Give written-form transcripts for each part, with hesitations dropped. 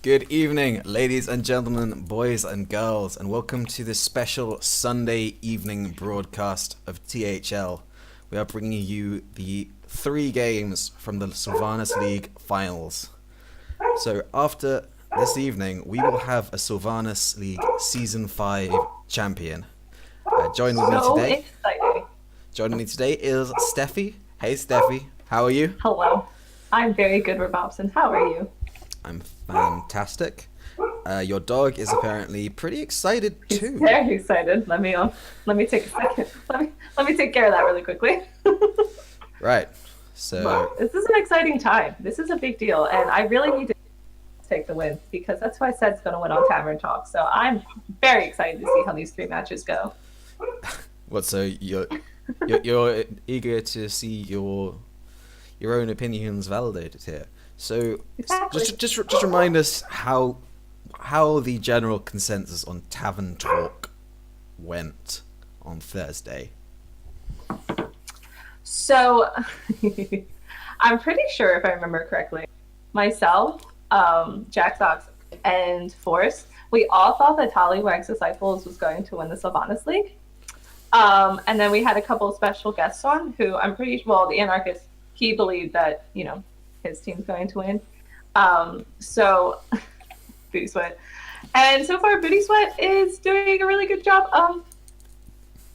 Good evening, ladies and gentlemen, boys and girls, and welcome to this special Sunday evening broadcast of THL. We are bringing you the 3 games from the Sylvanas League finals. So after this evening, we will have a Sylvanas League Season 5 champion. Joining me today is Steffi. Hey Steffi, how are you? Hello. I'm very good, Robobson. How are you? I'm fantastic. Your dog is apparently pretty excited too. He's very excited. Let me take a second. Let me take care of that really quickly. Right. So but this is an exciting time. This is a big deal, and I really need to take the win because that's why I said it's going to win on Tavern Talk. So I'm very excited to see how these 3 matches go. What? So you're eager to see your own opinions validated here. So exactly. just remind us how the general consensus on Tavern Talk went on Thursday. So I'm pretty sure, if I remember correctly, myself, Jack Sox, and Force, we all thought that Tallywags Disciples was going to win the Sylvanas League. And then we had a couple of special guests on who I'm pretty well, the Anarchist, he believed that, his team's going to win. So Booty Sweat. And so far Booty Sweat is doing a really good job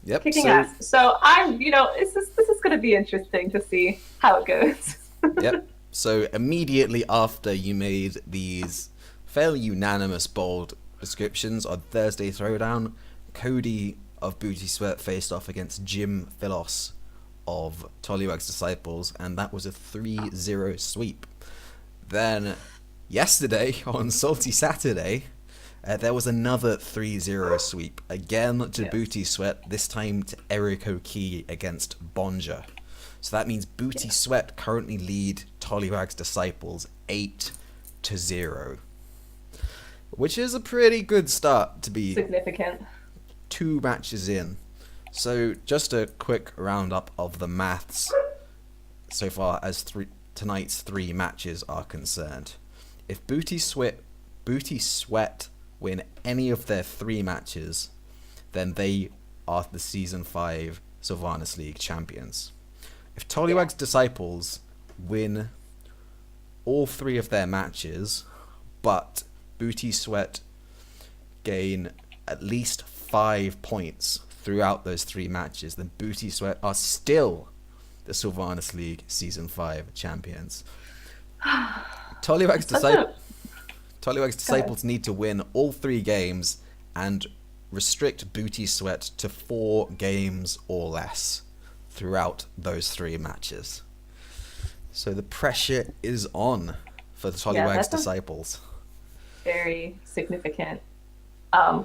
kicking ass. So I'm, this is going to be interesting to see how it goes. Yep. So immediately after you made these fairly unanimous bold descriptions on Thursday Throwdown, Cody of Booty Sweat faced off against Jim Philos of Tollywag's Disciples, and that was a 3-0 sweep. Then yesterday, on Salty Saturday, there was another 3-0 sweep, again to Booty Sweat, this time to Eric O'Key against Bonja. So that means Booty Sweat currently lead Tollywag's Disciples 8-0, which is a pretty good start to be significant. 2 matches in. So just a quick roundup of the maths so far as tonight's 3 matches are concerned. If Booty Sweat win any of their 3 matches, then they are the Season 5 Sylvanas League champions. If Tollywag's Disciples win all 3 of their matches, but Booty Sweat gain at least 5 points throughout those 3 matches, then Booty Sweat are still the Sylvanas League Season 5 champions. Tollywag's Disciples need to win all 3 games and restrict Booty Sweat to 4 games or less throughout those 3 matches. So the pressure is on for the Tollywag's Disciples. Very significant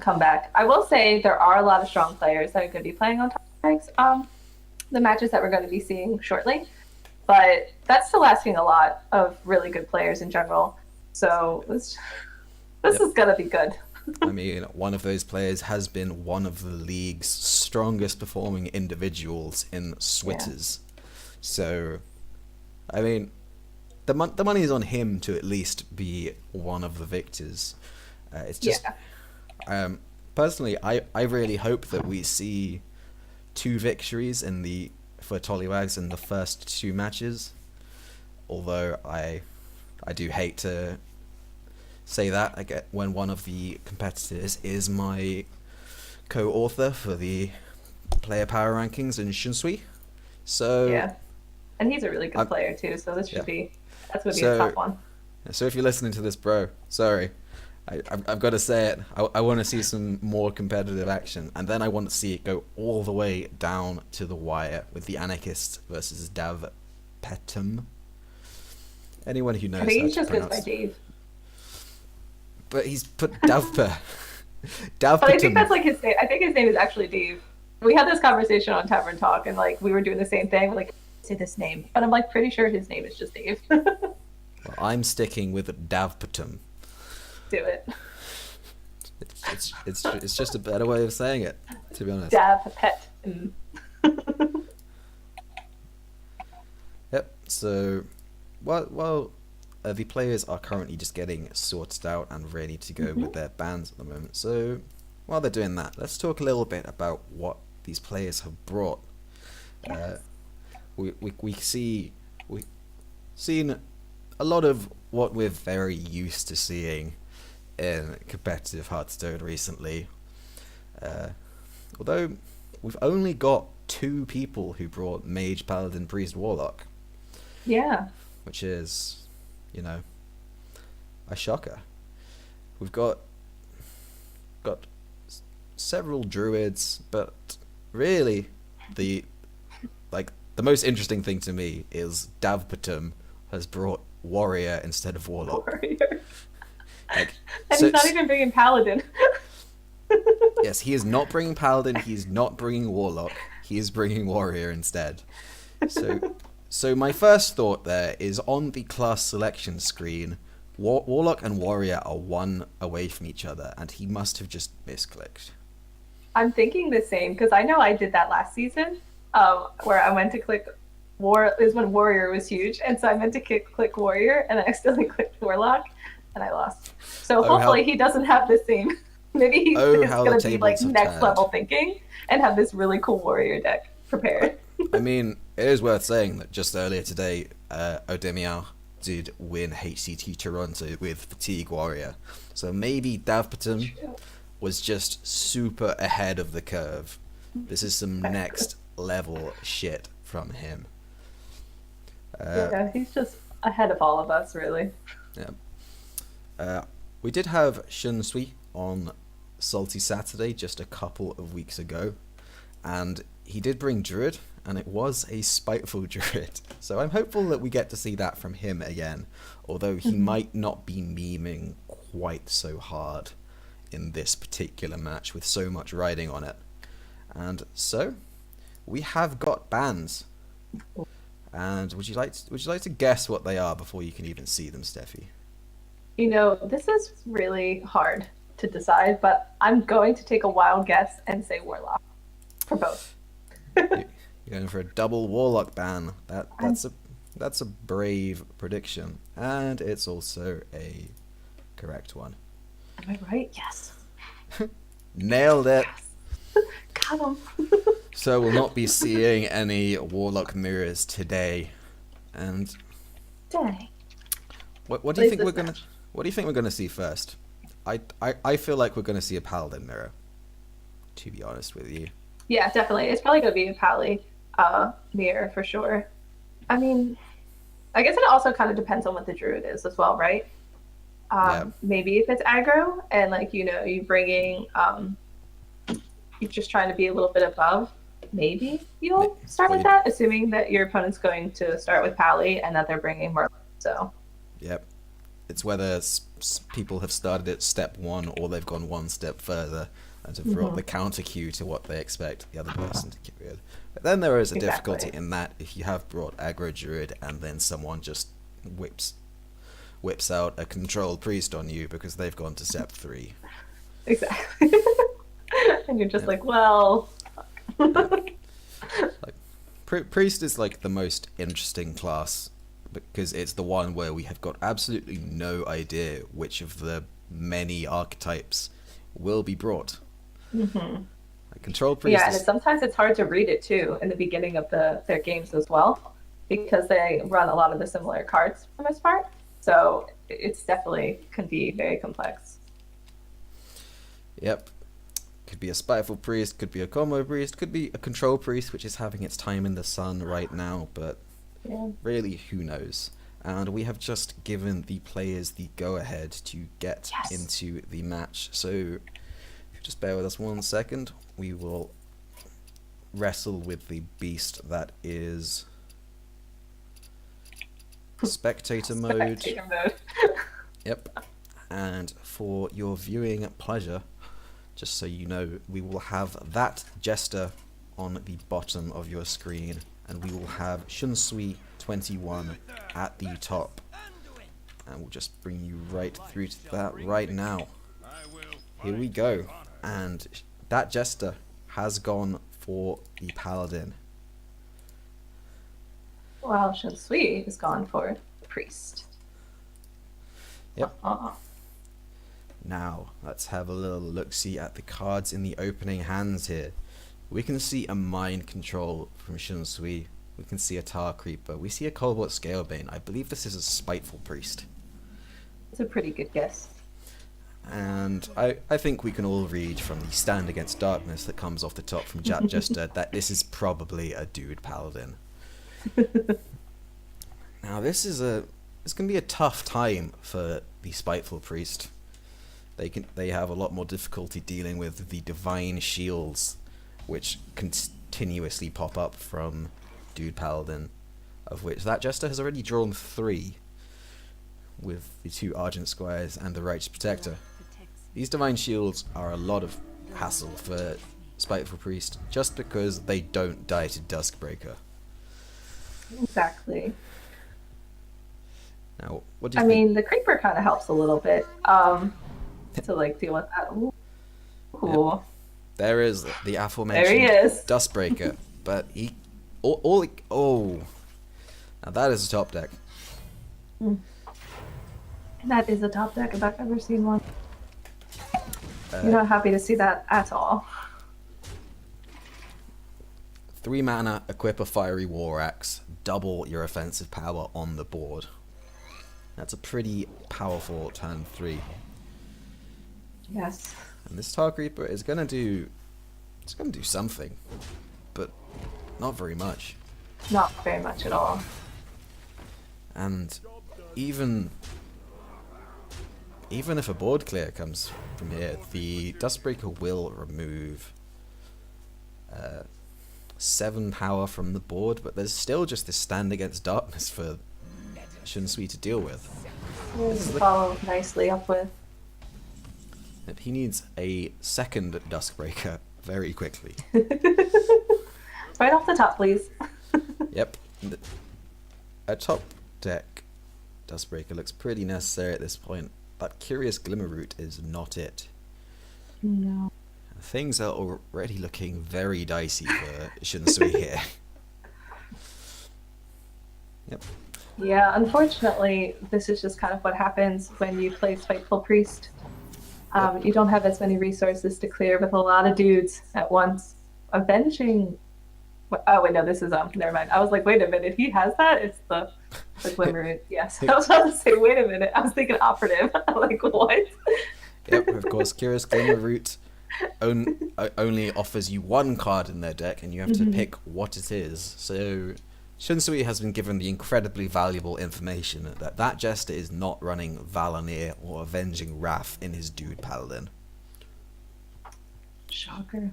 comeback. I will say there are a lot of strong players that are going to be playing on Tollywag's, the matches that we're going to be seeing shortly, but that's still asking a lot of really good players in general. So this is going to be good. I mean, one of those players has been one of the league's strongest performing individuals in Switters. Yeah. So, I mean, the money is on him to at least be one of the victors. It's just, personally, I really hope that we see 2 victories for Tollywags in the first 2 matches. Although I do hate to say that when one of the competitors is my co-author for the player power rankings in Shunsui. So yeah, and he's a really good player too. So this should be a tough one. So if you're listening to this, bro, sorry, I've got to say it. I want to see some more competitive action, and then I want to see it go all the way down to the wire with the Anarchist versus Dav Petum. Anyone who knows. I think he's just goes by Dave. But he's put Davpa. But I think that's like his name. I think his name is actually Dave. We had this conversation on Tavern Talk, and like we were doing the same thing. We're like, say this name, but I'm like pretty sure his name is just Dave. Well, I'm sticking with Davpatum. Do it. It's just a better way of saying it, to be honest. Davpet. Yep. So, well, the players are currently just getting sorted out and ready to go with their bands at the moment. So while they're doing that, let's talk a little bit about what these players have brought. Yes. We've seen a lot of what we're very used to seeing in competitive Hearthstone recently. Although we've only got 2 people who brought Mage, Paladin, Priest, Warlock. Yeah. Which is, a shocker. We've got several druids, but really the most interesting thing to me is Davpatum has brought warrior instead of warlock. Warrior. Like, And he's not even bringing paladin. Yes, he is not bringing paladin. He's not bringing warlock. He is bringing warrior instead. So my first thought there is on the class selection screen, warlock and warrior are 1 away from each other, and he must have just misclicked. I'm thinking the same, because I know I did that last season, where I went to click is when warrior was huge, and so I meant to click warrior, and I accidentally clicked warlock, and I lost. So hopefully he doesn't have the same. Maybe he's going to be like next level thinking and have this really cool warrior deck prepared. I mean, it is worth saying that just earlier today, Odemiar did win HCT Toronto with Fatigue Warrior. So maybe Davpatum was just super ahead of the curve. This is some next level shit from him. Yeah, he's just ahead of all of us, really. Yeah. We did have Shunsui on Salty Saturday just a couple of weeks ago, and he did bring Druid, and it was a spiteful Druid. So I'm hopeful that we get to see that from him again, although he might not be memeing quite so hard in this particular match with so much riding on it. And so we have got bans. And would you like to guess what they are before you can even see them, Steffi? This is really hard to decide, but I'm going to take a wild guess and say warlock for both. You're going for a double warlock ban. That's a brave prediction, and it's also a correct one. Am I right? Yes. Nailed it. Yes. Got him. So we'll not be seeing any warlock mirrors today. And dang. What do you think we're gonna see first? I feel like we're gonna see a paladin mirror, to be honest with you. Yeah, definitely. It's probably gonna be a pally mirror for sure. I mean, I guess it also kind of depends on what the druid is as well, right? Maybe if it's aggro and you bringing you're just trying to be a little bit above, maybe you'll start with that, assuming that your opponent's going to start with pally and that they're bringing more. So. Yep. It's whether people have started at step 1 or they've gone 1 step further and have brought the counter cue to what they expect the other person to get rid. But then there is a difficulty in that if you have brought aggro druid and then someone just whips out a controlled priest on you because they've gone to step 3. Exactly. And you're just like, well... Priest is the most interesting class because it's the one where we have got absolutely no idea which of the many archetypes will be brought. Control priest. Yeah, and sometimes it's hard to read it too in the beginning of their games as well, because they run a lot of the similar cards for the most part. So it's definitely can be very complex. Yep. Could be a spiteful priest, could be a combo priest, could be a control priest, which is having its time in the sun right now, but really, who knows? And we have just given the players the go-ahead to get into the match. So, if you just bear with us 1 second, we will wrestle with the beast that is spectator mode. Yep. And for your viewing pleasure, just so you know, we will have that jester on the bottom of your screen, and we will have Shunsui 21 at the top. And we'll just bring you right through to that right now. Here we go. And that jester has gone for the paladin. While Shunsui is gone for the priest. Yep. Uh-uh. Now, let's have a little look-see at the cards in the opening hands here. We can see a Mind Control from Shunsui. We can see a Tar Creeper. We see a Cobalt Scalebane. I believe this is a Spiteful Priest. It's a pretty good guess. And I think we can all read from the Stand Against Darkness that comes off the top from Jack Jester that this is probably a Dude Paladin. Now this is it's going to be a tough time for the Spiteful Priest. They have a lot more difficulty dealing with the Divine Shields, which continuously pop up from Dude Paladin, of which that Jester has already drawn 3, with the 2 Argent Squires and the Righteous Protector. These Divine Shields are a lot of hassle for Spiteful Priest, just because they don't die to Duskbreaker. Exactly. Now, what do you think? mean, the creeper kind of helps a little bit to like deal with that. Ooh. Yep. There is the aforementioned There he is. Duskbreaker, but now that is a top deck. That is a top deck if I've ever seen one. You're not happy to see that at all. 3 mana, equip a Fiery War Axe, double your offensive power on the board. That's a pretty powerful turn 3. Yes. And this Tar Creeper is gonna do something, but not very much. Not very much at all. And even if a board clear comes from here, the Duskbreaker will remove 7 power from the board, but there's still just this Stand Against Darkness for Shunsui to deal with. Follow nicely up with. He needs a second Duskbreaker very quickly. Right off the top, please. Yep. A top deck Duskbreaker looks pretty necessary at this point. That Curious Glimmerroot is not it. No. Things are already looking very dicey for Shunsui here. Yep. Yeah, unfortunately, this is just kind of what happens when you play Spiteful Priest. You don't have as many resources to clear with a lot of dudes at once. Avenging... Oh, wait, no, this is... Never mind. I was like, wait a minute, he has that? It's the Glimmerroot. Yes. I was about to say, wait a minute. I was thinking Operative. I'm like, what? Yep, of course, Curious Glimmerroot only offers you 1 card in their deck, and you have to pick what it is. So Shunsui has been given the incredibly valuable information that Jester is not running Valanir or Avenging Wrath in his Dude Paladin. Shocker.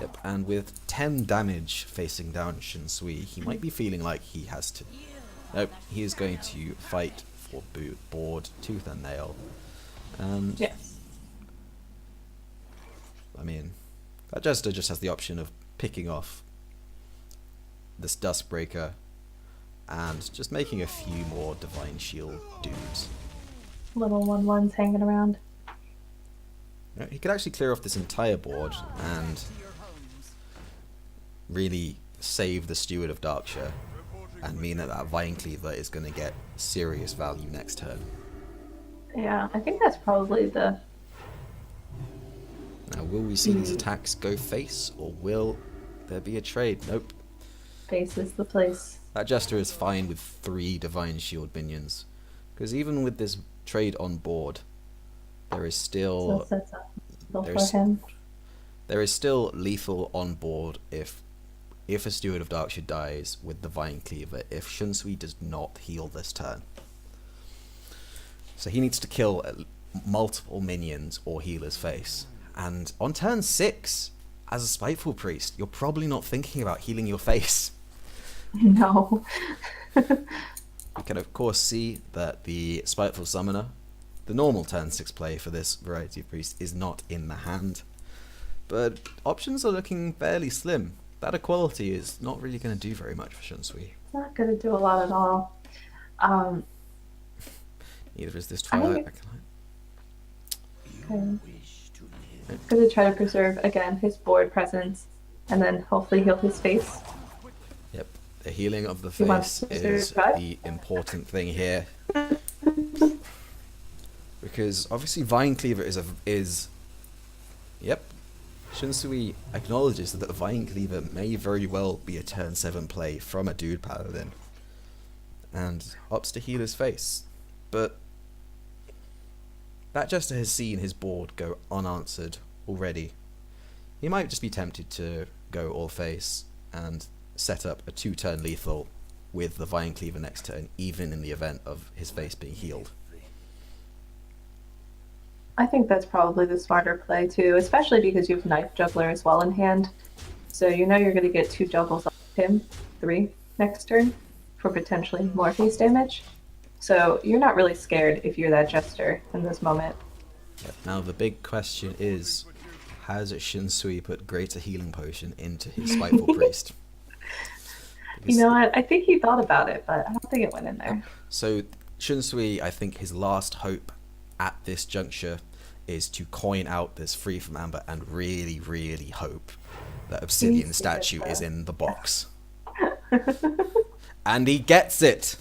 Yep, and with 10 damage facing down Shunsui, he might be feeling like he has to... Nope, he is going to fight for board tooth and nail. And Yes. I mean, that Jester just has the option of picking off this Duskbreaker and just making a few more Divine Shield dudes. Little 1/1s hanging around. You know, he could actually clear off this entire board and really save the Steward of Darkshire and mean that Vine Cleaver is going to get serious value next turn. Yeah, I think that's probably the... Now, will we see these attacks go face, or will there be a trade? Nope. Face is the place. That Jester is fine with 3 Divine Shield minions, because even with this trade on board, there is still... So sets up for him. There is still lethal on board if a Steward of Darkshire dies with the Vine Cleaver, if Shunsui does not heal this turn. So he needs to kill multiple minions or heal his face. And on turn 6, as a Spiteful Priest, you're probably not thinking about healing your face. No. You can of course see that the Spiteful Summoner, the normal turn 6 play for this variety of priest, is not in the hand. But options are looking fairly slim. That equality is not really going to do very much for Shunsui. It's not going to do a lot at all. Neither is this Twilight Acolyte. I'm going to try to preserve, again, his board presence, and then hopefully heal his face. Yep, the healing of the He wants face to is survive? the important thing here. Because obviously Vine Cleaver is yep. Shunsui acknowledges that the Vine Cleaver may very well be a turn 7 play from a dude paladin, and opts to heal his face. But that Jester has seen his board go unanswered already. He might just be tempted to go all face and set up a 2-turn lethal with the Vine Cleaver next turn, even in the event of his face being healed. I think that's probably the smarter play too, especially because you have Knife Juggler as well in hand. So you know you're going to get 2 juggles off him, 3 next turn, for potentially more face damage. So you're not really scared if you're that Jester in this moment. Now the big question is, has Shinsui put Greater Healing Potion into his Spiteful Priest? You know what? I think he thought about it, but I don't think it went in there. So Shinsui, I think his last hope at this juncture is to coin out this Free from Amber and really, really hope that Obsidian statue is in the box. And he gets it!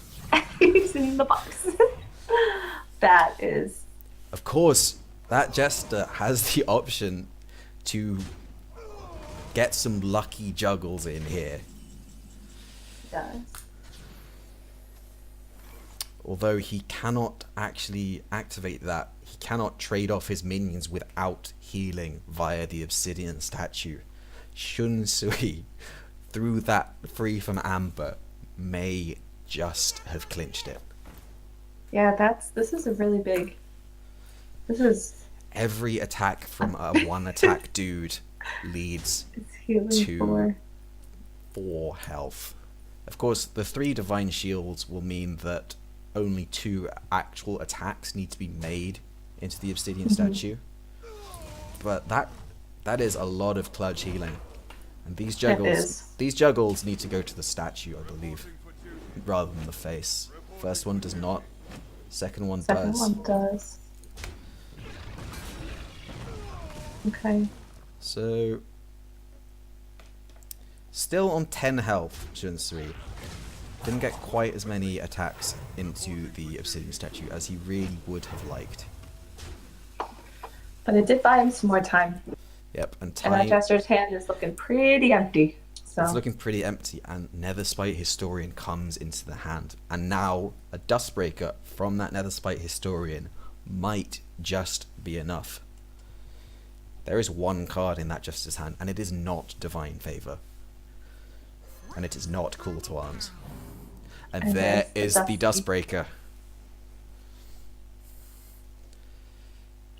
He's in the box. That is... Of course, that Jester has the option to get some lucky juggles in here. He does. Although he cannot actually activate that, he cannot trade off his minions without healing via the Obsidian statue. Shunsui, through that Free from Amber, may just have clinched it. Yeah, this is a really big... This is... Every attack from a 1-attack dude leads to 4 health. Of course, the 3 Divine Shields will mean that only 2 actual attacks need to be made into the Obsidian statue. But that is a lot of clutch healing. And these juggles need to go to the statue, I believe, rather than the face. First one does not. Second one does. Okay. So still on 10 health, Shunsui. Didn't get quite as many attacks into the Obsidian statue as he really would have liked. But it did buy him some more time. Yep, and time... And that Jester's hand is looking pretty empty. So. It's looking pretty empty, and Netherspite Historian comes into the hand. And now, a Dustbreaker from that Netherspite Historian might just be enough. There is 1 card in that Jester's hand, and it is not Divine Favor. And it is not Call to Arms. And there is the Dustbreaker.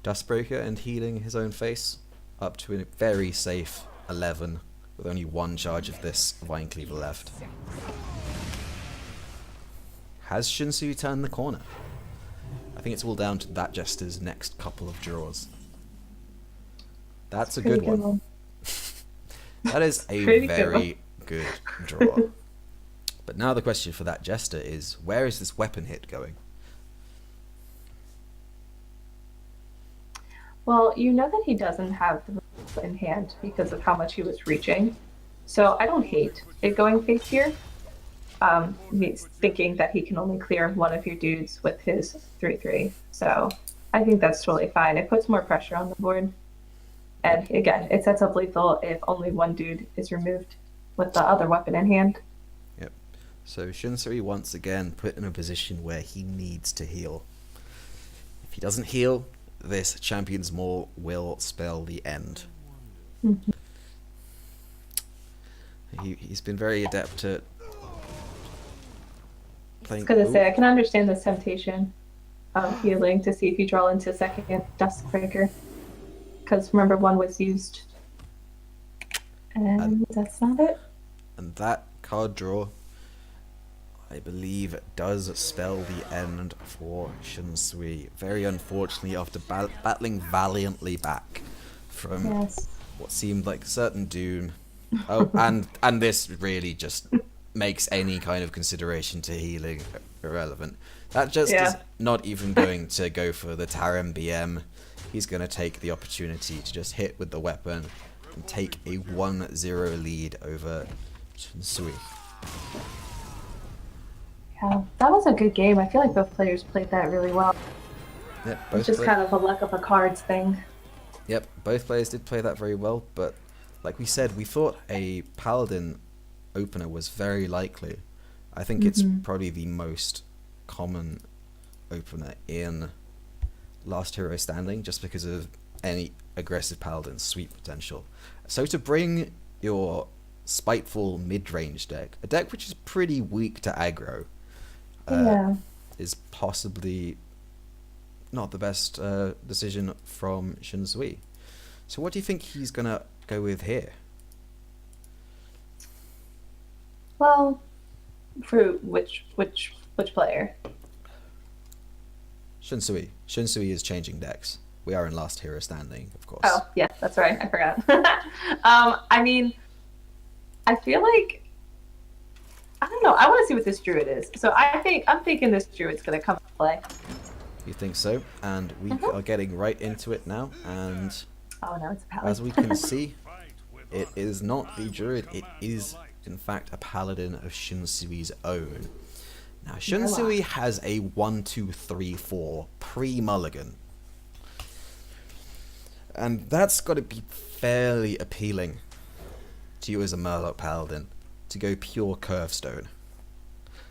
Dustbreaker and healing his own face up to a very safe 11 with only 1 charge of this Vine Cleaver left. Has Shunsui turned the corner? I think it's all down to that Jester's next couple of draws. That's a good one. That is a very good draw. But now the question for that Jester is, where is this weapon hit going? Well, you know that he doesn't have the in hand because of how much he was reaching. So I don't hate it going face here. He's thinking that he can only clear 1 of your dudes with his 3/3. So I think that's totally fine. It puts more pressure on the board. And again, it sets up lethal if only 1 dude is removed with the other weapon in hand. Yep. So Shunsui once again put in a position where he needs to heal. If he doesn't heal, this Champion's Maul will spell the end. Mm-hmm. He's been very adept at playing... I was gonna say, I can understand this temptation of healing to see if you draw into second Dustbreaker. Because remember, 1 was used. And that's not it. And that card draw, I believe, does spell the end for Shunsui. Very unfortunately, after battling valiantly back from what seemed like certain doom. Oh, and this really just makes any kind of consideration to healing irrelevant. That just is not even going to go for the Tarim BM. He's going to take the opportunity to just hit with the weapon and take a 1-0 lead over Shunsui. Yeah, that was a good game. I feel like both players played that really well. Yep, It's just kind of a luck of a cards thing. Yep, both players did play that very well, but like we said, we thought a paladin opener was very likely. I think it's probably the most common opener in Last Hero Standing, just because of any aggressive paladin sweep potential. So to bring your spiteful mid-range deck, a deck which is pretty weak to aggro, is possibly not the best decision from Shunsui. So what do you think he's gonna go with here? Well, for which player? Shunsui. Shunsui is changing decks. We are in Last Hero Standing, of course. Oh, yeah, that's right. I forgot. I mean, I feel like I don't know. I want to see what this druid is. So I'm thinking this druid's gonna come to play. You think so? And we are getting right into it now. And oh no, it's a paladin. as we can see, it is not the druid. It is, in fact, a paladin of Shunsui's own. Now, Shunsui has a 1-2-3-4 pre-mulligan. And that's got to be fairly appealing to you as a Murloc Paladin, to go pure Curvestone.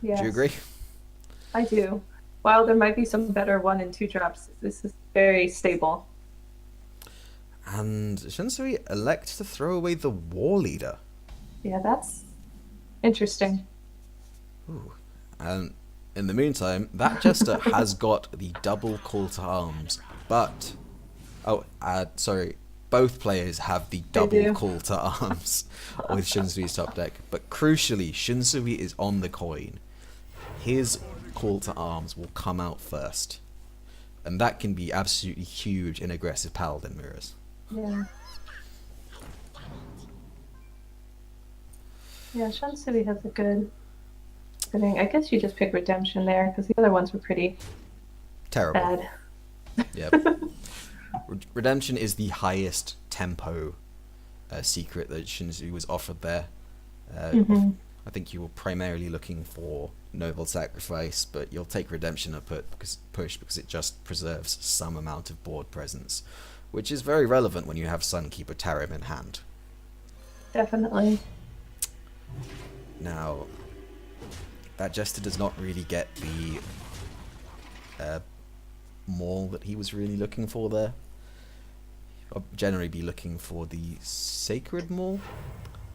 Yes. Do you agree? I do. While there might be some better 1 and 2 drops, this is very stable. And Shunsui elects to throw away the War Leader. Yeah, that's interesting. Ooh. And in the meantime, that Jester has got the double call to arms, but... sorry. Both players have the double call to arms with Shunsui's top deck. But crucially, Shunsui is on the coin. His call to arms will come out first. And that can be absolutely huge in aggressive Paladin mirrors. Yeah. Yeah, Shunsui has a good thing. I guess you just pick Redemption there, because the other ones were pretty terrible. Bad. Yep. Redemption is the highest tempo secret that Shunsui was offered there. I think you were primarily looking for Noble Sacrifice, but you'll take Redemption up push because it just preserves some amount of board presence, which is very relevant when you have Sunkeeper Tarim in hand. Definitely. Now, that Jester does not really get the maul that he was really looking for there. I'll generally be looking for the Sacred Maul,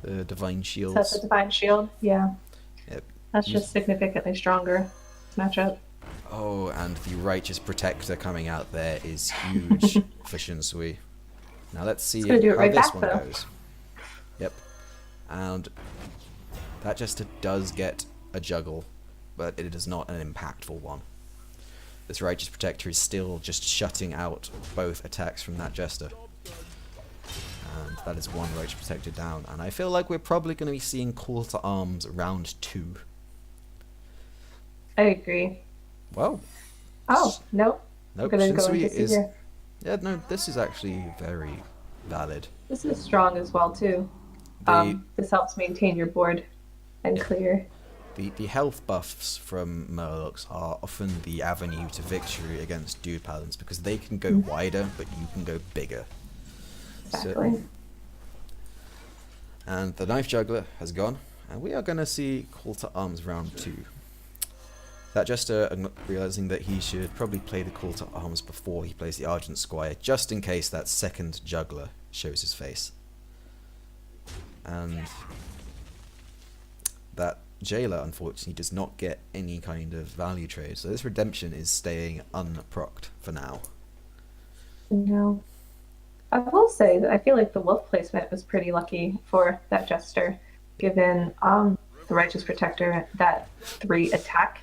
the Divine Shields. That's the Divine Shield, yeah. Yep. That's just significantly stronger matchup. Oh, and the Righteous Protector coming out there is huge for Shunsui. Now let's see how this one goes. Yep. And that Jester does get a juggle, but it is not an impactful one. This Righteous Protector is still just shutting out both attacks from that Jester. And that is one Righteous Protector down. And I feel like we're probably going to be seeing Call to Arms round 2. I agree. Well. Oh, nope. Nope, Shunsui is... Yeah, no, this is actually very valid. This is strong as well, too. This helps maintain your board and clear. The health buffs from Murlocs are often the avenue to victory against Dude Paladins, because they can go wider, but you can go bigger. Exactly. So, and the Knife Juggler has gone, and we are going to see Call to Arms round 2. That Jester, realizing that he should probably play the Call to Arms before he plays the Argent Squire, just in case that second Juggler shows his face. And that Jailer, unfortunately, does not get any kind of value trade, so this Redemption is staying unprocced for now. No. I will say that I feel like the wolf placement was pretty lucky for that Jester, given the Righteous Protector, that 3 attack.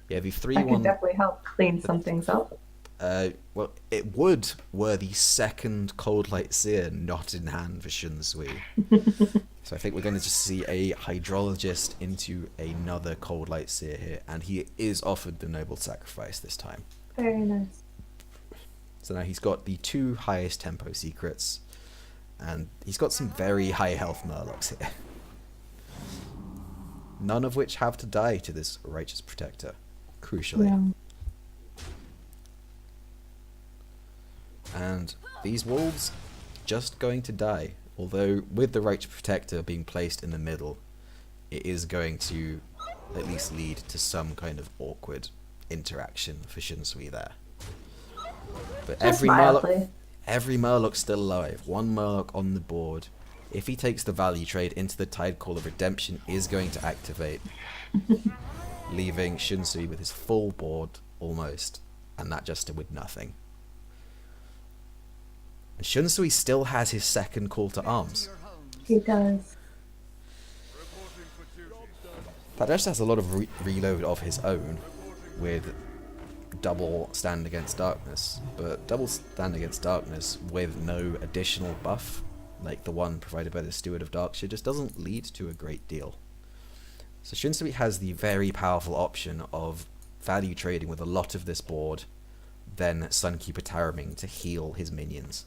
Yeah, the 3-1... That could definitely help clean some things up. Well, it would were the second Cold Light Seer not in hand for Shunsui. So I think we're going to just see a Hydrologist into another Cold Light Seer here, and he is offered the Noble Sacrifice this time. Very nice. So now he's got the 2 highest tempo secrets, and he's got some very high health Murlocs here. None of which have to die to this Righteous Protector, crucially. Yeah. And these wolves just going to die. Although with the Righteous Protector being placed in the middle, it is going to at least lead to some kind of awkward interaction for Shunsui there. But Just mildly. every Murloc's still alive. One Murloc on the board. If he takes the value trade into the Tide Call of Redemption is going to activate, leaving Shunsui with his full board almost, and that Jester with nothing. And Shunsui still has his second call to arms. He does. That Jester has a lot of reload of his own, with double Stand Against Darkness, but double Stand Against Darkness with no additional buff, like the one provided by the Steward of Darkshire, just doesn't lead to a great deal. So Shunsui has the very powerful option of value trading with a lot of this board, then Sunkeeper Taraming to heal his minions.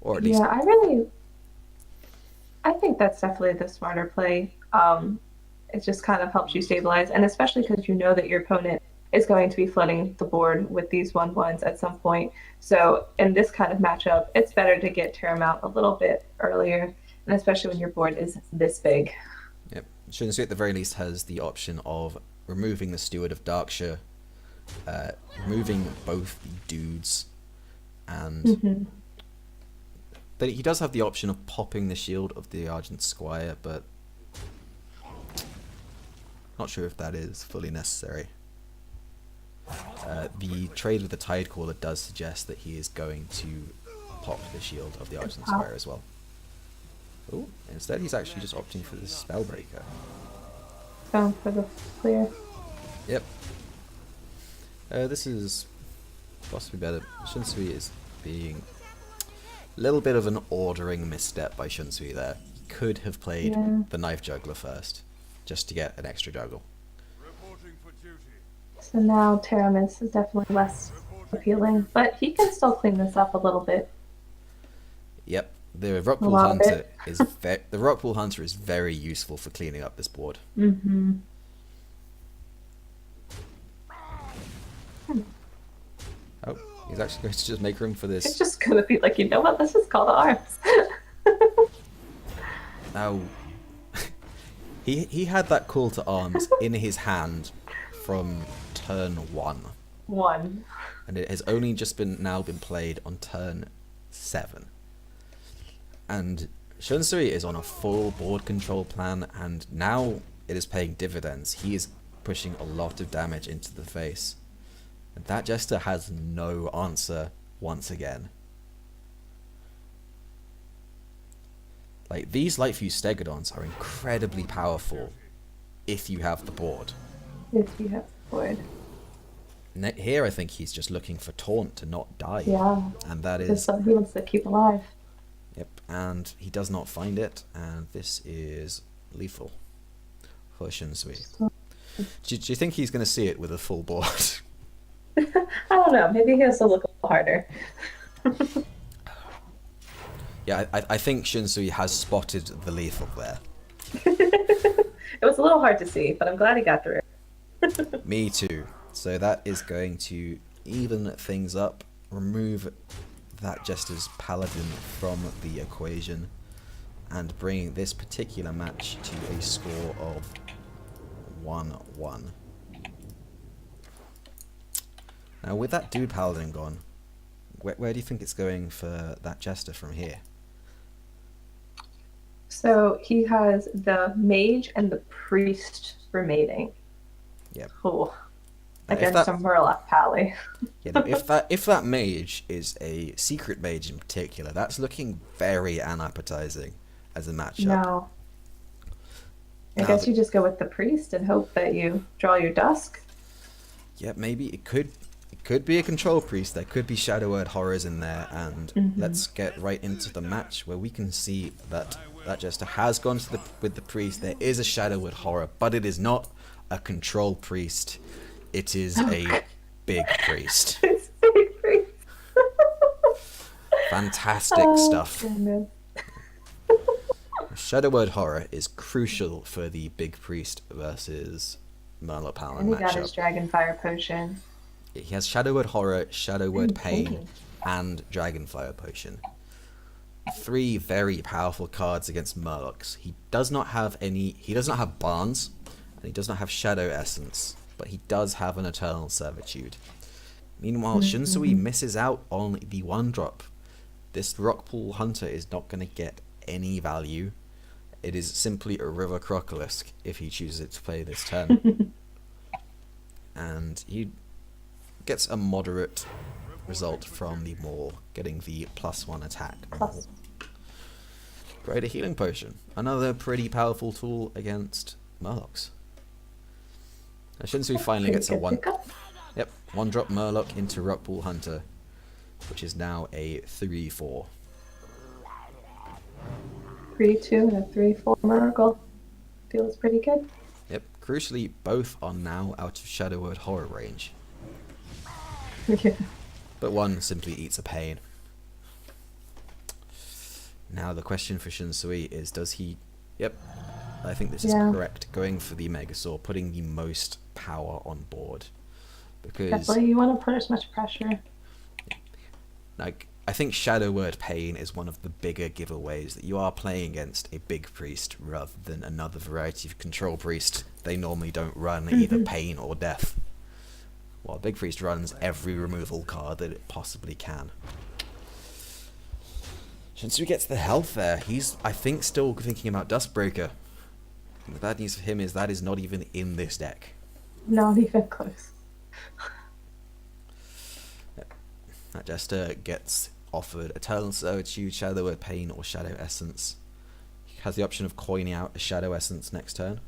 Or at least... Yeah, I think that's definitely the smarter play. It just kind of helps you stabilize, and especially because you know that your opponent is going to be flooding the board with these 1/1s at some point. So in this kind of matchup, it's better to get Taram out a little bit earlier, and especially when your board is this big. Yep. Shunsui at the very least has the option of removing the Steward of Darkshire, removing both the dudes, and but he does have the option of popping the shield of the Argent Squire, but not sure if that is fully necessary. The trade with the Tide Caller does suggest that he is going to pop the shield of the Argent Squire as well. Oh, instead he's actually just opting for the Spellbreaker. Going for the clear. Yep. This is possibly better. Shunsui is being a little bit of an ordering misstep by Shunsui there. He could have played the Knife Juggler first, just to get an extra juggle. So now Taramis is definitely less appealing, but he can still clean this up a little bit. Yep, the Rockpool Hunter is the Rockpool Hunter is very useful for cleaning up this board. Oh, he's actually going to just make room for this. It's just gonna be like, you know what? Let's just call the arms. Now, he had that call to arms in his hand from turn 1. And it has only just been played on turn 7. And Shunsui is on a full board control plan, and now it is paying dividends. He is pushing a lot of damage into the face. And that Jester has no answer once again. Like, these Lightfuse Stegodons are incredibly powerful if you have the board. If you have the board. Here I think he's just looking for Taunt to not die. Yeah. And that is... he wants to keep alive. Yep, and he does not find it, and this is lethal for Shunsui. Do you think he's going to see it with a full board? I don't know. Maybe he has to look a little harder. Yeah, I think Shunsui has spotted the lethal there. It was a little hard to see, but I'm glad he got through. Me too. So that is going to even things up, remove that Jester's Paladin from the equation, and bring this particular match to a score of 1-1. Now, with that Dude Paladin gone, where do you think it's going for that Jester from here? So he has the Mage and the Priest remaining. Yep. Cool. Against a Murloc Pally. Yeah, if that mage is a secret mage in particular, that's looking very unappetizing as a matchup. No. I guess you just go with the Priest and hope that you draw your Dusk. Yeah, maybe it could be a Control Priest. There could be Shadow Word Horrors in there, and let's get right into the match where we can see that Jester has gone to with the Priest. There is a Shadow Word Horror, but it is not a Control Priest. It is a big priest. It's a big priest. Fantastic stuff. Goodness. Shadow Word Horror is crucial for the big priest versus Murloc Paladin And he got his matchup. Dragonfire Potion. He has Shadow Word Horror, Shadow Word Pain, Pain. and Dragonfire Potion. 3 very powerful cards against Murlocs. He does not have Barnes, and he does not have Shadow Essence, but he does have an Eternal Servitude. Meanwhile, Shunsui misses out on the 1-drop. This Rockpool Hunter is not going to get any value. It is simply a River Crocolisk if he chooses to play this turn. And he gets a moderate result from the Maul, getting the +1 attack. Plus. Greater Healing Potion, another pretty powerful tool against Murlocs. Now, Shunsui finally gets a Pretty good 1-drop Murloc into Rockpool Hunter, which is now a 3/4. 3-2 and a 3-4 Miracle. Feels pretty good. Yep, crucially, both are now out of Shadow Word Horror range, Yeah. but one simply eats a pain. Now the question for Shunsui is, does he... Yep, I think this is correct. Going for the Megasaur, putting the most power on board. Because, Definitely, you want to put as much pressure. like, I think Shadow Word Pain is one of the bigger giveaways that you are playing against a big priest rather than another variety of control priest. They normally don't run either pain or death. While Big Priest runs every removal card that it possibly can. Shunsui gets the health there. He's, I think, still thinking about Dustbreaker. And the bad news for him is that is not even in this deck. Not even close. That Jester gets offered Eternal Servitude, Shadow Word Pain, or Shadow Essence. He has the option of coining out a Shadow Essence next turn.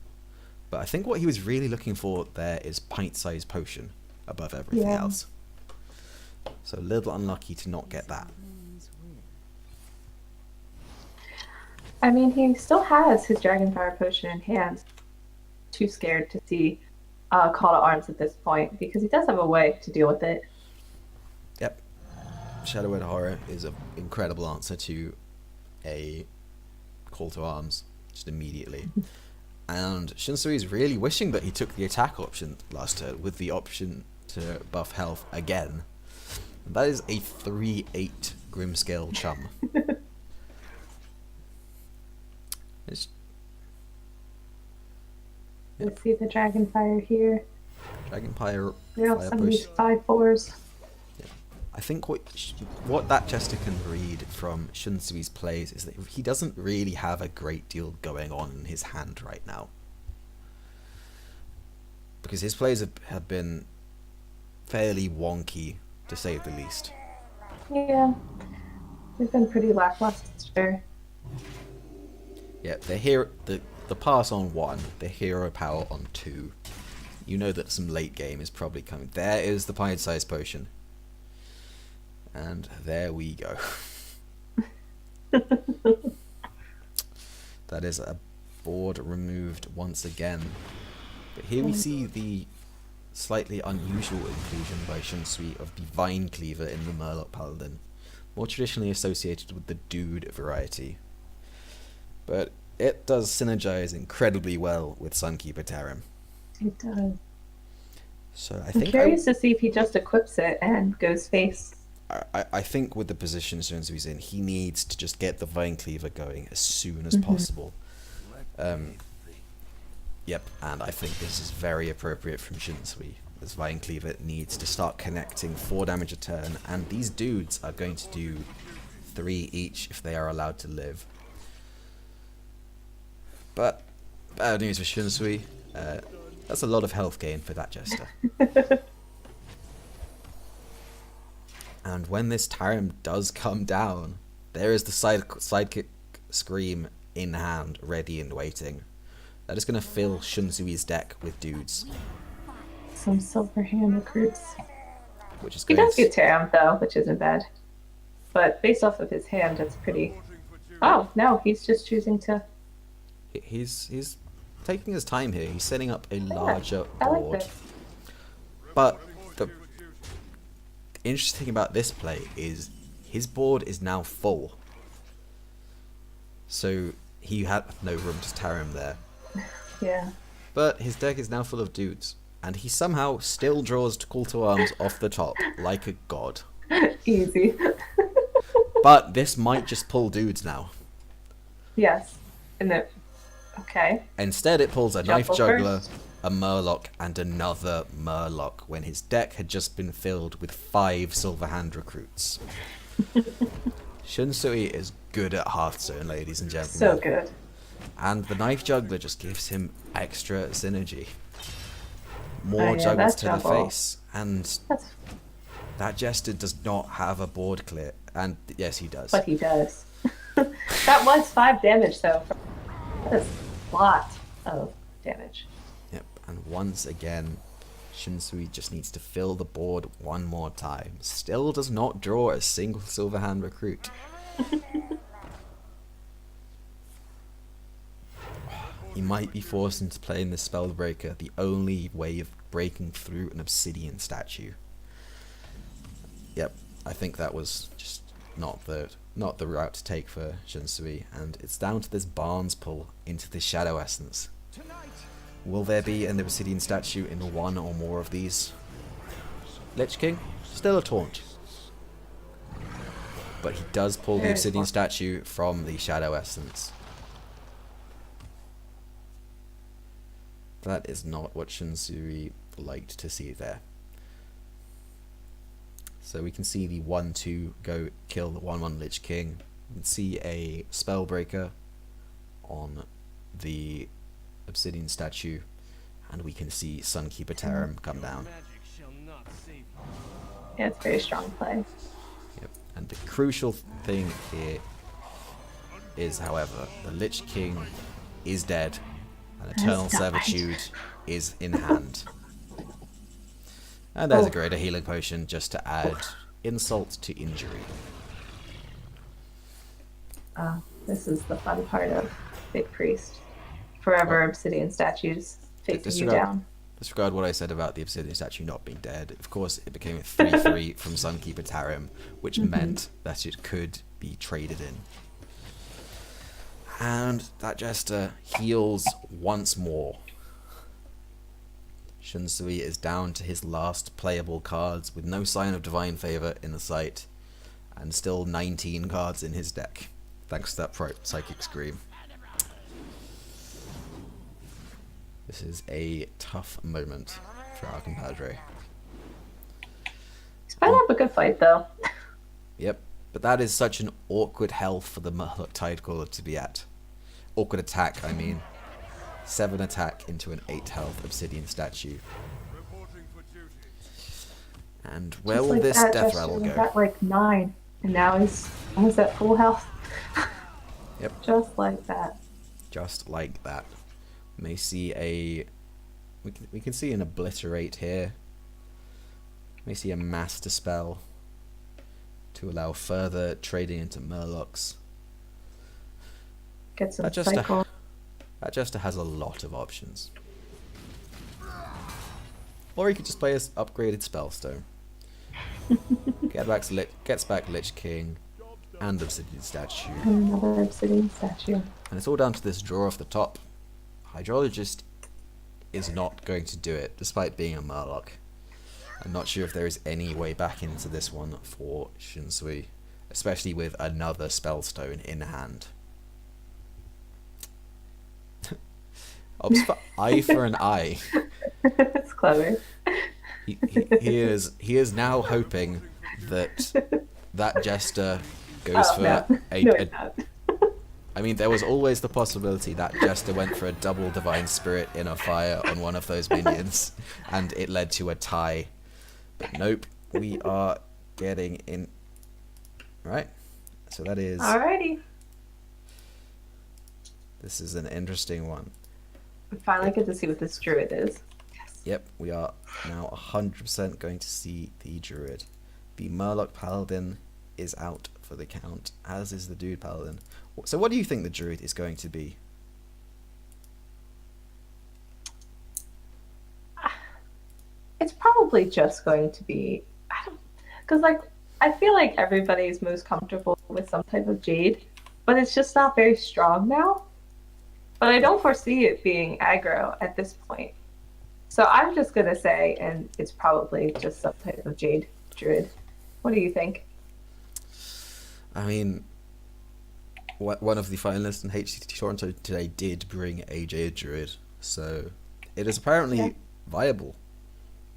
But I think what he was really looking for there is Pint-Sized Potion above everything else. So a little unlucky to not get that. I mean, he still has his Dragonfire Potion in hand. Too scared to see Call to Arms at this point, because he does have a way to deal with it. Yep. Shadow Word Horror is an incredible answer to a Call to Arms, just immediately. And Shunsui is really wishing that he took the attack option last turn with the option to buff health again. And that is a 3/8 Grimscale Chum. Let's see the Dragonfire here. Dragonfire We have Fire some of these Potion. 5/4s. I think what that Jester can read from Shunsui's plays is that he doesn't really have a great deal going on in his hand right now. Because his plays have been fairly wonky, to say the least. Yeah. They've been pretty lackluster. Yeah, the pass on 1, the hero power on 2. You know that some late game is probably coming. There is the pint-sized potion. And there we go. That is a board removed once again. But here we see the slightly unusual inclusion by Shunsui of the Vine Cleaver in the Murloc Paladin, more traditionally associated with the Dude variety. But it does synergize incredibly well with Sunkeeper Tarim. It does. So I'm curious to see if he just equips it and goes face. I think with the position Shunsui in, he needs to just get the Vine Cleaver going as soon as possible. Yep, and I think this is very appropriate from Shunsui. This Vine Cleaver needs to start connecting 4 damage a turn, and these dudes are going to do 3 each if they are allowed to live. But bad news for Shunsui. That's a lot of health gain for that Jester. And when this Tarim does come down, there is the sidekick Scream in hand, ready and waiting. That is going to fill Shunsui's deck with dudes. Some silver hand recruits. Which is He going does get Taram though, which isn't bad. But based off of his hand, it's pretty... Oh, no, he's just choosing to... He's taking his time here. He's setting up a larger I like board. this. But the interesting thing about this play is his board is now full. So he had no room to Tarim there. Yeah. But his deck is now full of dudes. and he somehow still draws Call to Arms off the top like a god. Easy. But this might just pull dudes now. Yes. And then, okay. Instead, it pulls a Knife Juggler, first. a Murloc, and another Murloc when his deck had just been filled with 5 Silverhand recruits. Shunsui is good at Hearthstone, ladies and gentlemen. So good. And the Knife Juggler just gives him extra synergy. More juggles to the face. And that Jester does not have a board clear. And yes, he does. But he does. That was 5 damage, though. That's a lot of damage. Yep, and once again, Shunsui just needs to fill the board one more time. Still does not draw a single Silverhand recruit. He might be forced into playing this Spellbreaker, the only way of breaking through an Obsidian statue. Yep, I think that was just not the route to take for Shunsui, and it's down to this Barnes pull into the Shadow Essence. Will there be an Obsidian statue in one or more of these? Lich King? Still a taunt. But he does pull the Obsidian statue from the Shadow Essence. That is not what Shunsui liked to see there. So we can see the 1-2 go kill the 1-1 Lich King. We can see a Spellbreaker on the Obsidian statue, and we can see Sunkeeper Tarim come down. Yeah, it's very strong play. Yep. And the crucial thing here is, however, the Lich King is dead, and Eternal Servitude is in hand. And there's a Greater Healing Potion just to add insult to injury. This is the fun part of Big Priest. Forever Obsidian statues facing you down. Disregard what I said about the Obsidian statue not being dead. Of course, it became a 3-3 from Sunkeeper Tarim, which meant that it could be traded in. And that Jester heals once more. Shunsui is down to his last playable cards with no sign of Divine Favor in the sight, and still 19 cards in his deck, thanks to that Psychic Scream. This is a tough moment for our compadre. He's putting up a good fight, though. Yep, but that is such an awkward health for the Murloc Tidecaller to be at. Awkward attack, I mean. 7 attack into an 8 health Obsidian statue. And where will this death rattle go? He's at like 9, and now he's almost at full health. Yep. Just like that. Just like that. We may see a... We can see an Obliterate here. We may see a Master Spell to allow further trading into Murlocs. Get some cycle. That Jester has a lot of options. Or he could just play his upgraded Spellstone. Gets back Lich King and Obsidian Statue. Another Obsidian Statue. And it's all down to this draw off the top. Hydrologist is not going to do it, despite being a Murloc. I'm not sure if there is any way back into this one for Shunsui, especially with another Spellstone in hand. Opts for eye for an eye. That's clever. He is now hoping that Jester goes I mean, there was always the possibility that Jester went for a double Divine Spirit Inner Fire on one of those minions, and it led to a tie. But nope, we are getting in. Right? So that is... Alrighty. This is an interesting one. We finally get to see what this druid is. Yes. Yep, we are now 100% going to see the druid. The Murloc Paladin is out for the count, as is the Dude Paladin. So what do you think the druid is going to be? It's probably just going to be... Because, I feel like everybody's most comfortable with some type of Jade, but it's just not very strong now. But I don't foresee it being aggro at this point. So I'm just gonna say, and it's probably just some type of Jade Druid. What do you think? I mean, one of the finalists in HCT Toronto today did bring a Jade Druid, so it is apparently viable,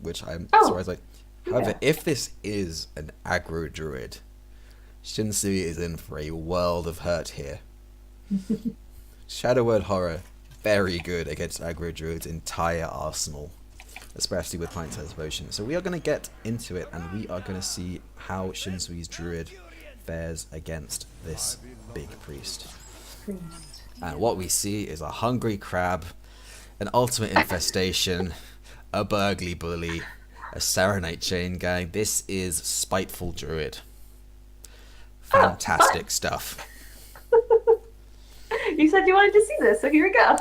which I'm surprised by. However, if this is an aggro Druid, Shinsui is in for a world of hurt here. Shadow Word Horror, very good against aggro Druid's entire arsenal, especially with Pint-Sized Potion. So we are going to get into it, and we are going to see how Shinsui's Druid fares against this big priest. And what we see is a hungry crab, an ultimate infestation, a burgly bully, a serenade chain gang. This is spiteful Druid. Fantastic stuff. You said you wanted to see this, so here we go.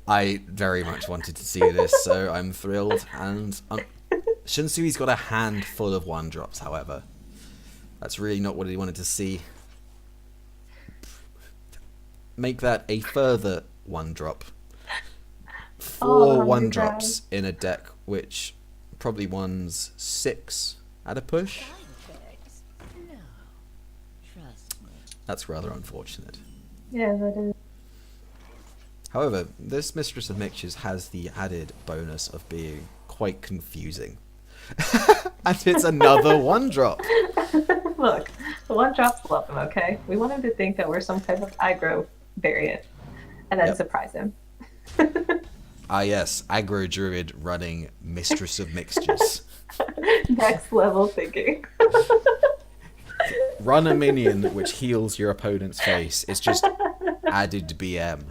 I very much wanted to see this, so I'm thrilled. And Shinsui's got a handful of 1-drops, however. That's really not what he wanted to see. Make that a further 1-drop. 4 1-drops in a deck, which probably wins 6 at a push. That's rather unfortunate. Yeah, that is. However, this Mistress of Mixtures has the added bonus of being quite confusing. And it's another 1-drop. Look, the 1-drops love him, okay? We want him to think that we're some type of aggro variant, and then surprise him. Ah yes, aggro Druid running Mistress of Mixtures. Next level thinking. Run a minion which heals your opponent's face. It's just added BM.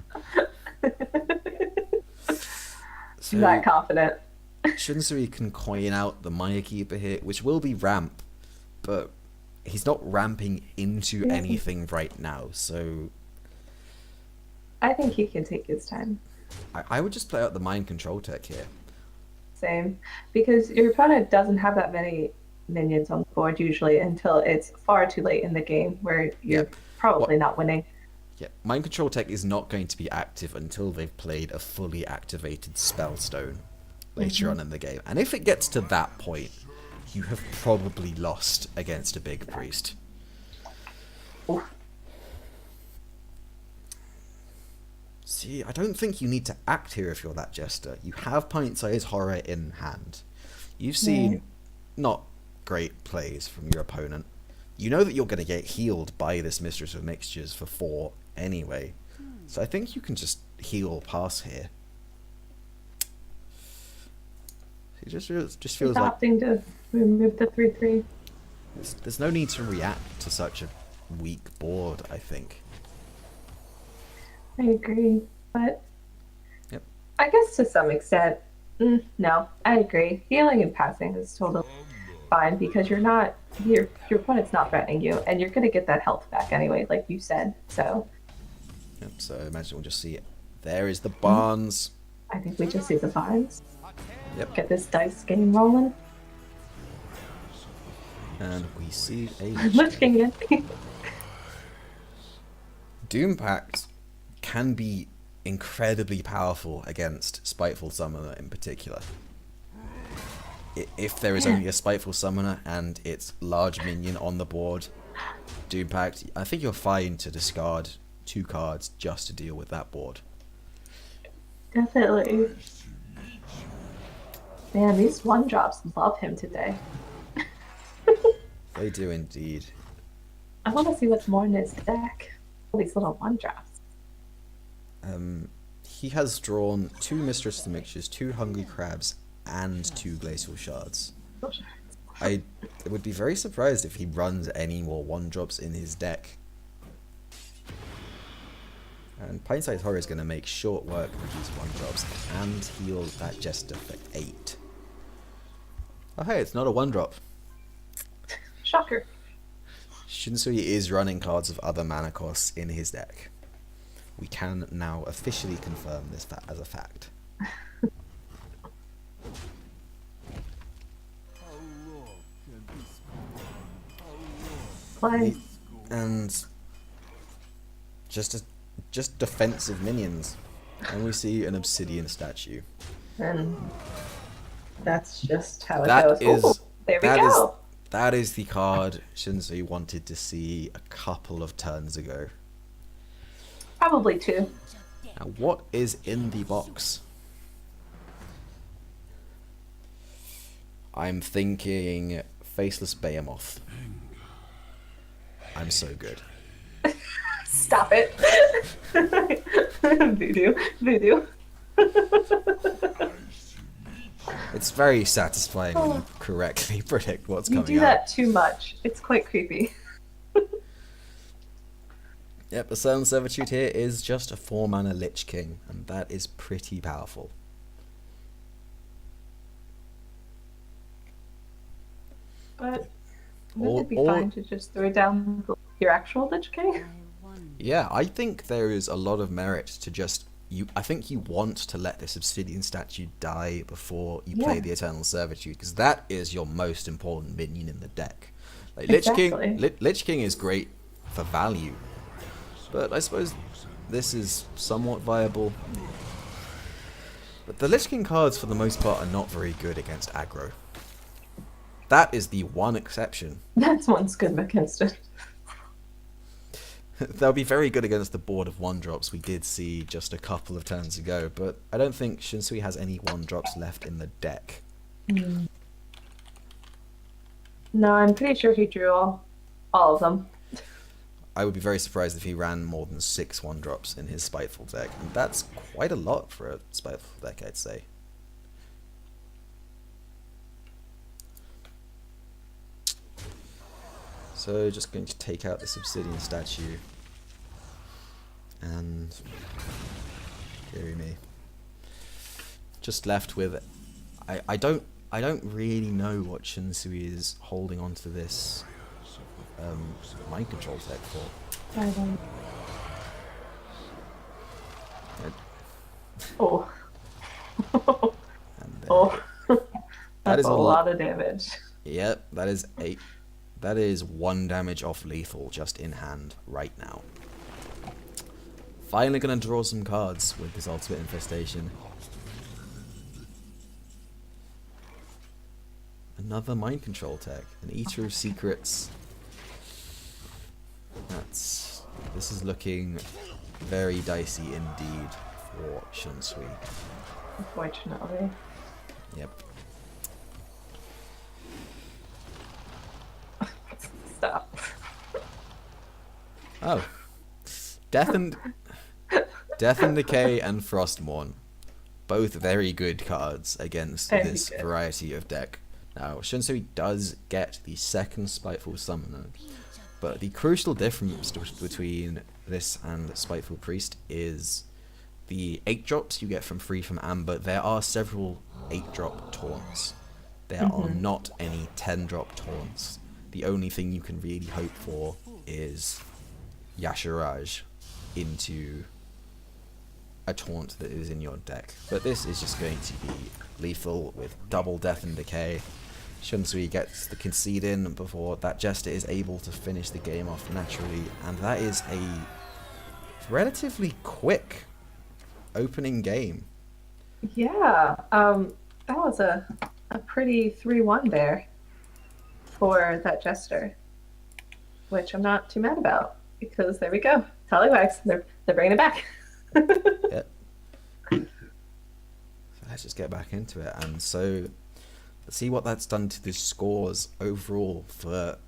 So, that confident. Shinsui can coin out the Maya Keeper here, which will be ramp, but he's not ramping into anything right now, so I think he can take his time. I would just play out the mind control tech here. Same. Because your opponent doesn't have that many minions on the board usually until it's far too late in the game where you're probably not winning. Yeah, mind control tech is not going to be active until they've played a fully activated Spellstone later on in the game. And if it gets to that point, you have probably lost against a big priest. Oof. See, I don't think you need to act here if you're that Jester. You have Pint-Sized Horror in hand. You've seen not great plays from your opponent. You know that you're going to get healed by this Mistress of Mixtures for 4 anyway. So I think you can just heal pass here. It just feels like opting to remove the 3/3. there's no need to react to such a weak board, I think. I agree, but Yep. I guess to some extent, no, I agree. Healing and passing is totally fine because your opponent's not threatening you, and you're gonna get that health back anyway, like you said. So. Yep. So I imagine we'll just see it. There is the Barnes. I think we just see the vibes. Yep. Get this dice game rolling. And we see a Lich King. Doom Pact can be incredibly powerful against Spiteful Summoner in particular. If there is only a Spiteful Summoner and its large minion on the board, Doom Pact, I think you're fine to discard 2 cards just to deal with that board. Definitely. Man, these 1-drops love him today. They do indeed. I want to see what's more in his deck. All these little 1-drops. He has drawn 2 Mistress of the Mixtures, 2 Hungry Crabs, and 2 Glacial Shards. I would be very surprised if he runs any more 1-drops in his deck. And Pint-Sized Horror is going to make short work of these 1-drops and heal that Jester for 8. Oh hey, it's not a 1-drop. Shocker. Shinsui is running cards of other mana costs in his deck. We can now officially confirm this as a fact. Play. And just defensive minions. And we see an obsidian statue. And That's just how it That goes. Ooh, is there we that is go. that is the card Shinsei wanted to see a couple of turns ago. Probably two. Now, what is in the box? I'm thinking Faceless Behemoth. I'm so good. Stop it. Voodoo. Voodoo. It's very satisfying when you correctly predict what's You coming do out. that too much. It's quite creepy. Yep, the Eternal Servitude here is just a 4-mana Lich King, and that is pretty powerful. But wouldn't it be fine to just throw down your actual Lich King? Yeah, I think there is a lot of merit to just I think you want to let this Obsidian statue die before you play the Eternal Servitude, because that is your most important minion in the deck. Like Lich King is great for value, but I suppose this is somewhat viable. But the Lich King cards, for the most part, are not very good against aggro. That is the one exception. That's one's good against it. They'll be very good against the board of 1-drops we did see just a couple of turns ago, but I don't think Shinsui has any 1-drops left in the deck. No, I'm pretty sure he drew all of them. I would be very surprised if he ran more than 6 1-drops in his Spiteful deck, and that's quite a lot for a Spiteful deck, I'd say. So just going to take out this Obsidian statue, and dearie me, just left with I don't really know what Shinsui is holding onto this mind control tech for. I don't. Oh. Oh. That's a lot of damage. Yep, that is 1 damage off lethal just in hand right now. Finally gonna draw some cards with this Ultimate Infestation. Another mind control tech, an Eater of Secrets. This is looking very dicey indeed for Shinsui. Unfortunately. Yep. Stop. Oh. Death and Decay and Frostmourne. Both very good cards against this variety of deck. Now, Shinsui does get the second Spiteful Summoner, but the crucial difference between this and Spiteful Priest is the 8-drops you get from Free from Amber. There are several 8-drop taunts. There are not any 10-drop taunts. The only thing you can really hope for is Yashiraj into a taunt that is in your deck. But this is just going to be lethal with double Death and Decay. Shinsui gets the concede in before that Jester is able to finish the game off naturally, and that is a relatively quick opening game. Yeah, that was a pretty 3-1 there for that Jester, which I'm not too mad about, because there we go. Tallywags, they're bringing it back. Yep. So let's just get back into it, and so let's see what that's done to the scores overall for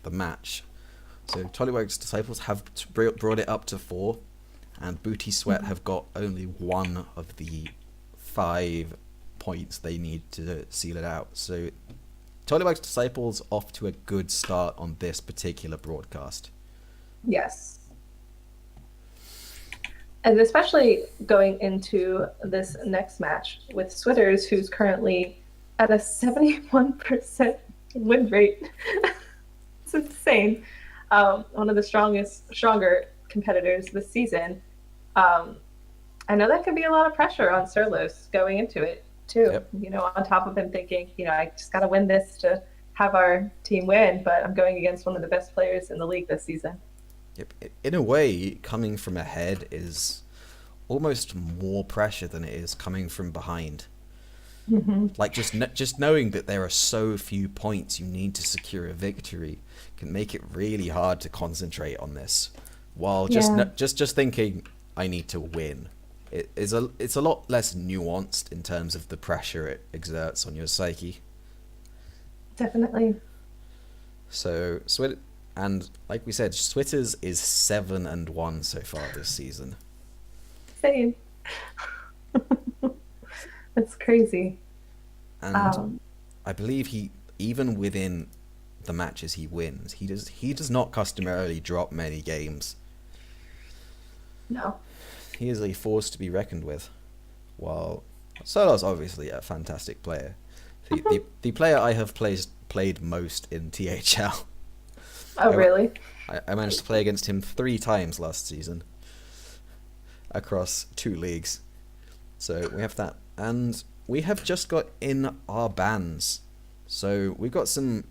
the match. So Tallywags Disciples have brought it up to 4, and Booty Sweat have got only 1 of the 5 points they need to seal it out. So Tallywags Disciples off to a good start on this particular broadcast. Yes. And especially going into this next match with Switters, who's currently at a 71% win rate. It's insane. One of the stronger competitors this season. I know that could be a lot of pressure on Surlos going into it too. Yep. You know, on top of him thinking, I just got to win this to have our team win, but I'm going against one of the best players in the league this season. Yep. In a way, coming from ahead is almost more pressure than it is coming from behind. Like just knowing that there are so few points you need to secure a victory can make it really hard to concentrate on this. While just thinking I need to win, it's a lot less nuanced in terms of the pressure it exerts on your psyche. Definitely. So and like we said, Switters is 7-1 so far this season. Same. It's crazy. And I believe he, even within the matches he wins, he does not customarily drop many games. No. He is a force to be reckoned with. While Solo's obviously a fantastic player. The player I have played most in THL. Oh, really? I managed to play against him 3 times last season across 2 leagues. So we have that, and we have just got in our bans. So we've got some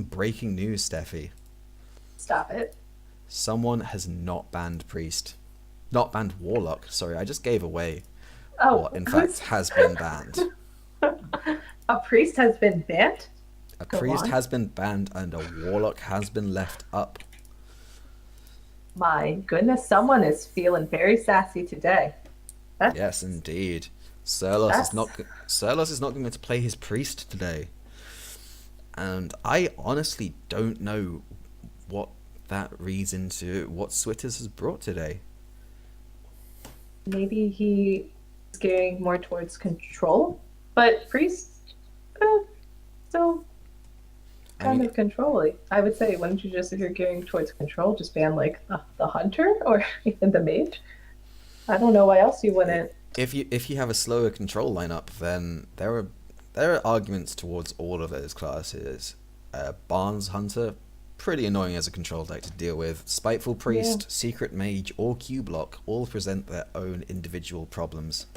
breaking news, Steffi. Stop it. Someone has not banned Priest. Not banned Warlock, sorry, I just gave away what in fact has been banned. A priest has been banned? A priest has been banned and a Warlock has been left up. My goodness, someone is feeling very sassy today. Yes, indeed. Sylvanas is not going to play his priest today. And I honestly don't know what that reads into what Switters has brought today. Maybe he is gearing more towards control, but priest still kind of control-y. I would say, wouldn't you just, if you're gearing towards control, just ban like the hunter or even the mage? I don't know why else you wouldn't. If you have a slower control lineup, then there are arguments towards all of those classes. Barnes Hunter, pretty annoying as a control deck to deal with. Spiteful Priest, Secret Mage, or Q-Block all present their own individual problems.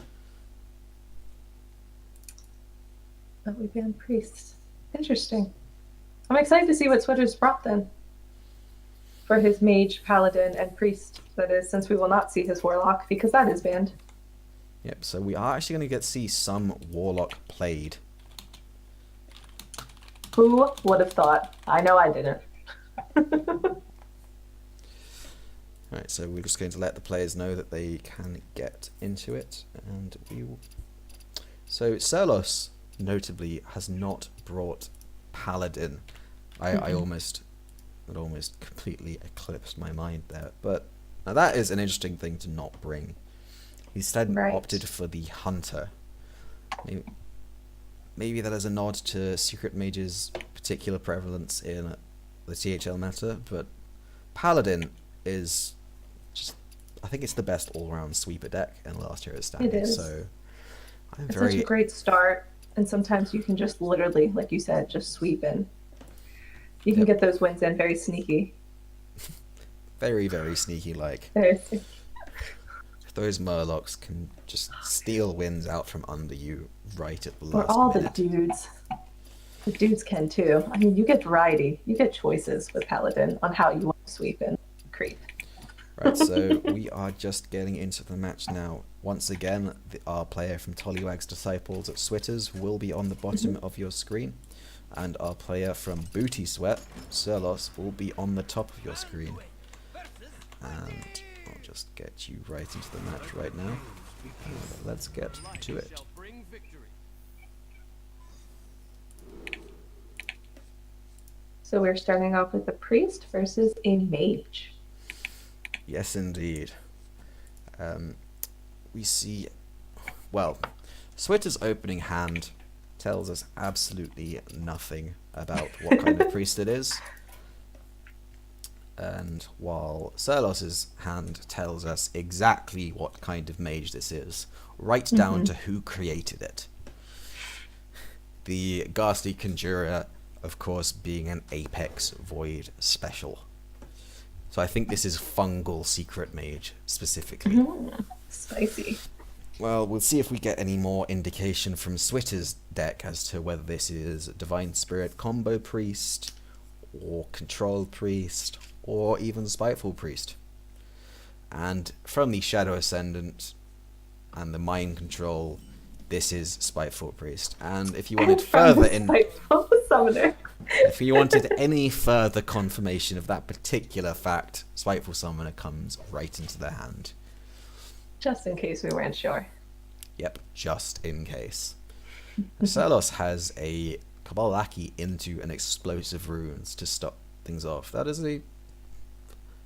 But we banned priests. Interesting. I'm excited to see what Switter's brought then. For his mage, paladin, and priest. That is, since we will not see his warlock, because that is banned. Yep, so we are actually going to see some Warlock played. Who would have thought? I know I didn't. Alright, so we're just going to let the players know that they can get into it, and we will... So Sylvanas, notably, has not brought Paladin. It almost completely eclipsed my mind there, but now that is an interesting thing to not bring. He instead opted for the Hunter. Maybe that is a nod to Secret Mage's particular prevalence in the THL meta, but Paladin is just, I think it's the best all-round sweeper deck in last year's standard. It is. So It's such a great start, and sometimes you can just literally, like you said, just sweep in. You can get those wins in very sneaky. Very, very sneaky-like. Very sneaky. Those Murlocs can just steal wins out from under you right at the last Or all minute. the dudes. The dudes can too. I mean, you get variety. You get choices with Paladin on how you want to sweep in creep. Right, so we are just getting into the match now. Once again, our player from Tollywag's Disciples at Switters will be on the bottom of your screen, and our player from Booty Sweat, Sylvanas, will be on the top of your screen. And I'll just get you right into the match right now. Let's get to it. So we're starting off with a priest versus a mage. Yes, indeed. We see, well, Switter's opening hand tells us absolutely nothing about what kind of priest it is. And while Sylvanas's hand tells us exactly what kind of mage this is, right down to who created it. The Ghastly Conjurer, of course, being an Apex Void special. So I think this is Fungal Secret Mage, specifically. Spicy. Well, we'll see if we get any more indication from Switter's deck as to whether this is Divine Spirit Combo Priest, or Control Priest, or even Spiteful Priest. And from the Shadow Ascendant and the Mind Control, this is Spiteful Priest. And if you And wanted from further the Spiteful Summoner. if you wanted any further confirmation of that particular fact, Spiteful Summoner comes right into their hand. Just in case we weren't sure. Yep, just in case. Sylvanas has a Kabalaki into an explosive runes to stop things off. That is a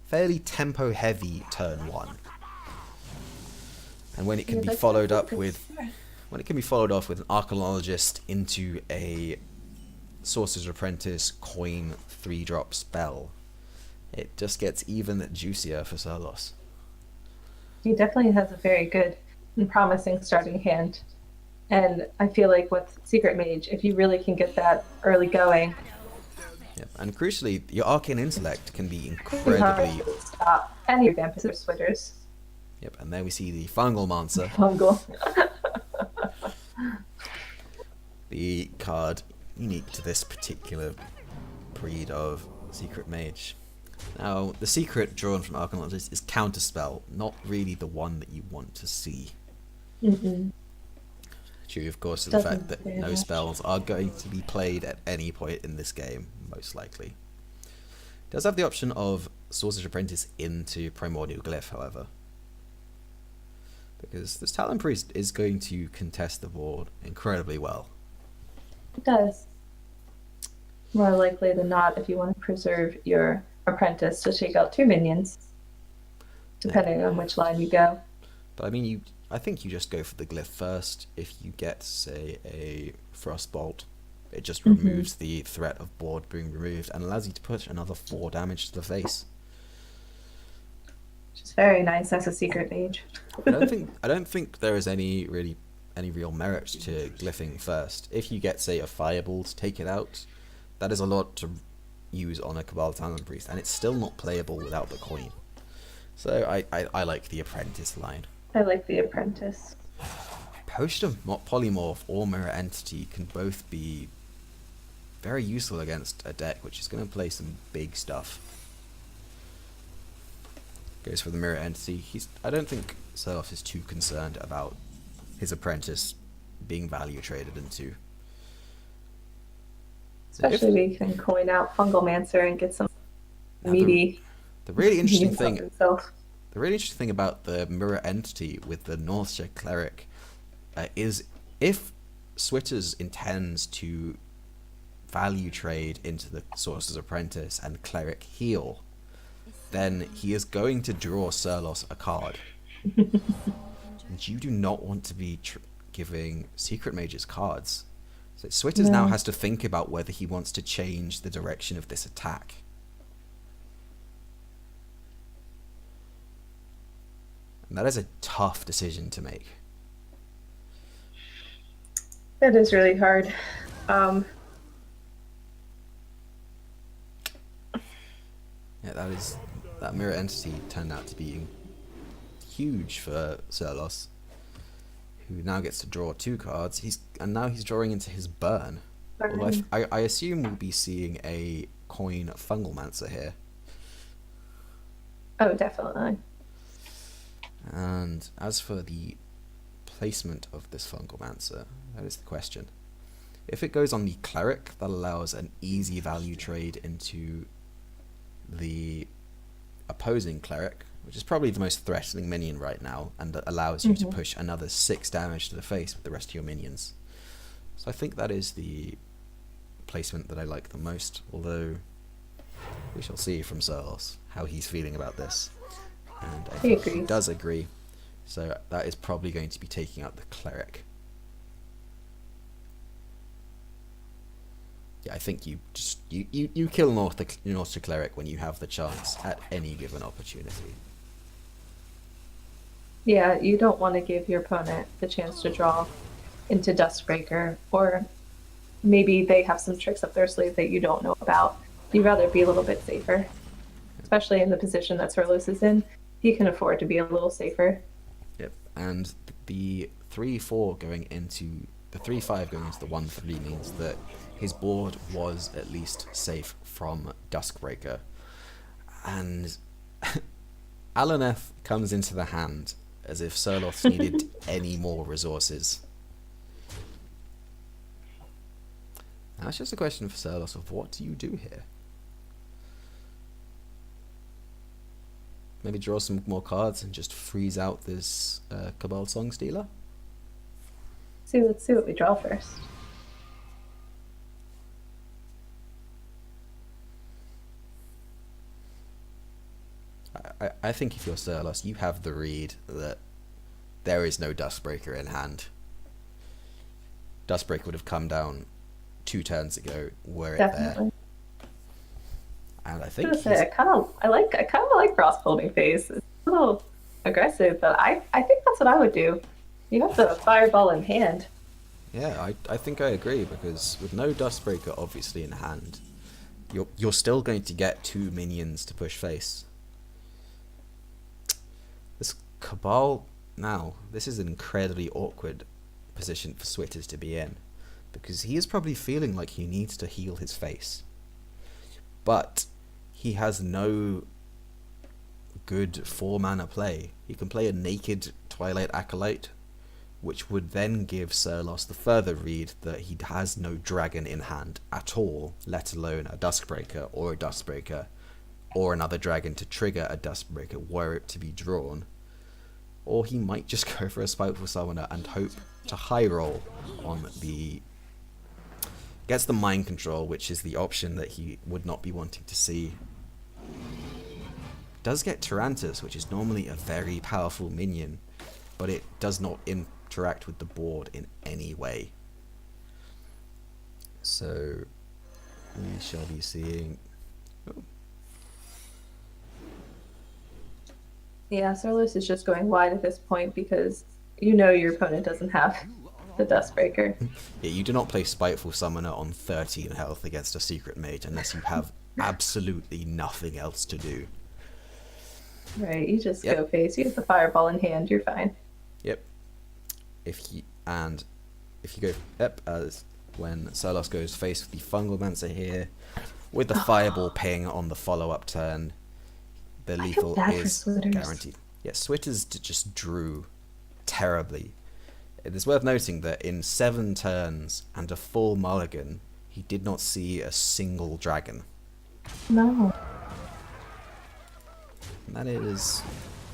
fairly tempo heavy turn 1. And when it can be followed up with when it can be followed off with an Archaeologist into a Sorcerer's Apprentice coin 3-drop spell, it just gets even juicier for Sylvanas. He definitely has a very good and promising starting hand. And I feel like with Secret Mage, if you really can get that early going, Yep. And crucially, your Arcane Intellect can be it's hard incredibly... to stop any of Vampus or Switters. Yep, and there we see the Fungal Mancer, Fungal. the card unique to this particular breed of Secret Mage. Now, the secret drawn from Archaeologist is Counterspell, not really the one that you want to see. Mm-mm. Due, of course, to the fact Doesn't that very no much. spells are going to be played at any point in this game, most likely. It does have the option of Sorcerer's Apprentice into Primordial Glyph, however. Because this Talon Priest is going to contest the board incredibly well. It does. More likely than not, if you want to preserve your apprentice to take out 2 minions, depending on which line you go. But I mean, I think you just go for the Glyph first. If you get, say, a Frostbolt, it just removes the threat of board being removed and allows you to put another 4 damage to the face. Which is very nice as a Secret Mage. I don't think there is any real merit to glyphing first. If you get, say, a Fireball to take it out, that is a lot to use on a Cabal Talon Priest, and it's still not playable without the coin. So I like the Apprentice line. I like the apprentice. Potion of Polymorph or Mirror Entity can both be very useful against a deck which is going to play some big stuff. Goes for the Mirror Entity. I don't think Sylvanas is too concerned about his apprentice being value traded into. Especially if we can coin out Fungal Mancer and get some meaty. The really interesting meat thing of himself. The really interesting thing about the Mirror Entity with the Northshire Cleric is if Switters intends to value trade into the Sorcerer's Apprentice and Cleric heal, then he is going to draw Sylvanas a card. And you do not want to be giving Secret Mages cards. So Switters now has to think about whether he wants to change the direction of this attack. And that is a tough decision to make. That is really hard. Yeah, that Mirror Entity turned out to be huge for Sylvanas, who now gets to draw 2 cards. Now he's drawing into his burn. Although I assume we'll be seeing a coin Fungal Mancer here. Oh, definitely. And as for the placement of this Fungal Mancer, that is the question. If it goes on the Cleric, that allows an easy value trade into the opposing Cleric, which is probably the most threatening minion right now, and that allows you to push another 6 damage to the face with the rest of your minions. So I think that is the placement that I like the most, although we shall see from Sylvanas how he's feeling about this. And I think he does agree, so that is probably going to be taking out the Cleric. Yeah, I think you kill Northshire Cleric when you have the chance at any given opportunity. Yeah, you don't want to give your opponent the chance to draw into Duskbreaker, or maybe they have some tricks up their sleeve that you don't know about. You'd rather be a little bit safer, especially in the position that Sylvanas is in. He can afford to be a little safer. Yep, and the 3-4 going into the 3-5 going into the 1-3 means that his board was at least safe from Duskbreaker. And Alaneth comes into the hand as if Sylvanas needed any more resources. Now it's just a question for Sylvanas of what do you do here? Maybe draw some more cards and just freeze out this Cabal Song Stealer? Let's see what we draw first. I think if you're Sylvanas, you have the read that there is no Dustbreaker in hand. Dustbreaker would have come down 2 turns ago were it Definitely. there. And I think I kind of like Frostbolting Phase. It's a little aggressive, but I think that's what I would do. You have the Fireball in hand. yeah, I think I agree, because with no Dustbreaker obviously in hand, you're still going to get 2 minions to push face. This Cabal now, this is an incredibly awkward position for Switters to be in, because he is probably feeling like he needs to heal his face, but he has no good 4-mana play. He can play a naked Twilight Acolyte, which would then give Sirlos the further read that he has no dragon in hand at all, let alone a Duskbreaker or a Dustbreaker or another dragon to trigger a Duskbreaker were it to be drawn. Or he might just go for a Spiteful Summoner and hope to high roll on the... Gets the Mind Control, which is the option that he would not be wanting to see. Does get Tyrantus, which is normally a very powerful minion, but it does not interact with the board in any way. So we shall be seeing... Oh. Yeah, Sirlos is just going wide at this point because you know your opponent doesn't have the Dustbreaker. Yeah, you do not play Spiteful Summoner on 13 health against a Secret Mage unless you have absolutely nothing else to do. Right, you just go face. You have the Fireball in hand, you're fine. Yep. If you go when Sirlos goes face with the Fungal Mancer here, with the Fireball ping on the follow-up turn, the lethal is guaranteed. Yeah, Switters just drew terribly. It is worth noting that in 7 turns and a full mulligan, he did not see a single dragon. No. And that is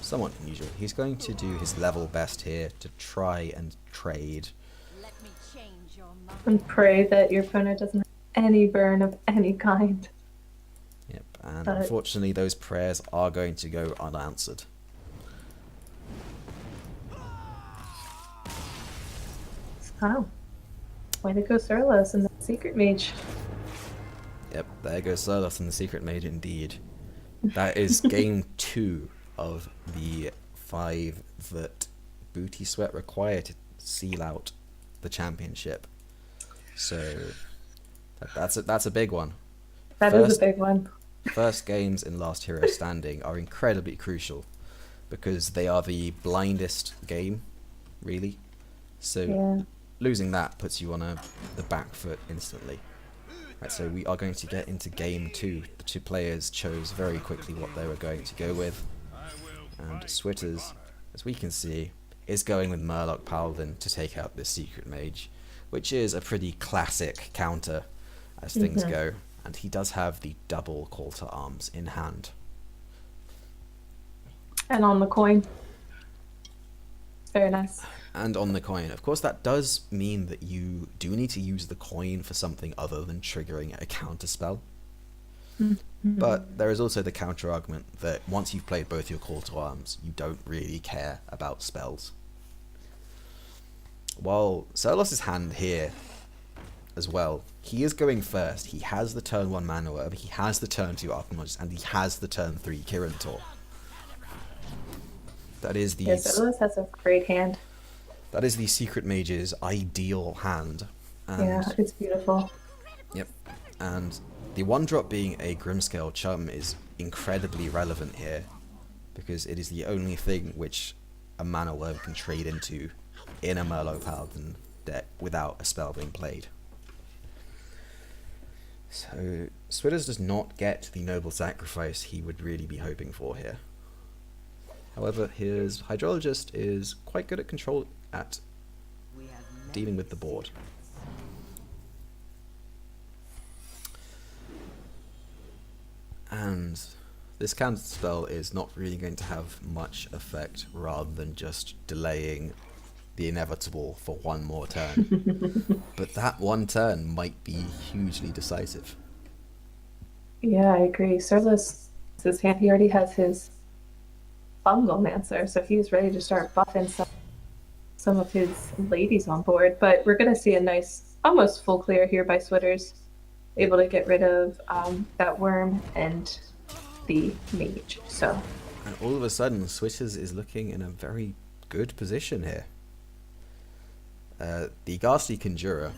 somewhat unusual. He's going to do his level best here to try and trade. And pray that your opponent doesn't have any burn of any kind. Yep, and unfortunately those prayers are going to go unanswered. Oh. Way to go, Sirlos and the Secret Mage. Yep, there goes Sirlos and the Secret Mage indeed. That is game 2 of the 5 that Booty Sweat require to seal out the championship. So that's a big one. That is a big one. First games in Last Hero Standing are incredibly crucial because they are the blindest game, really. So losing that puts you on the back foot instantly. Right, so we are going to get into game 2. The 2 players chose very quickly what they were going to go with. And Switters, as we can see, is going with Murloc Paladin to take out this Secret Mage, which is a pretty classic counter as things go. And he does have the double Call to Arms in hand. And on the coin. Very nice. And on the coin. Of course, that does mean that you do need to use the coin for something other than triggering a counter spell. But there is also the counter argument that once you've played both your Call to Arms, you don't really care about spells. While Sirlos' hand here as well, he is going first. He has the turn 1 Mana Orb, he has the turn 2 Archmage, and he has the turn 3 Kirin Tor. That is the... Yes, Sirlos has a great hand. That is the Secret Mage's ideal hand. And yeah, it's beautiful. Yep. And the 1-drop being a Grimscale Chum is incredibly relevant here, because it is the only thing which a Mana Orb can trade into in a Murloc Paladin deck without a spell being played. So Switters does not get the noble sacrifice he would really be hoping for here. However, his Hydrologist is quite good at control at dealing with the board. And this counter spell is not really going to have much effect rather than just delaying the inevitable for one more turn. But that one turn might be hugely decisive. Yeah, I agree. Surlis, his hand, he already has his fungal mancer, so he's ready to start buffing some of his ladies on board. But we're going to see a nice, almost full clear here by Switters, able to get rid of that worm and the mage. So, And all of a sudden, Switters is looking in a very good position here. The Ghastly Conjurer,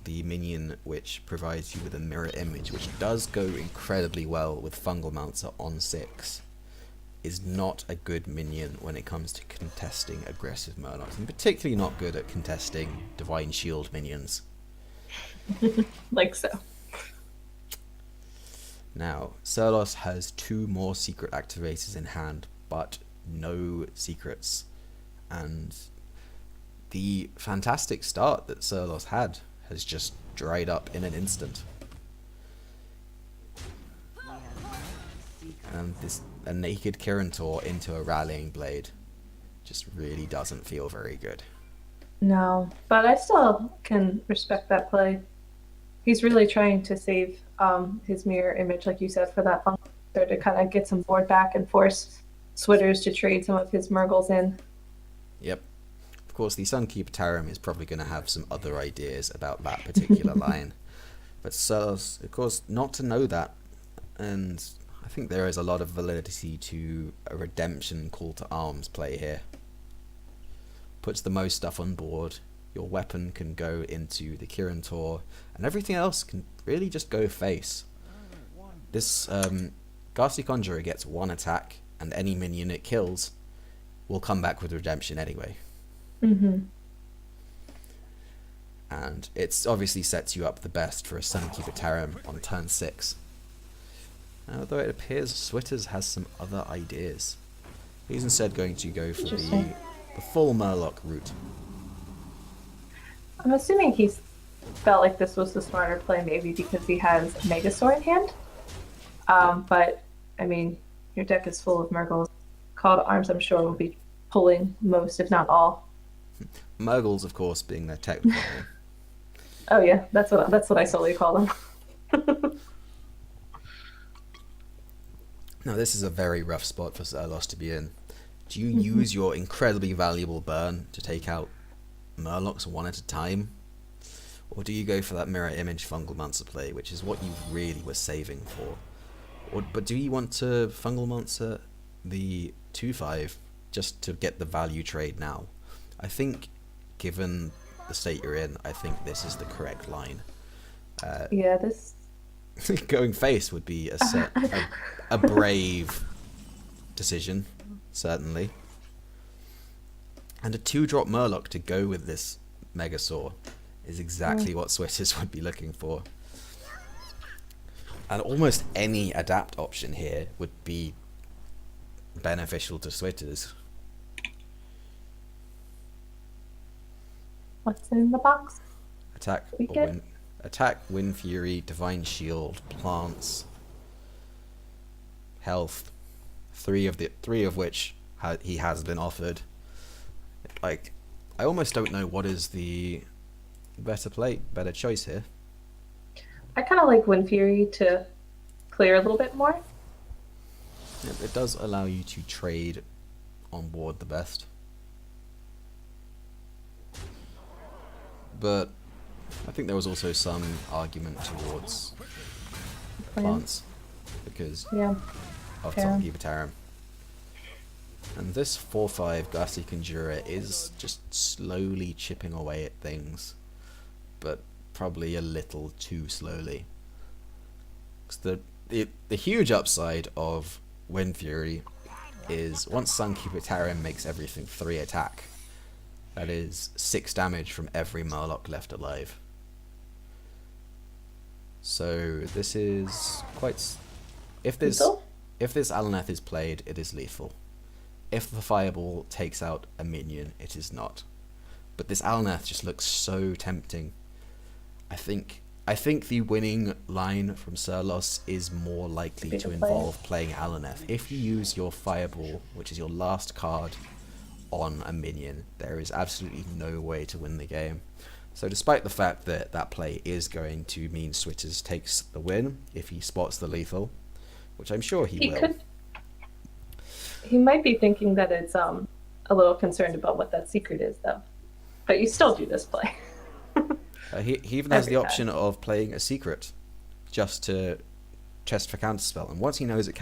the minion which provides you with a mirror image, which does go incredibly well with Fungal Mouncer on 6, is not a good minion when it comes to contesting aggressive Murlocs, and particularly not good at contesting Divine Shield minions. like so. Now, Surlos has 2 more secret activators in hand, but no secrets. And the fantastic start that Surlos had has just dried up in an instant. And a naked Kirantor into a Rallying Blade just really doesn't feel very good. No, but I still can respect that play. He's really trying to save his mirror image, like you said, for that fungal to kind of get some board back and force Switters to trade some of his Murgles in. Yep. Of course, the Sunkeeper Tarim is probably going to have some other ideas about that particular line. But Surlos, of course, not to know that. And I think there is a lot of validity to a redemption call to arms play here. Puts the most stuff on board. Your weapon can go into the Kirantor, and everything else can really just go face. This Ghastly Conjurer gets 1 attack, and any minion it kills will come back with redemption anyway. Mm-hmm. And it obviously sets you up the best for a Sunkeeper Tarim on turn 6. Although it appears Switters has some other ideas. He's instead going to go for the full Murloc route. I'm assuming he's felt like this was the smarter play, maybe because he has Megasaur in hand. But, I mean, your deck is full of Murgles. Call to Arms, I'm sure, will be pulling most, if not all. Murgles, of course, being their technical name. Oh yeah, that's what I solely call them. Now, this is a very rough spot for Surlos to be in. Do you use your incredibly valuable burn to take out Murlocs one at a time? Or do you go for that mirror image Fungal Mancer play, which is what you really were saving for? But do you want to Fungal Mancer the 2/5 just to get the value trade now? I think, given the state you're in, I think this is the correct line. Yeah, this... Going face would be a brave decision, certainly. And a 2-drop Murloc to go with this Megasaur is exactly what Switters would be looking for. And almost any adapt option here would be beneficial to Switters. What's in the box? Attack or Attack, Wind Fury, Divine Shield, Plants, Health. Three of which he has been offered. Like, I almost don't know what is the better choice here. I kind of like Wind Fury to clear a little bit more. It does allow you to trade on board the best. But I think there was also some argument towards plants because of Sunkeeper Tarim. And this 4/5 Ghastly Conjurer is just slowly chipping away at things, but probably a little too slowly. 'Cause the huge upside of Wind Fury is once Sunkeeper Tarim makes everything 3 attack, that is 6 damage from every Murloc left alive. So this is quite... If this Alaneth is played, it is lethal. If the Fireball takes out a minion, it is not. But this Alaneth just looks so tempting. I think I think the winning line from Surlos is more likely to involve playing Alaneth. If you use your Fireball, which is your last card, on a minion, there is absolutely no way to win the game. So despite the fact that that play is going to mean Switters takes the win if he spots the lethal, which I'm sure he will. He might be thinking that it's a little concerned about what that secret is, though. But you still do this play. He even has the option of playing a secret just to test for counterspell, and once he knows it's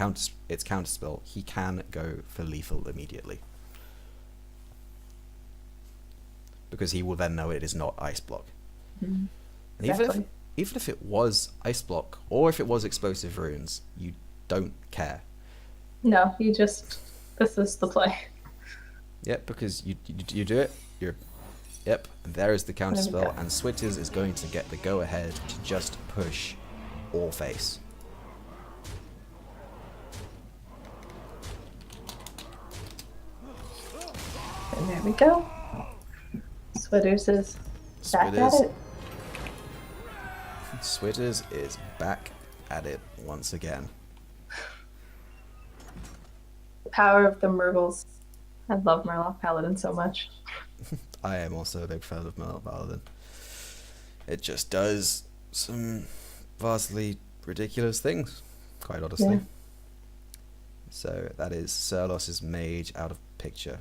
counterspell, he can go for lethal immediately. Because he will then know it is not Ice Block. Mm-hmm. Exactly. Even if it was Ice Block, or if it was Explosive Runes, you don't care. No, you just... This is the play. Yep, because you do it, Yep, and there is the counterspell, and Switters is going to get the go-ahead to just push all face. And there we go. Switters is back at it. Switters is back at it once again. The power of the Murgles. I love Murloc Paladin so much. I am also a big fan of Murloc Paladin. It just does some vastly ridiculous things, quite honestly. Yeah. So that is Surlos's mage out of picture.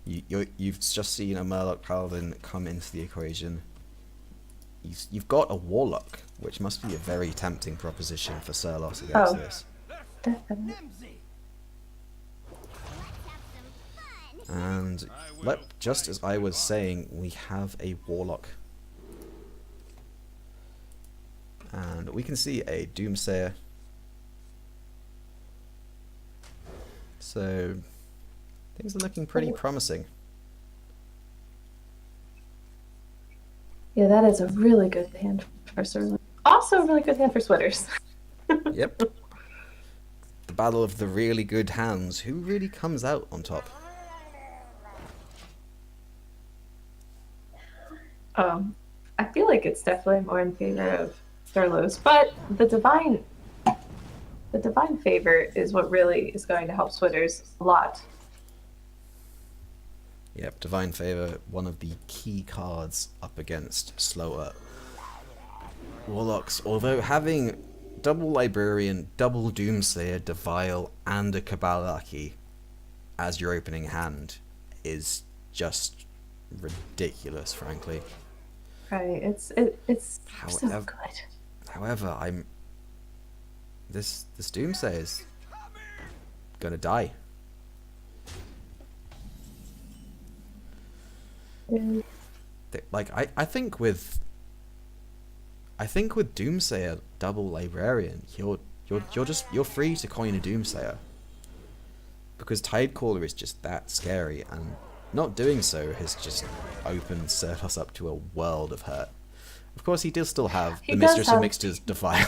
You've just seen a Murloc Paladin come into the equation. You've got a Warlock, which must be a very tempting proposition for Surlos against this. Definitely. And just as I was saying, we have a Warlock. And we can see a Doomsayer. So things are looking pretty promising. Yeah, that is a really good hand for Surly. Also a really good hand for Switters. Yep. The battle of the really good hands. Who really comes out on top? I feel like it's definitely more in favor of Thurlos, but the divine favor is what really is going to help Switters a lot. Yep, Divine Favor, one of the key cards up against slower Warlocks. Although having double Librarian, double Doomsayer, Devile, and a Kabalaki as your opening hand is just ridiculous, frankly. Right, it's so good. However, this Doomsayer is gonna die. Yeah. Like I think with Doomsayer double Librarian, you're free to coin a Doomsayer. Because Tidecaller is just that scary, and not doing so has just opened Surlos up to a world of hurt. Of course, he does still have the Mistress of Mixtures Defile.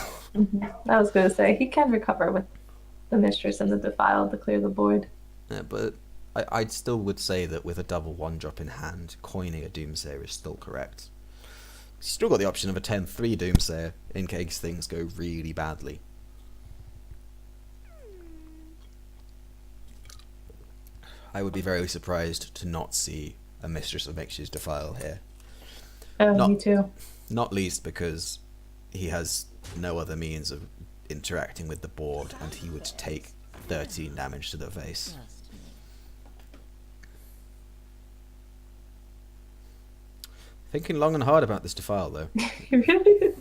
I was going to say, he can recover with the Mistress and the Defile to clear the board. Yeah, but I still would say that with a double 1-drop in hand, coining a Doomsayer is still correct. You've still got the option of a 10-3 Doomsayer in case things go really badly. I would be very surprised to not see a Mistress of Mixtures Defile here. Me too. Not least because he has no other means of interacting with the board, and he would take 13 damage to the face. Thinking long and hard about this Defile, though. He really is.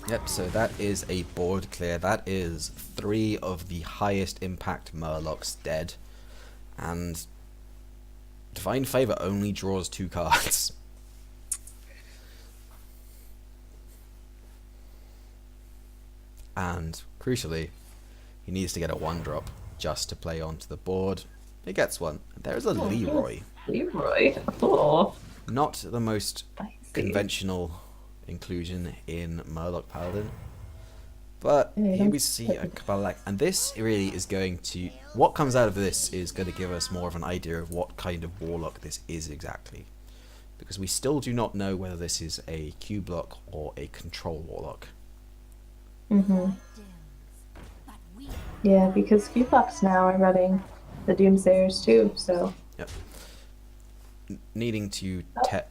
Yep, so that is a board clear. That is 3 of the highest impact Murlocs dead. And Divine Favor only draws 2 cards. And, crucially, he needs to get a 1-drop just to play onto the board. He gets one. There's a Leroy. Leroy? Oh. Not the most conventional inclusion in Murloc Paladin. But here we see a Kabalak, and this really is going to... What comes out of this is going to give us more of an idea of what kind of Warlock this is exactly. because we still do not know whether this is a Q block or a control warlock. Mm-hmm. Yeah, because Q-Fox now are running the Doomsayers too, so... Yep. Needing to Oh,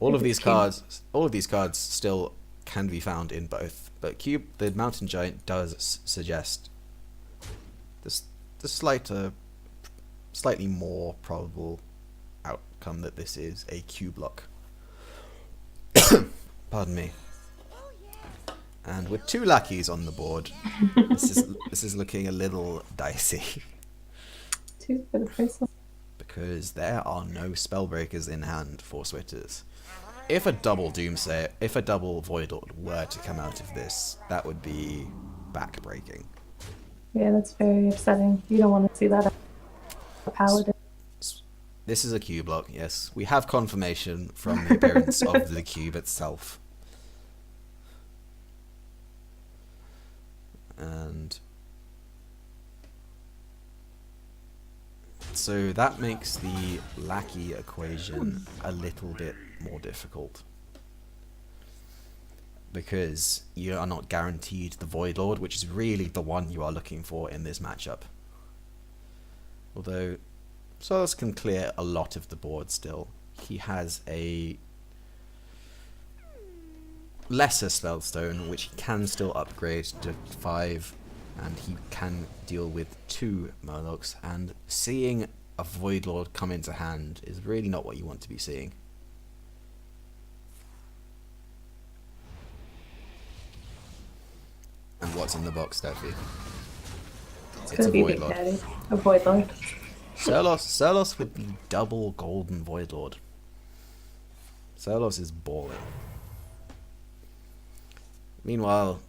all it of these just came up. cards still can be found in both, but the Mountain Giant does suggest the slightly more probable outcome that this is a Q block. Pardon me. And with 2 lackeys on the board, this is looking a little dicey. 2 for the first one. Because there are no spellbreakers in hand for Switters. If a double Doomsayer, if a double Voidlord were to come out of this, that would be backbreaking. Yeah, that's very upsetting. You don't want to see that a paladin. This is a Q block, yes. We have confirmation from the appearance of the cube itself. And so that makes the lackey equation a little bit more difficult, because you are not guaranteed the Void Lord, which is really the one you are looking for in this matchup. Although Solos can clear a lot of the board still. He has a lesser Spellstone, which he can still upgrade to 5, and he can deal with 2 Murlocs, and seeing a Void Lord come into hand is really not what you want to be seeing. And what's in the box, Steffi? It's gonna be Big Daddy. A Void Lord. Surlos with the double golden Void Lord. Surlos is balling. Meanwhile,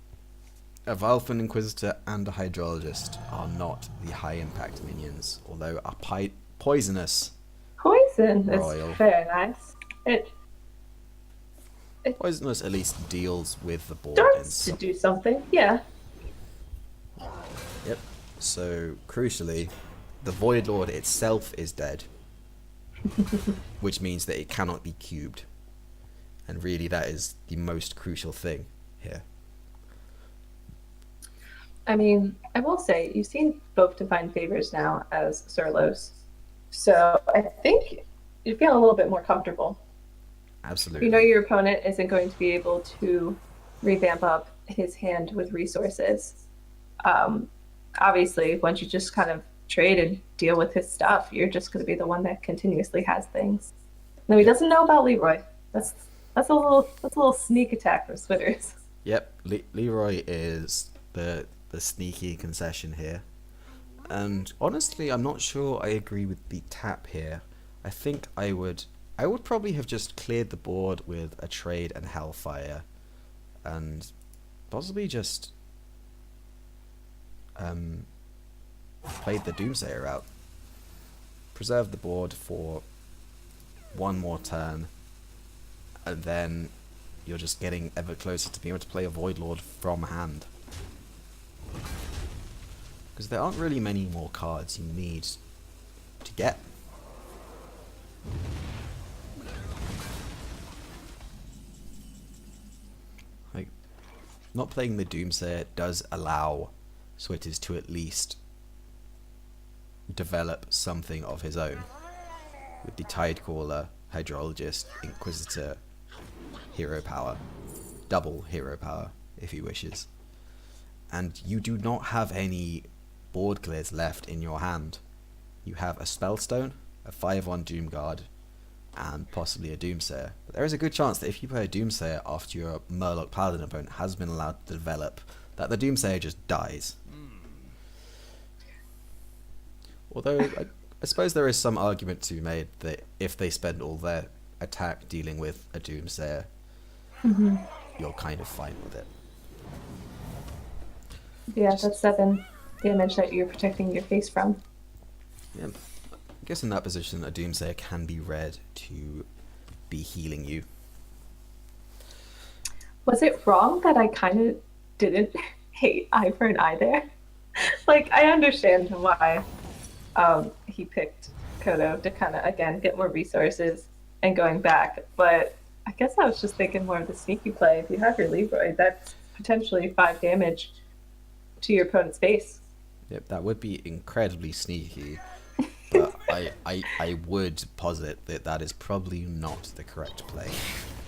a Valfen Inquisitor and a Hydrologist are not the high impact minions, although a Poisonous Poison Royal. is very nice. It Poisonous at least deals with the board. starts to do something, yeah. Yep. So, crucially, the Void Lord itself is dead, which means that it cannot be cubed. And really, that is the most crucial thing here. I mean, I will say, you've seen both Divine Favors now as Surlos. So I think you feel a little bit more comfortable. Absolutely. You know your opponent isn't going to be able to revamp up his hand with resources. Obviously, once you just kind of trade and deal with his stuff, you're just going to be the one that continuously has things. No, he doesn't know about Leroy. That's a little sneak attack for Switters. Yep, Leroy is the sneaky concession here. And honestly, I'm not sure I agree with the tap here. I think I would probably have just cleared the board with a trade and Hellfire, and possibly just played the Doomsayer out. Preserve the board for one more turn, and then you're just getting ever closer to being able to play a Void Lord from hand. Because there aren't really many more cards you need to get. Like, not playing the Doomsayer does allow Switters to at least develop something of his own. With the Tidecaller, Hydrologist, Inquisitor, hero power. Double hero power, if he wishes. And you do not have any board clears left in your hand. You have a Spellstone, a 5/1 Doomguard, and possibly a Doomsayer. But there is a good chance that if you play a Doomsayer after your Murloc Paladin opponent has been allowed to develop, that the Doomsayer just dies. Although, I suppose there is some argument to be made that if they spend all their attack dealing with a Doomsayer, you're kind of fine with it. Yeah, that's 7 damage that you're protecting your face from. Yeah, I guess in that position, a Doomsayer can be read to be healing you. Was it wrong that I kind of didn't hate eye for an eye there? Like, I understand why he picked Kodo to kind of, again, get more resources and going back. But I guess I was just thinking more of the sneaky play. If you have your Leroy, that's potentially 5 damage to your opponent's face. Yep, that would be incredibly sneaky. But I would posit that that is probably not the correct play.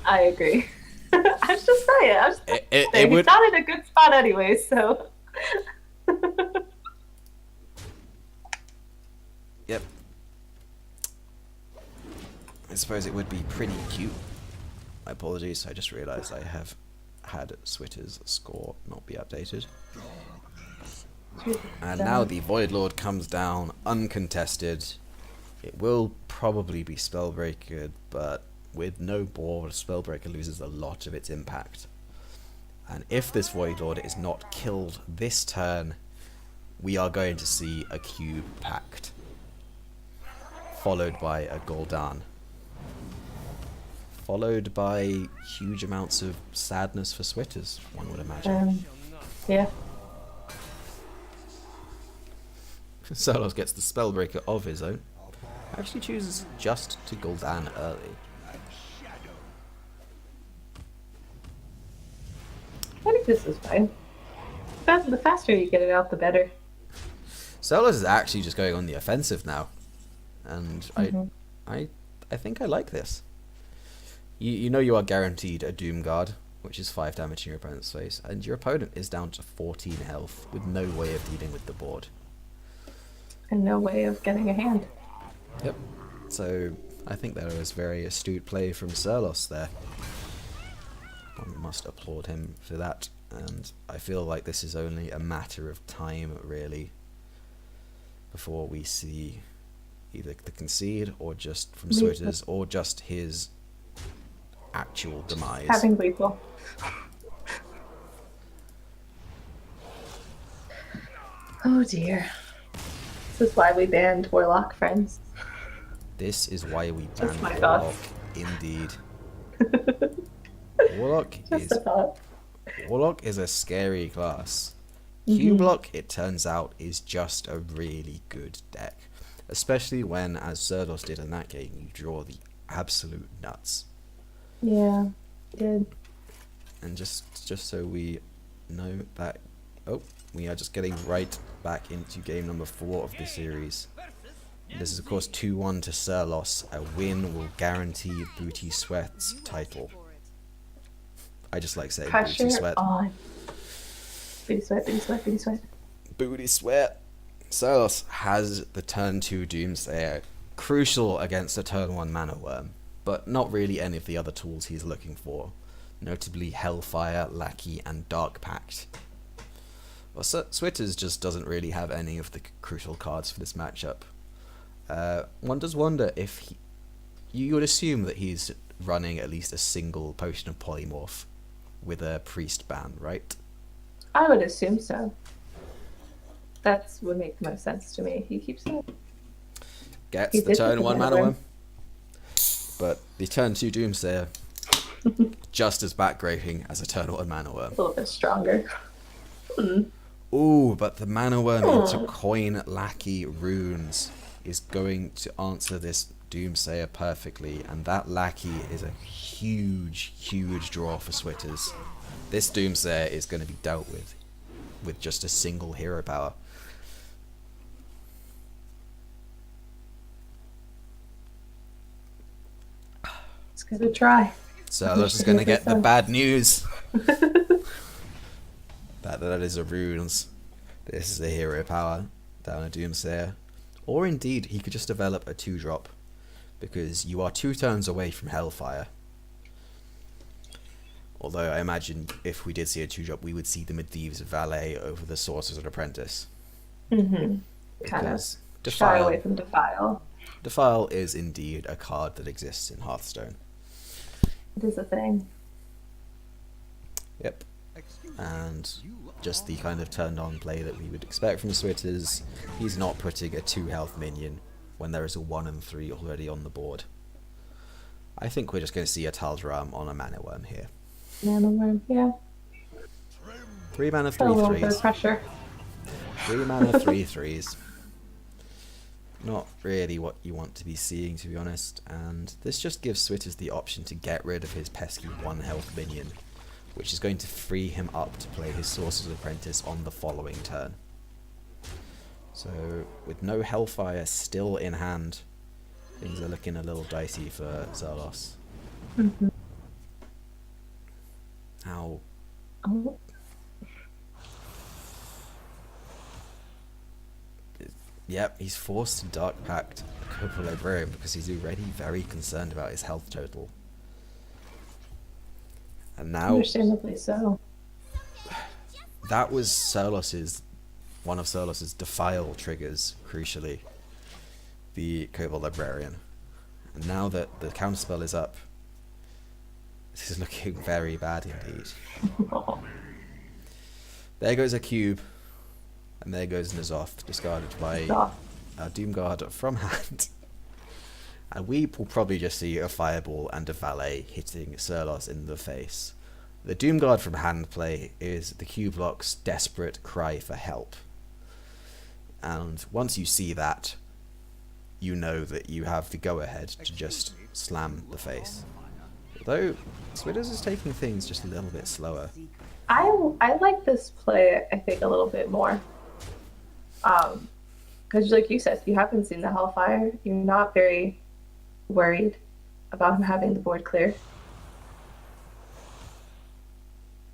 I agree. I was just saying. It would... He's not in a good spot anyway, so. Yep. I suppose it would be pretty cute. My apologies, I just realised I have had Switter's score not be updated. And now the Void Lord comes down uncontested. It will probably be Spellbreaker, but with no board, Spellbreaker loses a lot of its impact. And if this Void Lord is not killed this turn, we are going to see a Cube Pact, followed by a Gul'dan, followed by huge amounts of sadness for Switters, one would imagine. Yeah. Sylvanas gets the Spellbreaker of his own. Actually chooses just to Gul'dan early. I think this is fine. The faster you get it out, the better. Sylvanas is actually just going on the offensive now. And I think I like this. You know you are guaranteed a Doom Guard, which is 5 damage in your opponent's face, and your opponent is down to 14 health with no way of dealing with the board. And no way of getting a hand. Yep. So I think that was very astute play from Sylvanas there. One must applaud him for that, and I feel like this is only a matter of time, really, before we see either the concede or just from Switters or just his actual demise. Having lethal. Oh dear. This is why we banned Warlock, friends. This is why we Just banned my Warlock, thoughts. indeed. Warlock Just a thought. Warlock is a scary class. Q-Block, it turns out, is just a really good deck. Especially when, as Sylvanas did in that game, you draw the absolute nuts. Yeah, did. And just so we know that... Oh, we are just getting right back into game number 4 of the series. This is, of course, 2-1 to Sylvanas. A win will guarantee Booty Sweat's title. I just like saying Pressure Booty Sweat. on. Booty Sweat, Booty Sweat, Booty Sweat. Booty Sweat. Sylvanas has the turn 2 Doomsayer, crucial against a turn 1 Mana Worm, but not really any of the other tools he's looking for, notably Hellfire, Lackey, and Dark Pact. Well, Switters just doesn't really have any of the crucial cards for this matchup. One does wonder if you would assume that he's running at least a single Potion of Polymorph with a Priest ban, right? I would assume so. That would make the most sense to me. He keeps it. Gets the turn 1 Mana Worm, but the turn 2 Doomsayer just as backbreaking as a turn 1 Mana Worm. A little bit stronger. Ooh, but the Mana Worm into Coin Lackey Runes is going to answer this Doomsayer perfectly, and that Lackey is a huge, huge draw for Switters. This Doomsayer is going to be dealt with just a single hero power. It's gonna try. So this is going to get the bad news. that is a Runes. This is a hero power down a Doomsayer. Or indeed, he could just develop a 2-drop, because you are 2 turns away from Hellfire. Although I imagine if we did see a 2-drop, we would see the Medivh's Valet over the Sorcerer's Apprentice. Kind of shy away from Defile. Defile is indeed a card that exists in Hearthstone. It is a thing. Yep. And just the kind of turned-on play that we would expect from Switters. He's not putting a 2-health minion when there is a 1 and 3 already on the board. I think we're just going to see a Tal'Daram on a Mana Worm here. Mana Worm, yeah. 3 mana, A 3 little bit of 3s. pressure. 3 mana, 3 3s. Not really what you want to be seeing, to be honest, and this just gives Switters the option to get rid of his pesky 1 health minion, which is going to free him up to play his Sorcerer's Apprentice on the following turn. So, with no Hellfire still in hand, things are looking a little dicey for Xerlos. Mm-hmm. Now, Oh. yep, he's forced to Dark Pact Cobra Librarian because he's already very concerned about his health total. And now, Understandably so. that was one of Xerlos's Defile triggers, crucially. The Cobalt Librarian. And now that the counterspell is up, this is looking very bad indeed. There goes a cube, and there goes N'Zoth, discarded by a Doomguard from hand. And we will probably just see a Fireball and a Valet hitting Xerlos in the face. The Doomguard from hand play is the Cublock's desperate cry for help. And once you see that, you know that you have the go-ahead to just slam the face. Although, Switters is taking things just a little bit slower. I like this play, I think, a little bit more. Because like you said, you haven't seen the Hellfire. You're not very worried about him having the board clear.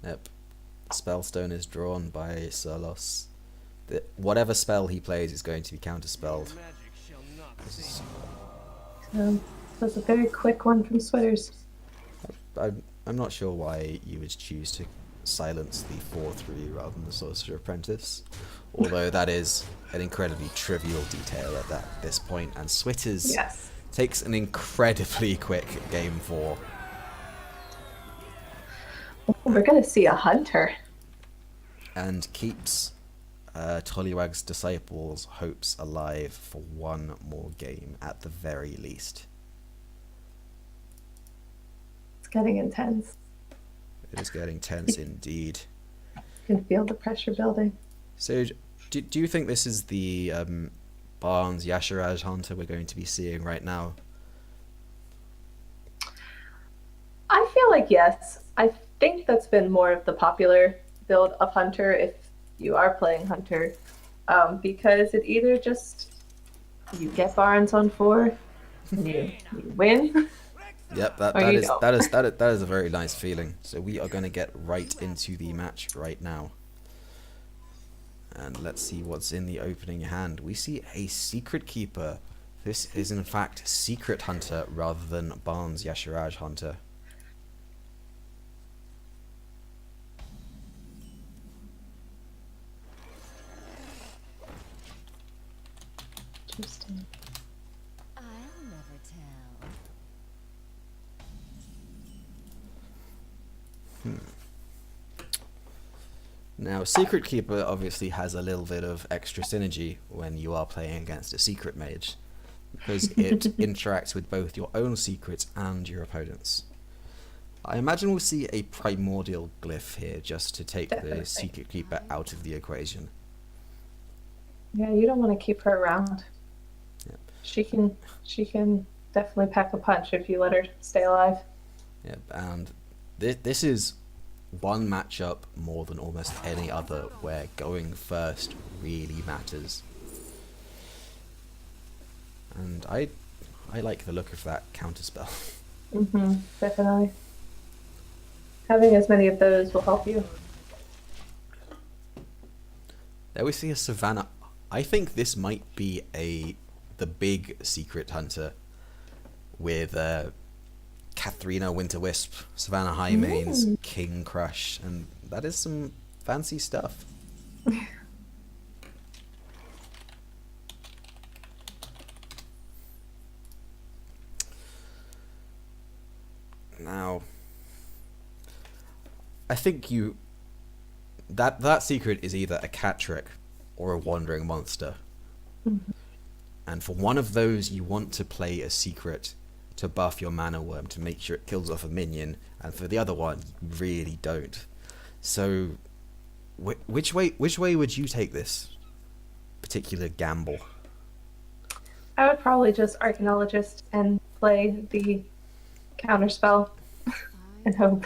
Yep. Spellstone is drawn by Xerlos. Whatever spell he plays is going to be counterspelled. So that's a very quick one from Switters. I'm not sure why you would choose to silence the 4-3 rather than the Sorcerer Apprentice. Although that is an incredibly trivial detail at this point, and Switters takes an incredibly quick game 4. We're gonna see a hunter. And keeps Tollywag's Disciples' hopes alive for one more game at the very least. It's getting intense. It is getting tense indeed. You can feel the pressure building. So, do you think this is the Barnes Yasharaj hunter we're going to be seeing right now? I feel like yes. I think that's been more of the popular build of Hunter if you are playing Hunter. Because it either just you get Barnes on 4 and you win. Yep, that is a very nice feeling. So we are going to get right into the match right now. And let's see what's in the opening hand. We see a Secret Keeper. This is in fact Secret Hunter rather than Barnes Yasharaj Hunter. Interesting. I'll never tell. Now, Secret Keeper obviously has a little bit of extra synergy when you are playing against a Secret Mage, because it interacts with both your own secrets and your opponent's. I imagine we'll see a Primordial Glyph here just to take the Secret Keeper out of the equation. Yeah, you don't want to keep her around. Yep. She can definitely pack a punch if you let her stay alive. Yep, and this is one matchup more than almost any other where going first really matters. And I like the look of that counterspell. Definitely. Having as many of those will help you. There we see a Sylvanas. I think this might be the big Secret Hunter with Katharina Winterwisp, Sylvanas Highmanes, King Crush, and that is some fancy stuff. Now, I think that secret is either a cat trick or a wandering monster. And for one of those, you want to play a secret to buff your mana worm to make sure it kills off a minion, and for the other one, you really don't. So, which way would you take this particular gamble? I would probably just Archaeologist and play the counterspell and hope.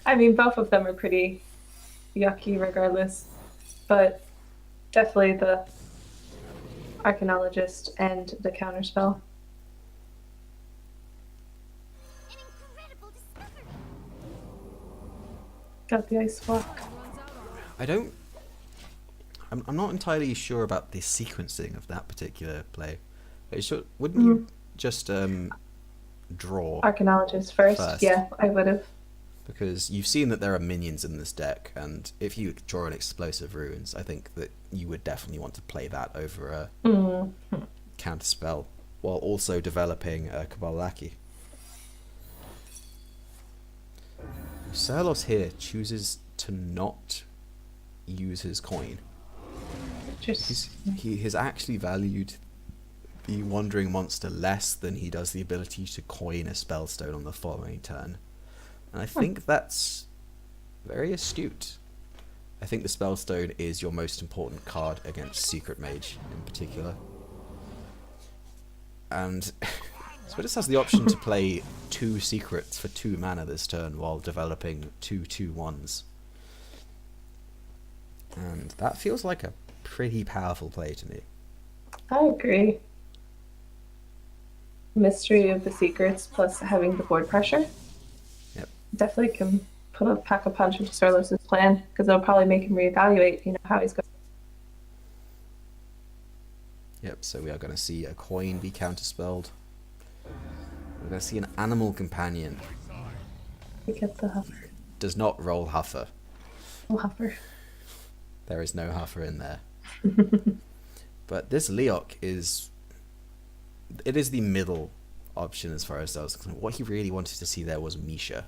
I mean, both of them are pretty yucky regardless, but definitely the Archaeologist and the counterspell. An incredible discovery. Got the ice block. I don't. I'm not entirely sure about the sequencing of that particular play. Wouldn't you just draw? Archaeologist first. First. Yeah, I would have. Because you've seen that there are minions in this deck, and if you draw an Explosive Ruins, I think that you would definitely want to play that over a counterspell, while also developing a Kabalaki. Serlos here chooses to not use his coin. He has actually valued the Wandering Monster less than he does the ability to coin a Spellstone on the following turn. And I think that's very astute. I think the Spellstone is your most important card against Secret Mage in particular. And Switus has the option to play 2 secrets for 2 mana this turn while developing 2 2/1s. And that feels like a pretty powerful play to me. I agree. Mystery of the secrets plus having the board pressure. Yep. Definitely can pack a punch into Sarlos's plan because it'll probably make him reevaluate, how he's going. Yep, so we are going to see a coin be counterspelled. We're going to see an Animal Companion. to get the huffer. Does not roll Huffer. Oh, huffer. There is no Huffer in there. But this Leok is... It is the middle option as far as I was concerned. What he really wanted to see there was Misha,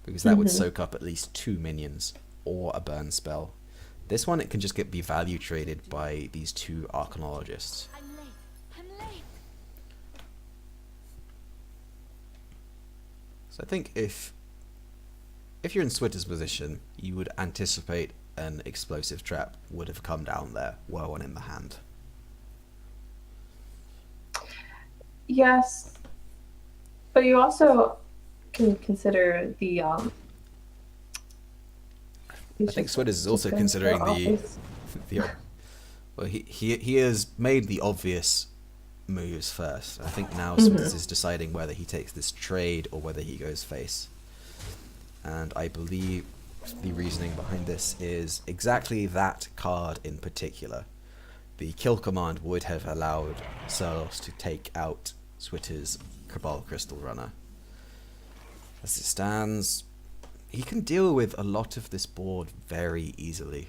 because that would soak up at least 2 minions or a burn spell. This one, it can just be value traded by these 2 Archaeologists. I'm late. So I think if you're in Switter's position, you would anticipate an explosive trap would have come down there, were one in the hand. Yes, but you also can consider the. I think Switters is also considering well, he has made the obvious moves first. I think now Switters is deciding whether he takes this trade or whether he goes face. And I believe the reasoning behind this is exactly that card in particular. The kill command would have allowed Serlos to take out Switter's Cabal Crystal Runner. As it stands, he can deal with a lot of this board very easily.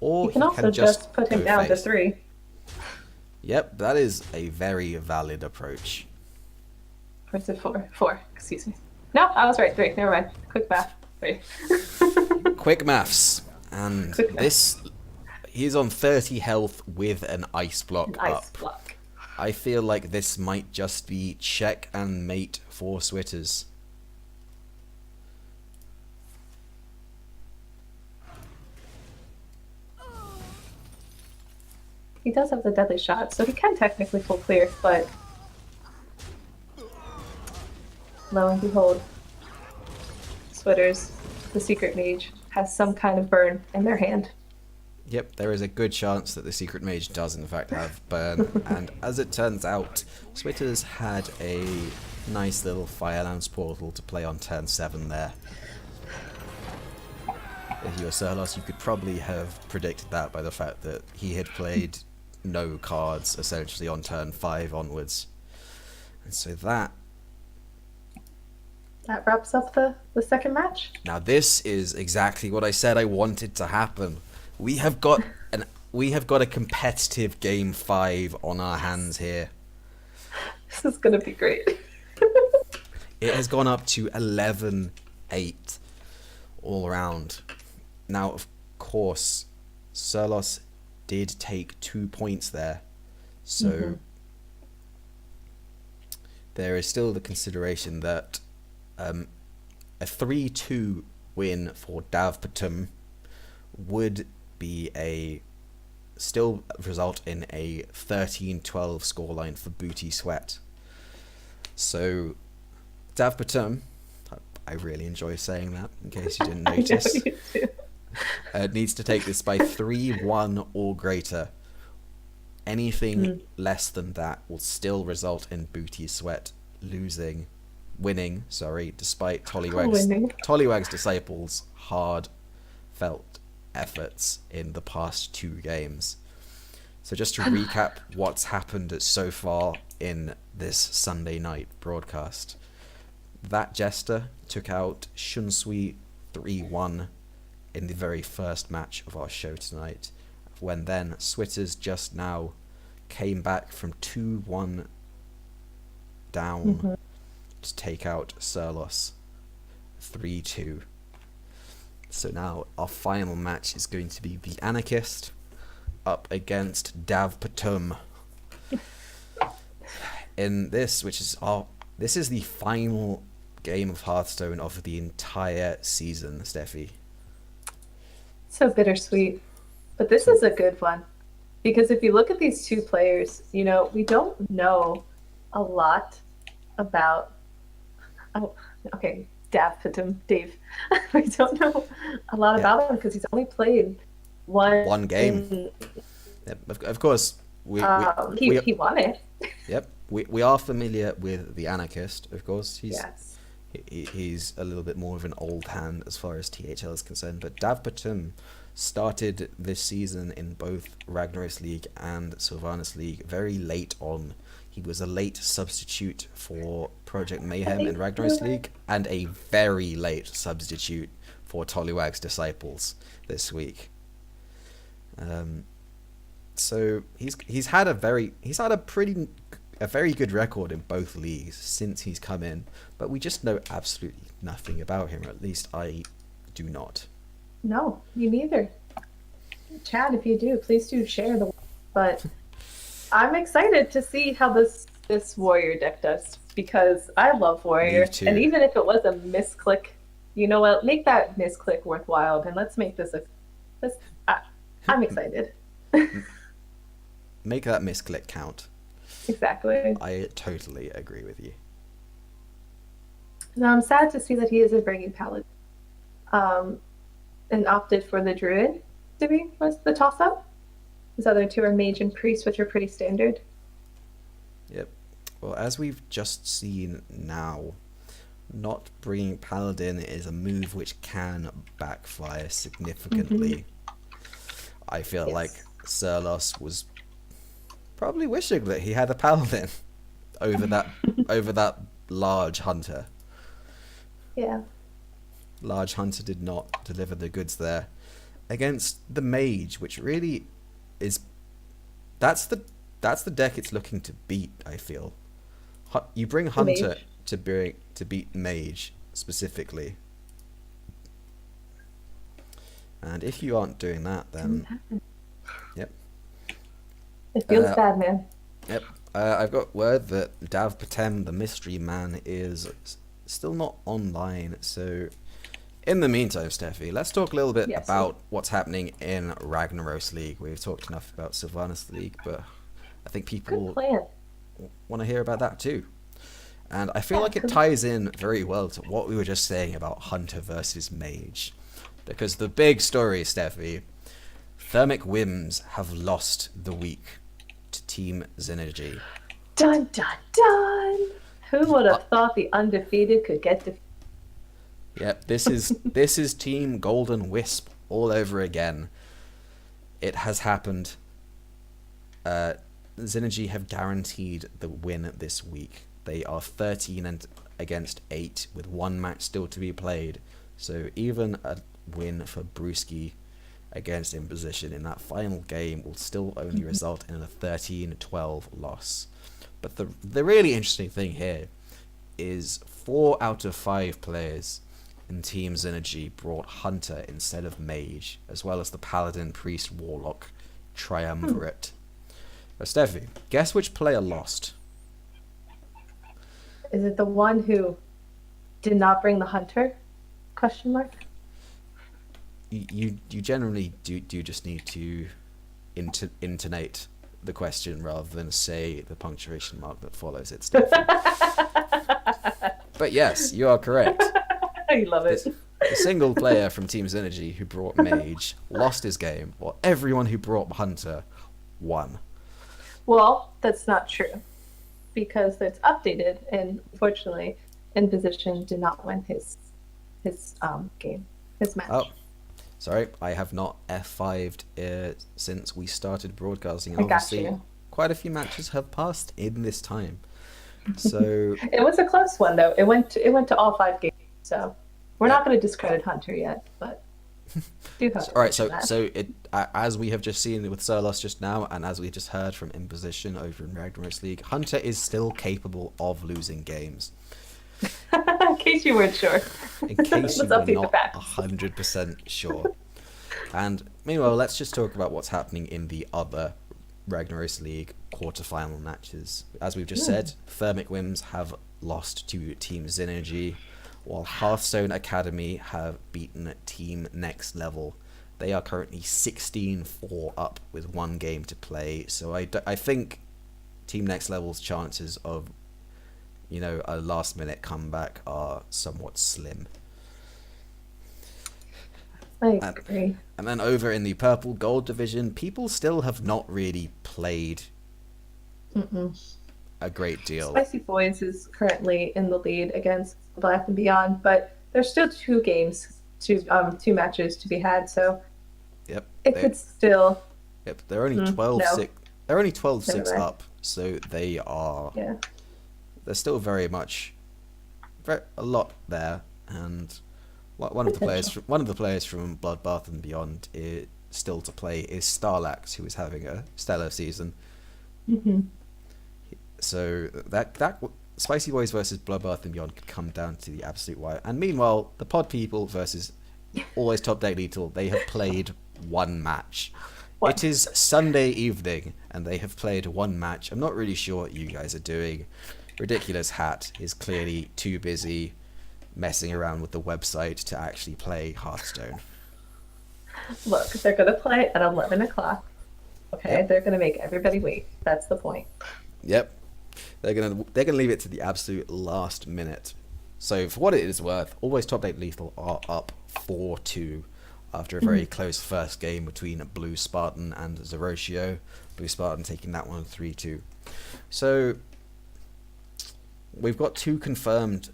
Or you can also just put him down to 3. Yep, that is a very valid approach. Or is it 4? 4, excuse me. No, I was right. 3. Never mind. Quick math. 3. Quick maths. And Quick this... He's on 30 health with an ice block up. Ice block. I feel like this might just be check and mate for Switters. He does have the deadly shot, so he can technically full clear, but lo and behold, Switters, the secret mage, has some kind of burn in their hand. Yep, there is a good chance that the Secret Mage does in fact have burn, and as it turns out, Switters had a nice little Firelands portal to play on turn 7 there. If you were Serlos, you could probably have predicted that by the fact that he had played no cards essentially on turn 5 onwards. And so that wraps up the second match. Now this is exactly what I said I wanted to happen. We have got a competitive game 5 on our hands here. This is gonna be great. It has gone up to 11-8 all around. Now, of course, Serlos did take 2 points there, so there is still the consideration that a 3-2 win for Davpatum would be a still result in a 13-12 scoreline for Booty Sweat. So, Dav Patum, I really enjoy saying that, in case you didn't notice, I know you do. needs to take this by 3-1 or greater. Anything less than that will still result in Booty Sweat winning, despite Tollywag's Disciples' hard felt efforts in the past 2 games. So just to recap what's happened so far in this Sunday night broadcast. That Jester took out Shunsui 3-1 in the very first match of our show tonight, when then Switters just now came back from 2-1 down to take out Surlos 3-2. So now our final match is going to be the Anarchist up against Dav Patum. In this, this is the final game of Hearthstone of the entire season, Steffi. So bittersweet. But this is a good one. Because if you look at these two players, we don't know a lot about... Oh, okay, Dave. We don't know a lot about him because he's only played one game. Yep, of course, he won it. Yep, we are familiar with the Anarchist, of course. Yes. He's a little bit more of an old hand as far as THL is concerned, but Dav Patum started this season in both Ragnaros League and Sylvanas League very late on. He was a late substitute for Project Mayhem in Ragnaros League and a very late substitute for Tollywag's Disciples this week. So he's had a very good record in both leagues since he's come in, but we just know absolutely nothing about him, or at least I do not. No, me neither. Chad, if you do, please do share the. But I'm excited to see how this warrior deck does, because I love warrior, and even if it was a misclick, you know what? Make that misclick worthwhile, and let's make this I'm excited. Make that misclick count. Exactly. I totally agree with you. Now I'm sad to see that he isn't bringing Paladin, and opted for the Druid. Was the toss-up? His other two are Mage and Priest, which are pretty standard. Yep. Well, as we've just seen now, not bringing Paladin is a move which can backfire significantly. I feel like Surlos was probably wishing that he had a Paladin over that large hunter. Yeah. Large hunter did not deliver the goods there against the Mage, which really is that's the deck it's looking to beat. I feel you bring Hunter to beat Mage specifically, and if you aren't doing that, then yep, it feels bad, man. Yep, I've got word that Dav Patem, the mystery man, is still not online. So in the meantime, Steffi, let's talk a little bit about what's happening in Ragnaros League. We've talked enough about Sylvanas League, but I think people want to hear about that too. And I feel like it ties in very well to what we were just saying about Hunter versus Mage. Because the big story, Steffi, Thermic Whims have lost the week to Team Xynergy. Dun dun dun! Who would have thought the undefeated could get defeated? Yep, this is Team Golden Wisp all over again. It has happened. Xynergy have guaranteed the win this week. They are 13 and against 8 with one match still to be played. So even a win for Brewski against Imposition in that final game will still only result in a 13-12 loss. But the really interesting thing here is 4 out of 5 players in Team Xynergy brought Hunter instead of Mage, as well as the Paladin, Priest, Warlock triumvirate. Now, Steffi, guess which player lost? Is it the one who did not bring the Hunter? Question mark. You generally do just need to intonate the question rather than say the punctuation mark that follows it, Steffi. But yes, you are correct. I love it. The single player from Team Synergy who brought Mage lost his game, while everyone who brought Hunter won. Well, that's not true, because it's updated, and unfortunately, In Position did not win his game, his match. Oh, sorry, I have not F5'd since we started broadcasting. I got Obviously, you. quite a few matches have passed in this time. So It was a close one, though. It went to all 5 games, so we're not going to discredit Hunter yet, but do have to all right. mention that. So it as we have just seen with Sylvanas just now, and as we just heard from Imposition over in Ragnaros League, Hunter is still capable of losing games. In case you weren't sure. In case you Let's were update the not facts. 100% sure. And meanwhile, let's just talk about what's happening in the other Ragnaros League quarterfinal matches. As we've just said, Thermic Whims have lost to Team Synergy, while Hearthstone Academy have beaten Team Next Level. They are currently 16-4 up with 1 game to play, so I think Team Next Level's chances of, a last-minute comeback are somewhat slim. I agree. And then over in the Purple Gold division, people still have not really played a great deal. Spicy Boys is currently in the lead against Black and Beyond, but there's still 2 matches to be had, so Yep. it could still. Yep. They're only 12-6. They're only 12-6 up, so they are. Yeah. They're still very much, a lot there, and one of the players from Bloodbath and Beyond still to play is Starlax, who is having a stellar season. So that Spicy Boys versus Bloodbath and Beyond could come down to the absolute wire. And meanwhile, the Pod People versus Always Top Deck Lethal, they have played 1 match. It is Sunday evening, and they have played 1 match. I'm not really sure what you guys are doing. Ridiculous Hat is clearly too busy messing around with the website to actually play Hearthstone. Look, they're going to play at 11 o'clock. Okay, Yep. They're going to make everybody wait. That's the point. Yep. They're gonna leave it to the absolute last minute. So for what it is worth, Always Top 8 Lethal are up 4-2 after a very close first game between Blue Spartan and Zerotio. Blue Spartan taking that one 3-2. So we've got 2 confirmed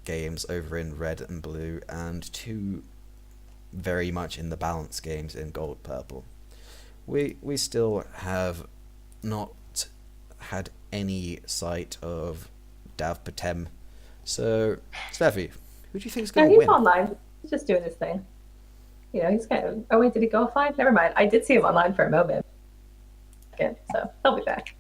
games over in Red and Blue, and 2 very much in the balance games in Gold Purple. We still have not had any sight of Dav Patem. So, Steffi, who do you think is going to He's win? online. He's just doing his thing. He's kind of. Oh wait, did he go offline? Never mind. I did see him online for a moment. So he'll be back.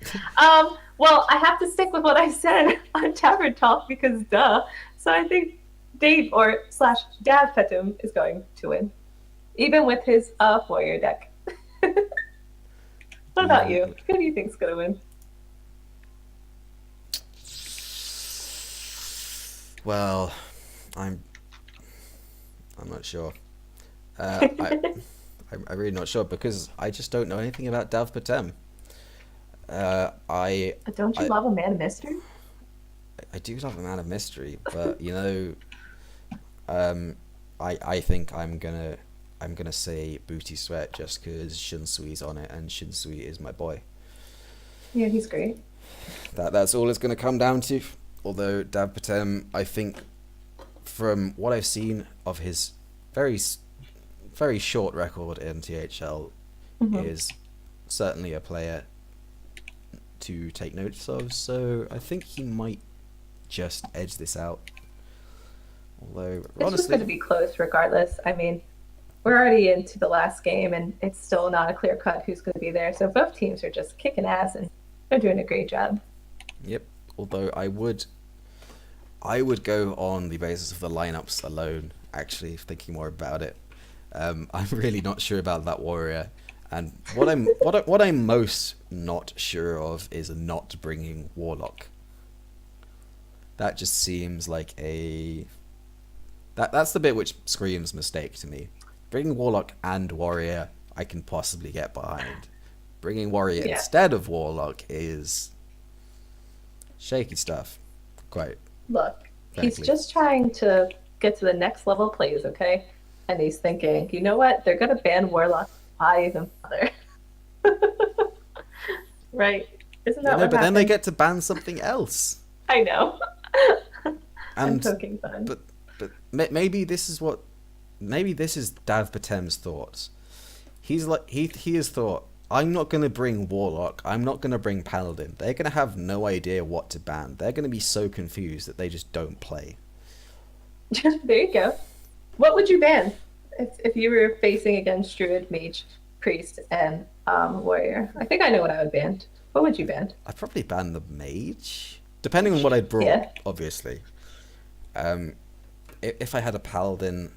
Well, I have to stick with what I said on Tavern Talk because duh. So I think Dave / Dav Patem is going to win, even with his warrior deck. What about you? Who do you think's going to win? Well, I'm not sure. I'm really not sure because I just don't know anything about Dav Patem. Don't you love a man of mystery? I do love a man of mystery, but I think I'm gonna say Booty Sweat just because Shinsui's on it, and Shinsui is my boy. Yeah, he's great. That's all it's gonna come down to. Although Dav Patem, I think, from what I've seen of his very short record in THL, is certainly a player to take notice of. So I think he might just edge this out. Although, It's honestly, just going to be close regardless. I mean, we're already into the last game, and it's still not a clear cut who's going to be there. So both teams are just kicking ass, and they're doing a great job. Yep. Although I would go on the basis of the lineups alone. Actually, thinking more about it, I'm really not sure about that warrior. And what I'm most not sure of is not bringing Warlock. That just seems like that's the bit which screams mistake to me. Bringing Warlock and Warrior, I can possibly get behind. Bringing warrior Yeah. instead of warlock is shaky stuff. Quite Look, he's frankly. just trying to get to the next level plays, okay? And he's thinking, you know what? They're gonna ban Warlock even further. Right? Isn't You that know, what but then they happened? get to ban something else. I know. I'm And poking fun. but maybe this is Dav Patem's thoughts. He's like he has thought, I'm not gonna bring Warlock, I'm not gonna bring Paladin. They're gonna have no idea what to ban. They're gonna be so confused that they just don't play. There you go. What would you ban if you were facing against Druid, Mage, Priest, and Warrior? I think I know what I would ban. What would you ban? I'd probably ban the mage, depending on what I brought. Yeah. Obviously, if I had a paladin,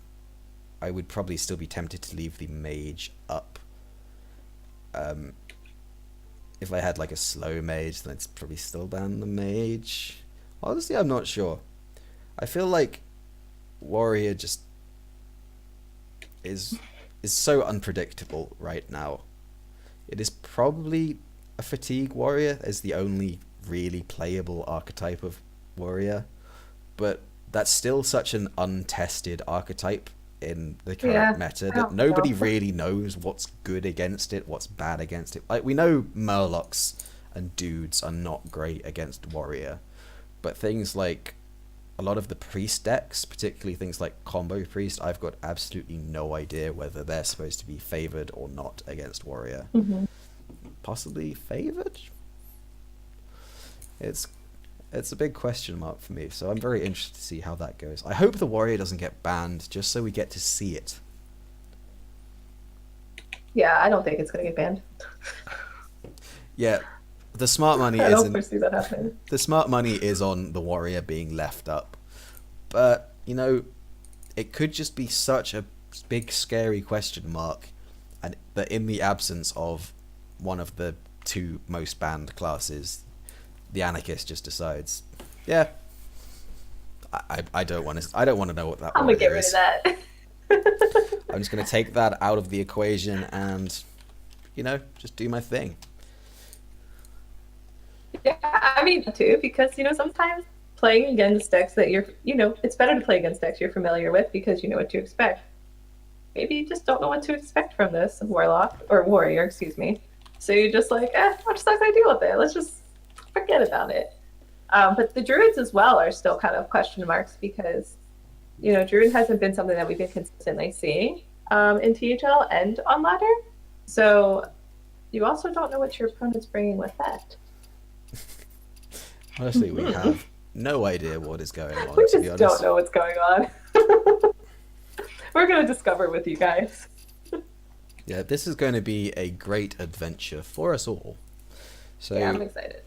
I would probably still be tempted to leave the mage up. If I had like a slow mage, then I'd probably still ban the mage. Honestly, I'm not sure. I feel like warrior just is so unpredictable right now. It is probably a fatigue warrior as the only really playable archetype of warrior, but that's still such an untested archetype in the current meta I that don't nobody know. really knows what's good against it, what's bad against it. Like, we know murlocs and dudes are not great against warrior, but things like a lot of the priest decks, particularly things like combo priest, I've got absolutely no idea whether they're supposed to be favored or not against warrior. Mm-hmm. Possibly favored? It's a big question mark for me, so I'm very interested to see how that goes. I hope the warrior doesn't get banned, just so we get to see it. Yeah, I don't think it's gonna get banned. Yeah, the smart money I don't isn't. foresee that happening. The smart money is on the warrior being left up, but you know, it could just be such a big scary question mark, and that in the absence of one of the two most banned classes, the anarchist just decides, yeah, I don't want to know what that I'm gonna get warrior rid is. of that. I'm just gonna take that out of the equation and, you know, just do my thing. Yeah, I mean too, because sometimes playing against decks that it's better to play against decks you're familiar with because you know what to expect. Maybe you just don't know what to expect from this warlock or warrior, excuse me. So you're just like, what sucks I deal with it? Let's just forget about it. But the druids as well are still kind of question marks because druid hasn't been something that we've been consistently seeing in THL and on ladder. So you also don't know what your opponent's bringing with that. Honestly, we have no idea what is going on, We to be just honest. don't know what's going on. We're going to discover with you guys. Yeah, this is going to be a great adventure for us all. So Yeah, I'm excited.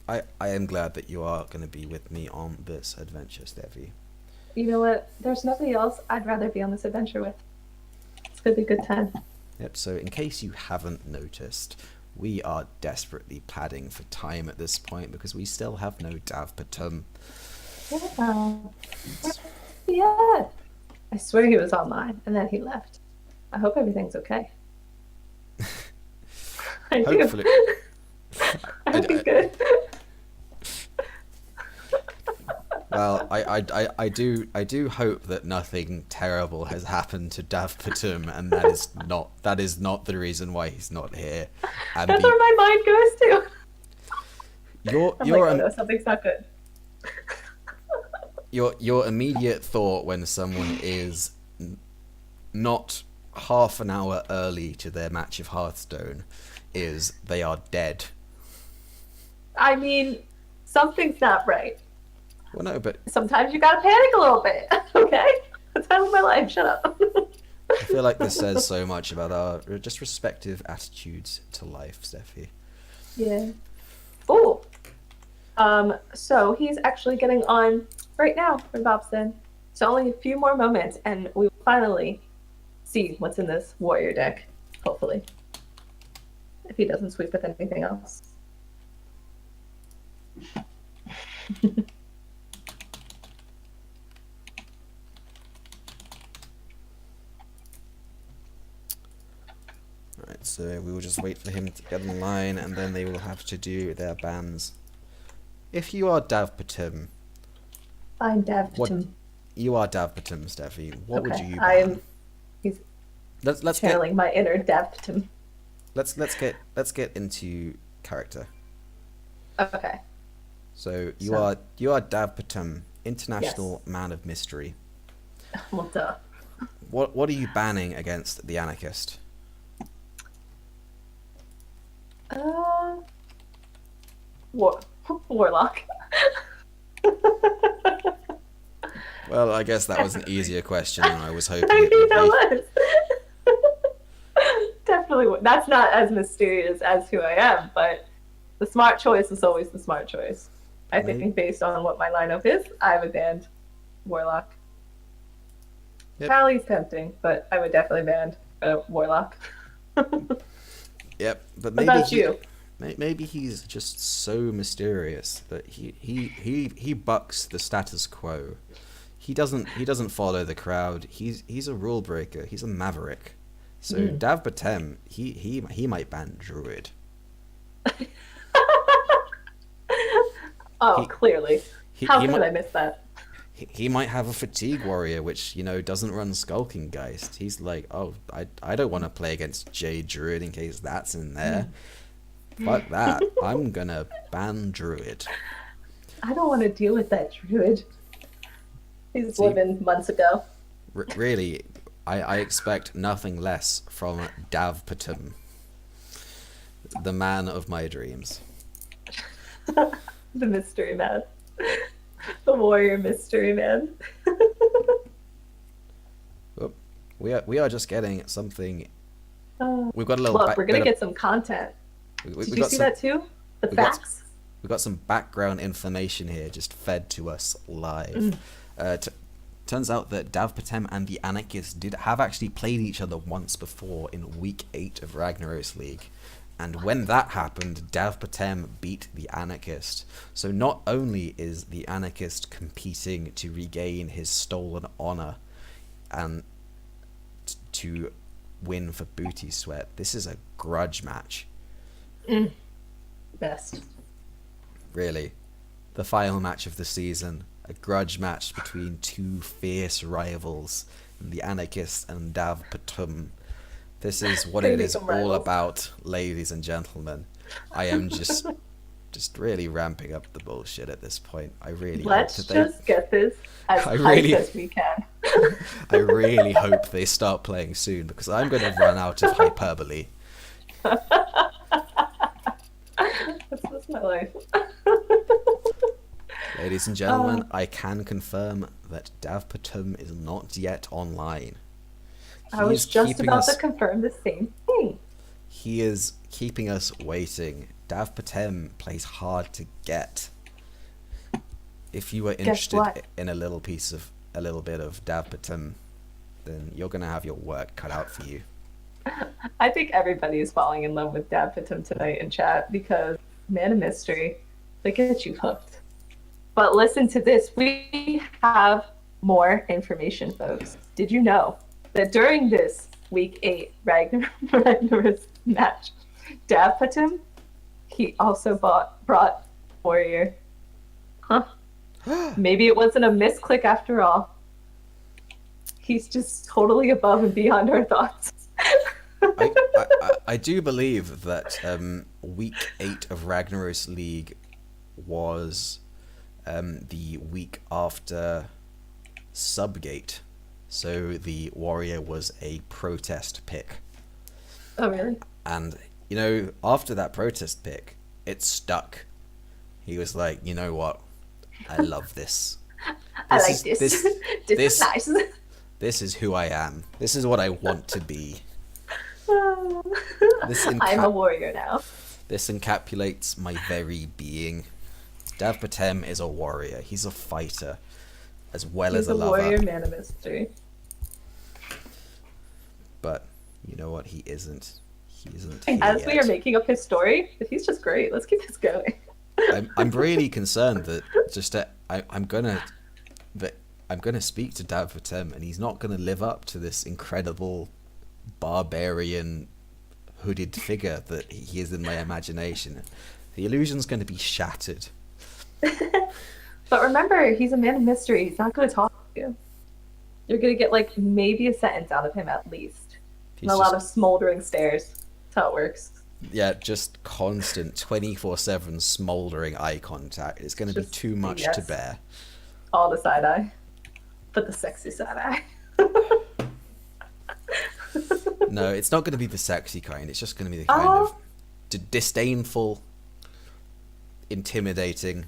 I am glad that you are going to be with me on this adventure, Steffi. You know what? There's nobody else I'd rather be on this adventure with. It's going to be a good time. Yep, so in case you haven't noticed, we are desperately padding for time at this point because we still have no Dav Patum. Yeah. I swear he was online and then he left. I hope everything's okay. I do. Hopefully. I hope he's good. Well, I do hope that nothing terrible has happened to Dav Patum, and that is not the reason why he's not here. And That's where my mind goes to. I'm your like, oh no, something's not good. your immediate thought when someone is not half an hour early to their match of Hearthstone is they are dead. I mean, something's not right. Well, no, but Sometimes you gotta panic a little bit, okay? That's how I live my life. Shut up. I feel like this says so much about our just respective attitudes to life, Steffi. Yeah. Oh. So he's actually getting on right now for Bobson. So only a few more moments, and we will finally see what's in this warrior deck. Hopefully, if he doesn't sweep with anything else. Alright, So we will just wait for him to get in line, and then they will have to do their bans. If you are Davpatim, I'm what Davpatim. you are Davpatim, Steffi, what would Okay, you ban? He's Let's get channeling my inner Davpatim. let's get into character. Okay. So you So- are Davpatim, international man of mystery. Well, duh. What are you banning against the anarchist? Warlock. Well, I guess that was an easier question than I was hoping I it would mean, be. it was. Definitely. That's not as mysterious as who I am, but the smart choice is always the smart choice. I Right. think based on what my lineup is, I would ban Warlock. Yep. Tally's tempting, but I would definitely ban Warlock. Yep, but What maybe about you? maybe he's just so mysterious that he bucks the status quo. He doesn't follow the crowd. He's a rule breaker. He's a maverick. So Davpatem, he might ban Druid. Oh, He- clearly. He, How he could might, I miss that? he might have a fatigue warrior, which doesn't run Skulking Geist. He's like, oh, I don't want to play against Jade Druid in case that's in there. Fuck that. I'm gonna ban Druid. I don't want to deal with that druid. He's See? living months ago. Really, I expect nothing less from Davpatim, the man of my dreams. The mystery man. The warrior mystery man. Oh, we are just getting something. Oh. We've got a little. Look, we're gonna get some content. We Did you got see some, that too? The we got- facts? We've got some background information here, just fed to us live. Turns out that Davpatem and the Anarchist did have actually played each other once before in week 8 of Ragnaros League. And when that happened, Davpatem beat the Anarchist. So not only is the Anarchist competing to regain his stolen honor and to win for Booty Sweat, this is a grudge match. Best. Really. The final match of the season. A grudge match between two fierce rivals, the Anarchist and Davpatum. This is what They it is become all rivals. about, ladies and gentlemen. I am just really ramping up the bullshit at this point. I really Let's hope that just get this as I hype really- as we can. I really hope they start playing soon because I'm going to run out of hyperbole. That's my life. Ladies and gentlemen, I can confirm that Davpatum is not yet online. I was He's just keeping about us- to confirm the same thing. He is keeping us waiting. Davpatem plays hard to get. If you were interested what? in a little bit of Davpatem, then you're gonna have your work cut out for you. I think everybody is falling in love with Davpatum tonight in chat because man of mystery, they get you hooked. But listen to this. We have more information, folks. Did you know that during this week 8 Ragnar's match, Davpatum, he also brought Warrior. Huh. Maybe it wasn't a misclick after all. He's just totally above and beyond our thoughts. I do believe that week 8 of Ragnaros League was the week after Subgate. So the Warrior was a protest pick. Oh, really? And, after that protest pick, it stuck. He was like, you know what? I love this. I like is- this. this- This this- is nice. This is who I am. This is what I want to be. This I'm a warrior now. This encapsulates my very being. Davpatem is a warrior. He's a fighter, as well He's as a a lover. warrior man of mystery. But you know what? He isn't. He isn't. As here we yet. are making up his story, but he's just great. Let's keep this going. I'm really concerned that I'm gonna speak to Davpatem and he's not gonna live up to this incredible barbarian hooded figure that he is in my imagination, the illusion's going to be shattered. But remember, he's a man of mystery. He's not going to talk to you. You're going to get, like, maybe a sentence out of him at least. And a lot of smoldering stares. That's how it works. Yeah, just constant 24/7 smoldering eye contact. It's going to be too much to bear. All the side eye. But the sexy side eye. No, it's not going to be the sexy kind. It's just going to be the kind of disdainful, intimidating,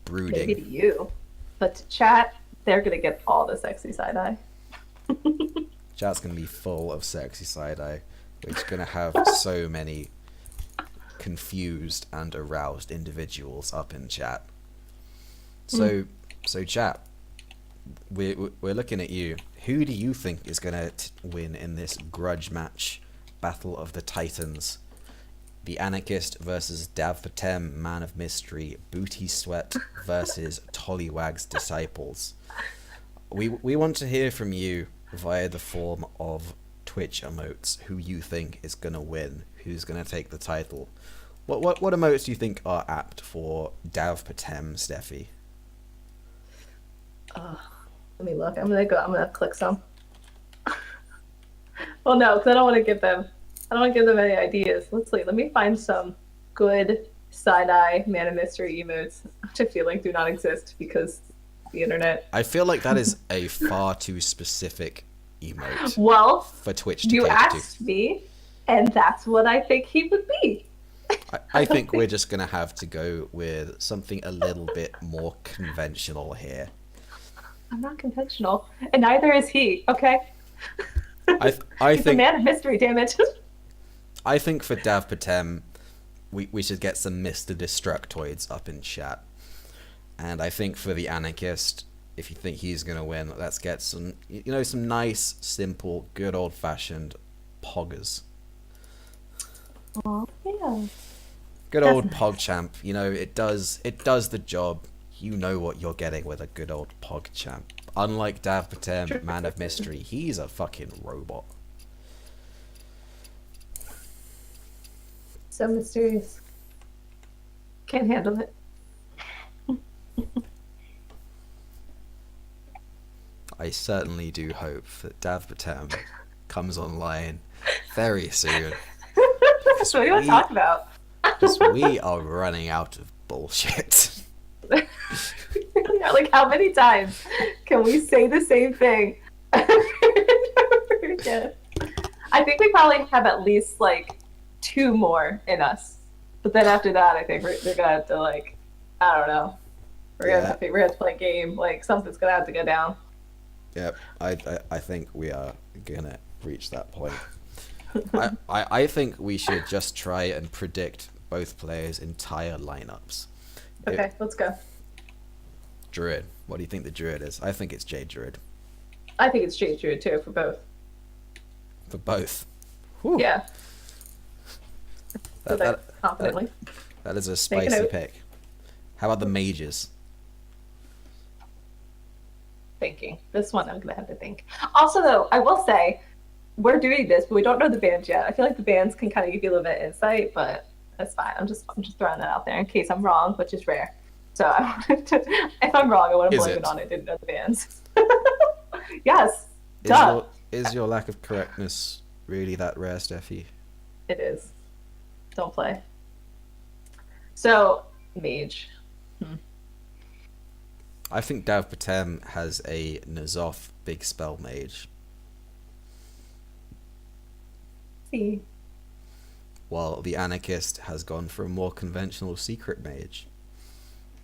brooding. Maybe to you. But to chat, they're going to get all the sexy side eye. Chat's going to be full of sexy side eye. We're just going to have so many confused and aroused individuals up in chat. So chat, we're looking at you. Who do you think is going to win in this grudge match, Battle of the Titans? The Anarchist versus Dav Patem, Man of Mystery, Booty Sweat versus Tollywag's Disciples. We want to hear from you via the form of Twitch emotes who you think is going to win, who's going to take the title. What emotes do you think are apt for Dav Patem, Steffi? Let me look. I'm gonna click some. Well, no, because I don't want to give them any ideas. Let's see. Let me find some good side-eye Man of Mystery emotes, which I feel like do not exist because the internet. I feel like that is a far too specific emote. Well, for Twitch to you cater asked me, and that's what I think he would be. I think we're just gonna have to go with something a little bit more conventional here. I'm not conventional, and neither is he. Okay. I He's think a man of mystery. Damn it. I think for Dav Patem, we should get some Mr. Destructoids up in chat, and I think for the Anarchist, if you think he's gonna win, let's get some some nice, simple, good old fashioned poggers. Oh yeah. Good old PogChamp. It does the job. You know what you're getting with a good old PogChamp. Unlike Dav Patem, Man of Mystery, he's a fucking robot. So mysterious. Can't handle it. I certainly do hope that Dav Patem comes online very soon. What do you want to talk about? Because we are running out of bullshit. Yeah, like, how many times can we say the same thing over again? I think we probably have at least like 2 more in us, but then after that, I think they're gonna have to, like, I don't know. We're gonna have to play a game. Like, something's gonna have to go down. Yep, I think we are gonna reach that point. I think we should just try and predict both players' entire lineups. Okay, let's go. Druid. What do you think the Druid is? I think it's Jade Druid. I think it's Jade Druid too, for both. For both? Whew. Yeah. Confidently. That is a spicy pick. How about the mages? Thinking. This one I'm going to have to think. Also, though, I will say, we're doing this, but we don't know the bands yet. I feel like the bands can kind of give you a little bit of insight, but that's fine. I'm just throwing that out there in case I'm wrong, which is rare. So if I'm wrong, I want to blame it on it. Didn't know the bands. Yes. Is your lack of correctness really that rare, Steffi? It is. Don't play. So, mage. I think Dav Patem has a N'Zoth big spell mage. See. While the Anarchist has gone for a more conventional secret mage.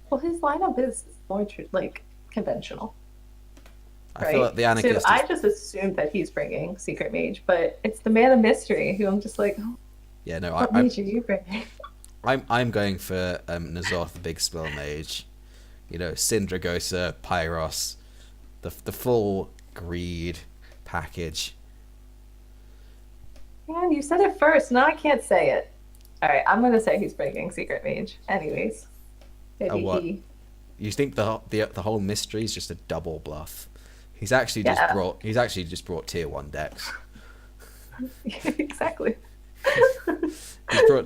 Well, his lineup is more conventional. I feel like the Anarchist. So I just assumed that he's bringing secret mage, but it's the Man of Mystery who I'm just like, yeah, no, what mage are you bringing? I'm going for N'Zoth big spell mage. Syndragosa, Pyros, the full greed package. Man, you said it first. Now I can't say it. All right, I'm gonna say he's bringing secret mage. Anyways, maybe what? he. You think the whole mystery is just a double bluff? He's actually just brought tier 1 decks. Exactly.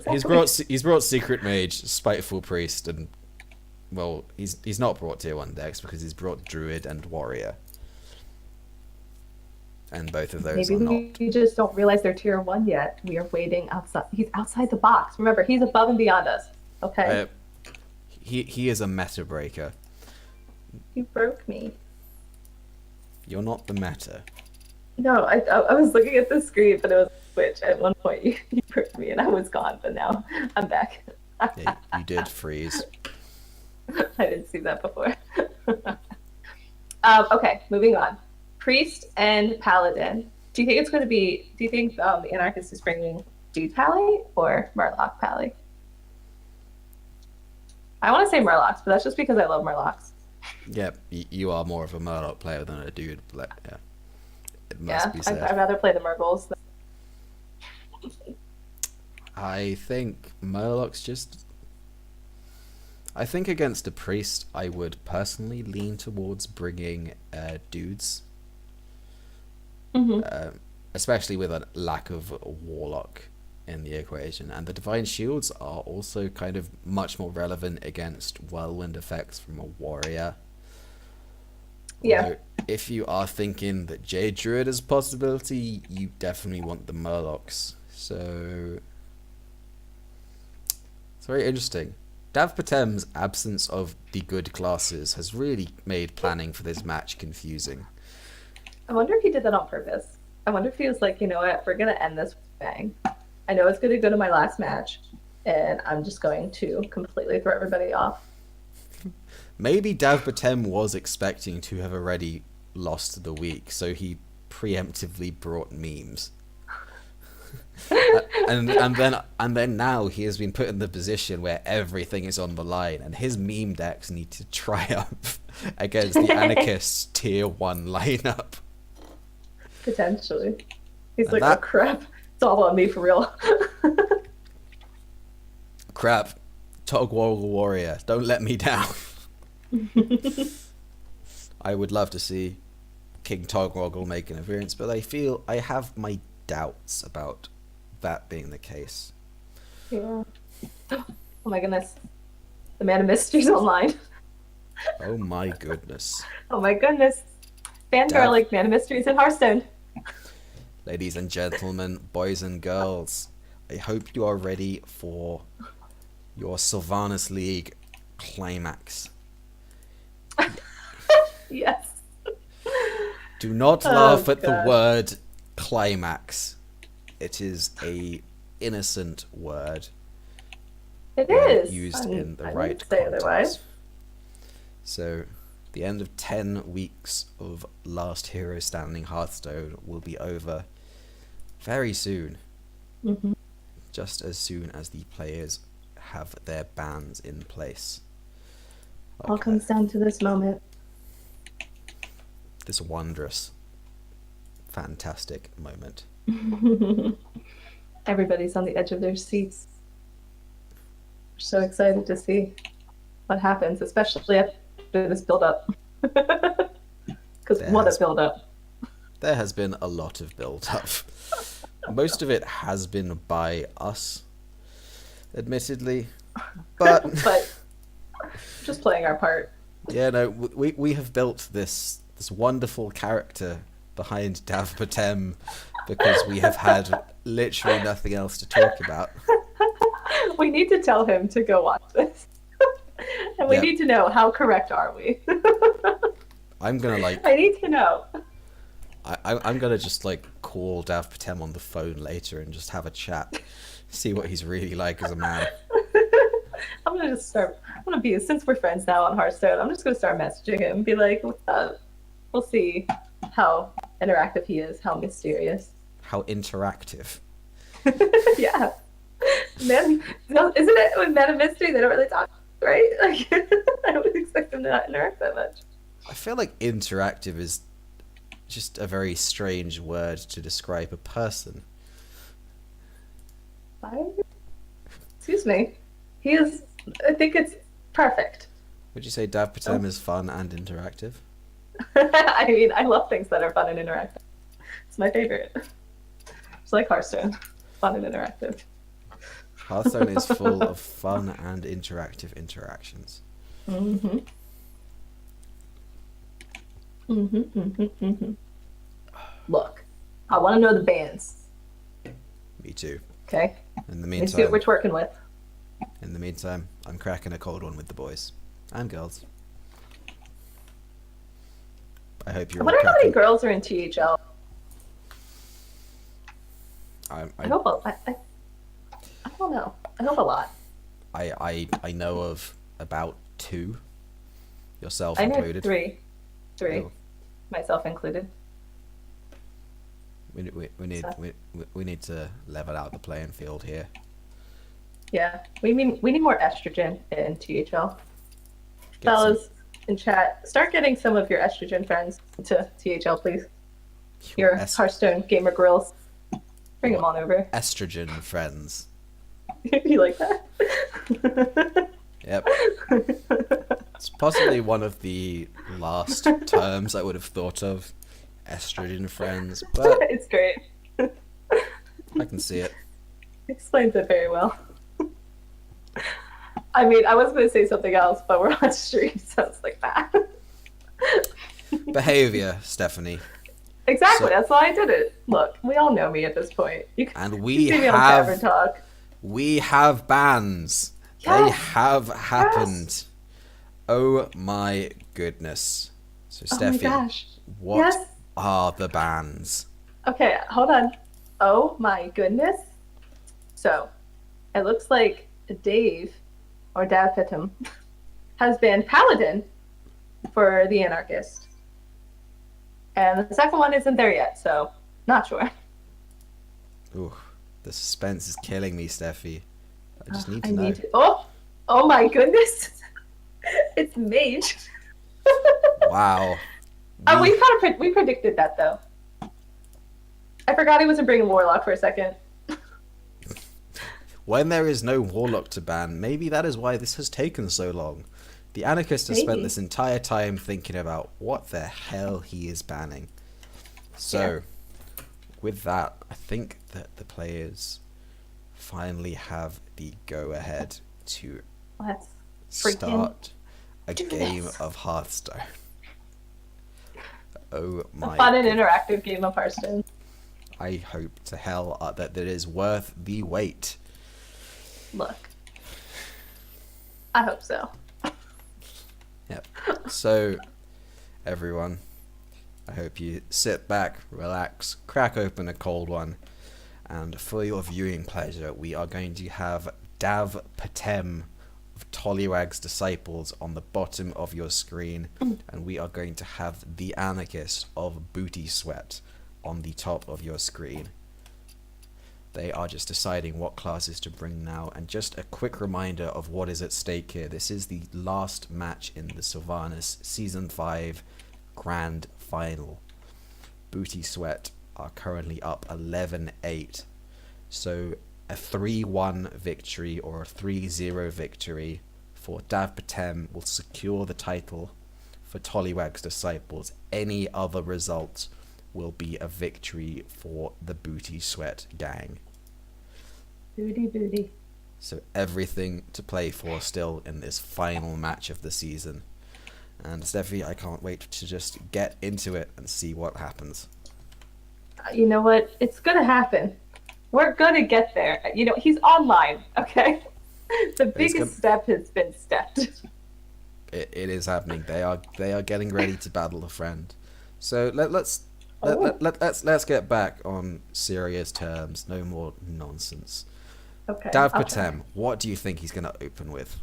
He's brought Secret Mage, Spiteful Priest, and well, he's not brought tier 1 decks because he's brought Druid and Warrior, and both of those Maybe are not. we just don't realize they're tier 1 yet. We are waiting outside. He's outside the box. Remember, he's above and beyond us. Okay. He is a meta breaker. You broke me. You're not the meta. No, I was looking at the screen, but it was Twitch. At one point, you broke me, and I was gone, but now I'm back. Yeah, you did freeze. I didn't see that before. Okay, moving on. Priest and Paladin. Do you think it's going to be? Do you think the Anarchist is bringing Dude Pally or Murloc Pally? I want to say Murlocs, but that's just because I love Murlocs. Yeah, you are more of a Murloc player than a Dude. Yeah, it must be said. I'd rather play the Murgles. I think Murloc's just. I think against a priest, I would personally lean towards bringing dudes, especially with a lack of a warlock in the equation. And the divine shields are also kind of much more relevant against whirlwind effects from a warrior. Yeah. Although, if you are thinking that Jade Druid is a possibility, you definitely want the Murlocs. So it's very interesting. Dav Patem's absence of the good classes has really made planning for this match confusing. I wonder if he did that on purpose. I wonder if he was like, you know what, we're going to end this with a bang. I know it's going to go to my last match, and I'm just going to completely throw everybody off. Maybe Dav Patem was expecting to have already lost the week, so he preemptively brought memes. and then now he has been put in the position where everything is on the line, and his meme decks need to triumph against the Anarchists tier 1 lineup. Potentially. He's And like, oh crap, it's all on me for real. Crap, Togwall Warrior, don't let me down. I would love to see King Togwoggle make an appearance, but I have my doubts about that being the case. Yeah. Oh my goodness. The Man of Mystery's online. Oh my goodness. Oh my goodness. Fangirling Man of Mystery's in Hearthstone. Ladies and gentlemen, boys and girls, I hope you are ready for your Sylvanas League climax. Yes. Do not laugh at the word climax. It is a innocent word. It is. Used in the I right didn't say context. otherwise. So, the end of 10 weeks of Last Hero Standing Hearthstone will be over very soon. Mm-hmm. Just as soon as the players have their bans in place. All comes down to this moment. This wondrous, fantastic moment. Everybody's on the edge of their seats. We're so excited to see what happens, especially after this build-up. Because what a build-up. There has been a lot of build-up. Most of it has been by us, admittedly. But just playing our part. Yeah, no, we have built this wonderful character behind Dav Patem because we have had literally nothing else to talk about. We need to tell him to go watch this. And we need to know, how correct are we? I'm gonna I need to know. I'm gonna just call Dav Patem on the phone later and just have a chat, see what he's really like as a man. I'm gonna be, since we're friends now on Hearthstone, I'm just gonna start messaging him and be like, what's up? We'll see how interactive he is, how mysterious. How interactive. Yeah. Man, no, isn't it with Men of Mystery, they don't really talk, right? I would expect them to not interact that much. I feel like interactive is just a very strange word to describe a person. Excuse me. I think it's perfect. Would you say Dav Patem is fun and interactive? I mean, I love things that are fun and interactive. It's my favorite. It's like Hearthstone, fun and interactive. Hearthstone is full of fun and interactive interactions. Mm-hmm. Mm-hmm. Mm-hmm. Mm-hmm. Look, I want to know the bands. Me too. Okay. In the Let's see what meantime, we're working with. I'm cracking a cold one with the boys and girls. I hope I you're all wonder how many cracking. girls are in THL. I I hope I don't know. I hope a lot. I know of about 2, yourself I know included. three, Oh, myself included. we need to level out the playing field here. Yeah, we need more estrogen in THL. Get some Fellas in chat, start getting some of your estrogen friends to THL, please. Your Hearthstone gamer girls. Bring them on over. estrogen friends. You like that? Yep. It's possibly one of the last terms I would have thought of. Estrogen friends, but It's great. I can see it. Explains it very well. I mean, I was going to say something else, but we're on stream, so it's like that. Behavior, Stephanie. Exactly, So- that's why I did it. Look, we all know me at this point. You can And you we see me on Tavern have Talk. bans. They Yes. have happened. Oh my goodness. So Oh my Steffi, gosh. what Yes. are the bans? Okay, hold on. Oh my goodness. So, it looks like Dave, or Davitum, has been Paladin for the Anarchist. And the second one isn't there yet, so not sure. Ooh, the suspense is killing me, Steffi. I just need to know. Need to. Oh my goodness. It's Mage. Wow. We predicted that though. I forgot he wasn't bringing Warlock for a second. When there is no Warlock to ban, maybe that is why this has taken so long. The Anarchist has spent Maybe. this entire time thinking about what the hell he is banning. So, with that, I think that the players finally have the go-ahead to Let's freaking start a do game this. of Hearthstone. Oh a my fun and god. interactive game of Hearthstone. I hope to hell that it is worth the wait. Look. I hope so. Yep. So, everyone, I hope you sit back, relax, crack open a cold one, and for your viewing pleasure, we are going to have Dav Patem of Tollywag's Disciples on the bottom of your screen, and we are going to have the Anarchist of Booty Sweat on the top of your screen. They are just deciding what classes to bring now, and just a quick reminder of what is at stake here. This is the last match in the Sylvanas Season 5 Grand Final. Booty Sweat are currently up 11-8, so a 3-1 victory or a 3-0 victory for Dav Patem will secure the title for Tollywag's Disciples. Any other result will be a victory for the Booty Sweat gang. Booty. So everything to play for still in this final match of the season. And Steffi, I can't wait to just get into it and see what happens. You know what? It's gonna happen. We're gonna get there. You know, he's online, okay? The biggest step has been stepped. It is happening. They are getting ready to battle a friend. So let's get back on serious terms. No more nonsense. Okay. Dav I'll try. Patem, what do you think he's going to open with?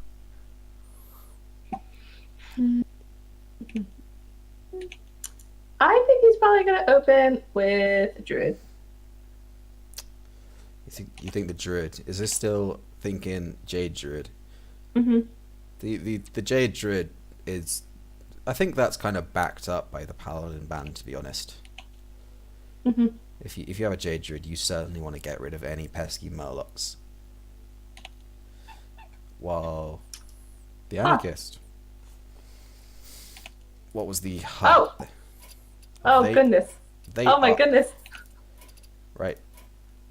I think he's probably gonna open with Druid. You think the Druid is this still thinking Jade Druid? Mm-hmm. The Jade Druid is, I think that's kind of backed up by the Paladin ban, to be honest. Mm-hmm. If you have a Jade Druid, you certainly want to get rid of any pesky Murlocs. While the Anarchist, what was the Oh They- goodness. They Oh my are- goodness. Right.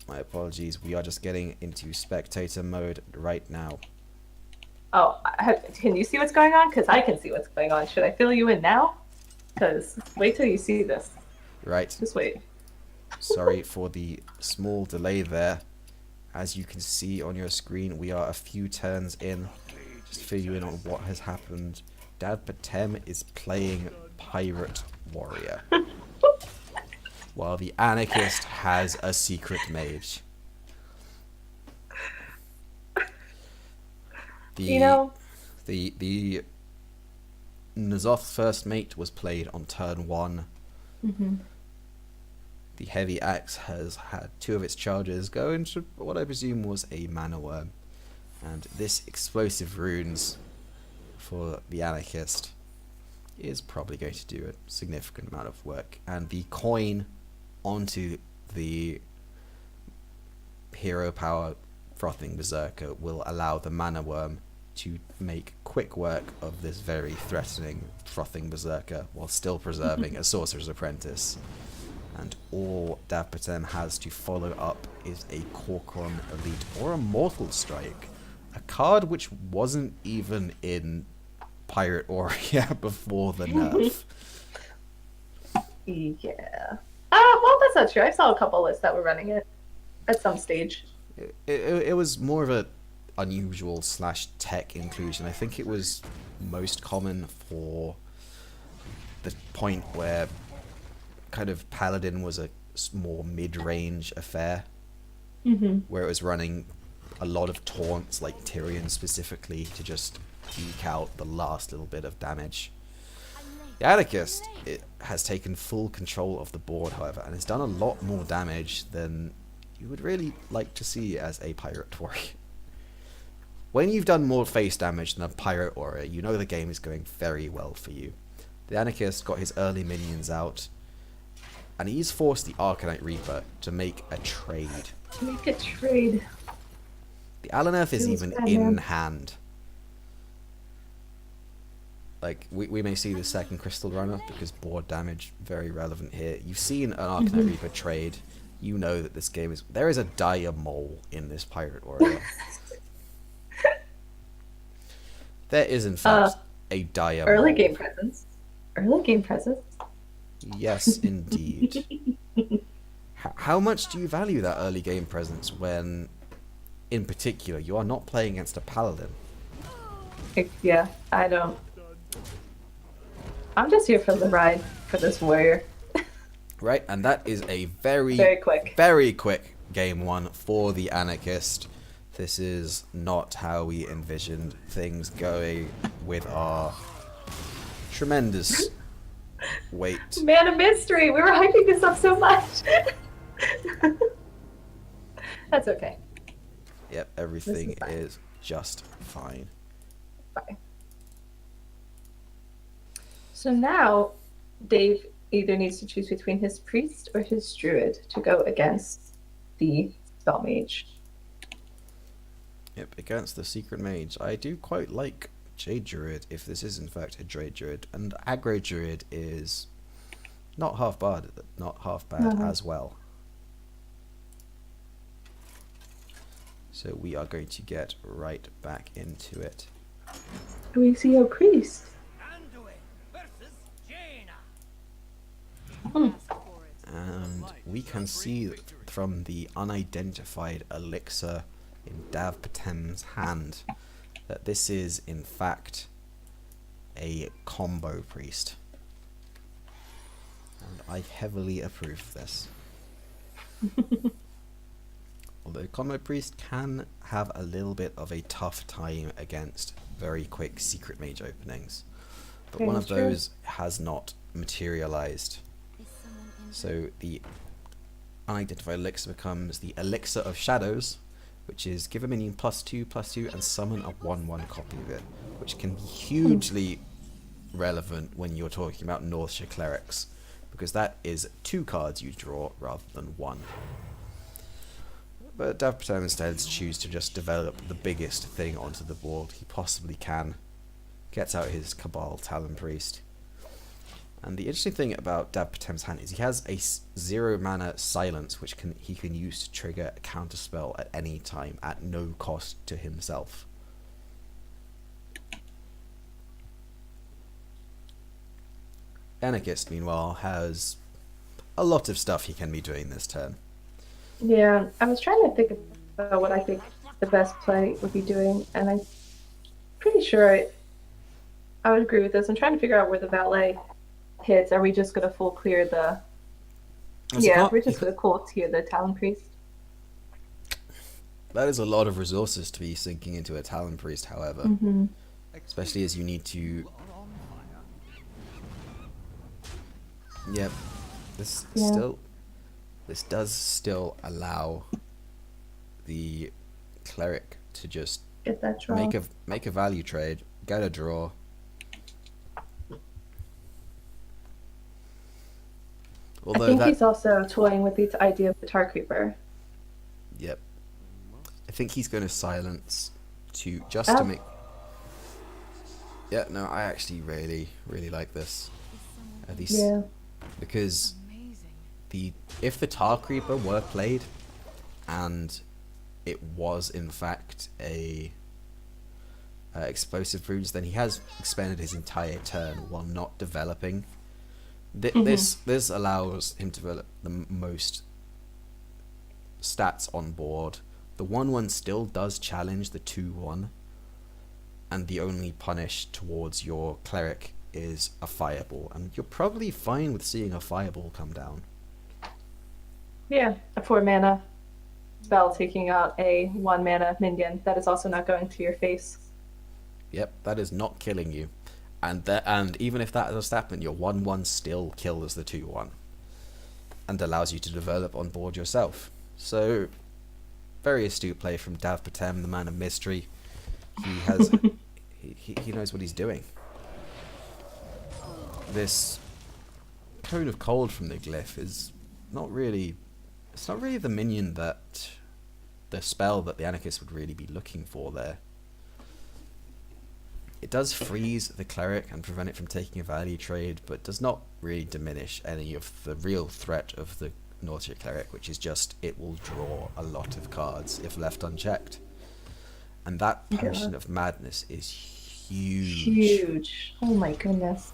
My apologies. We are just getting into spectator mode right now. Oh, can you see what's going on? Because I can see what's going on. Should I fill you in now? Because wait till you see this. Right. Just wait. Sorry for the small delay there. As you can see on your screen, we are a few turns in. Just fill you in on what has happened. Dad Patem is playing Pirate Warrior, while the Anarchist has a secret mage. The N'Zoth's first mate was played on turn 1. Mm-hmm. The heavy axe has had 2 of its charges go into what I presume was a mana worm, and this explosive runes for the Anarchist is probably going to do a significant amount of work, and the coin onto the hero power frothing berserker will allow the mana worm to make quick work of this very threatening frothing berserker while still preserving a sorcerer's apprentice. And all Dav Patem has to follow up is a Corcoran Elite or a Mortal Strike, a card which wasn't even in Pirate Warrior before the nerf. Yeah. Well, that's not true. I saw a couple lists that were running it at some stage. It was more of a unusual / tech inclusion. I think it was most common for the point where kind of Paladin was a more mid-range affair, where it was running a lot of taunts, like Tyrion specifically, to just eke out the last little bit of damage. The Anarchist has taken full control of the board, however, and has done a lot more damage than you would really like to see as a Pirate Warrior. When you've done more face damage than a Pirate Warrior, you know the game is going very well for you. The Anarchist got his early minions out, and he's forced the Arcanite Reaper to make a trade. Make a trade. The Alaneth is even in hand. Like, we may see the second Crystal Runner, because board damage, very relevant here. You've seen an Arcanite Reaper trade. You know that this game is... There is a dire mole in this Pirate Warrior. There is, in fact, a dire early mole. game presence. Early game presence. Yes, indeed. How much do you value that early game presence when, in particular, you are not playing against a Paladin? Yeah, I don't. I'm just here for the ride for this warrior. Right, and that is a very quick game 1 for the Anarchist. This is not how we envisioned things going with our tremendous wait. Man of mystery! We were hyping this up so much! That's okay. Yep, everything is just fine. Fine. So now, Dave either needs to choose between his priest or his druid to go against the spell mage. Yep, against the secret mage. I do quite like Jade Druid, if this is in fact a Jade Druid, and Aggro Druid is not half bad as well. So we are going to get right back into it. We see a priest. And we can see from the unidentified elixir in Dav Patem's hand that this is in fact a combo priest. And I heavily approve of this. Although combo priest can have a little bit of a tough time against very quick secret mage openings. But one of those has not materialized. So the unidentified elixir becomes the Elixir of Shadows, which is give a minion +2/+2 and summon a 1/1 copy of it, which can be hugely relevant when you're talking about Northshire Clerics, because that is 2 cards you draw rather than 1. But Dav Patem instead chooses to just develop the biggest thing onto the board he possibly can. Gets out his Cabal Talon Priest. And the interesting thing about Dav Patem's hand is he has a 0 mana silence, which he can use to trigger a counterspell at any time at no cost to himself. Anarchist, meanwhile, has a lot of stuff he can be doing this turn. Yeah, I was trying to think about what I think the best play would be doing, and I'm pretty sure I would agree with this. I'm trying to figure out where the valet hits. Are we just gonna full clear the? Yeah, we're just gonna full clear the Talon Priest. That is a lot of resources to be sinking into a Talon Priest, however. Mm-hmm. Especially as you need to... Yep. This does still allow the cleric to just get that draw. make a value trade, get a draw. Although I think he's also toying with the idea of the Tar Creeper. Yep. I think he's going to silence to to make... Yeah, no, I actually really like this. Because if the Tar Creeper were played and it was in fact a explosive runes, then he has expended his entire turn while not developing. This allows him to develop the most stats on board. The 1/1 still does challenge the 2/1, and the only punish towards your cleric is a fireball, and you're probably fine with seeing a fireball come down. Yeah, a 4 mana spell taking out a 1 mana minion that is also not going to your face. Yep, that is not killing you. And even if that does happen, your 1/1 still kills the 2/1 and allows you to develop on board yourself. So, very astute play from Dav Patem, the man of mystery. He has he knows what he's doing. This Cone of Cold from the glyph is not really the minion that the spell that the Anarchist would really be looking for there. It does freeze the cleric and prevent it from taking a value trade, but does not really diminish any of the real threat of the Naughtier Cleric, which is just it will draw a lot of cards if left unchecked. And that Potion of Madness is huge. Oh my goodness.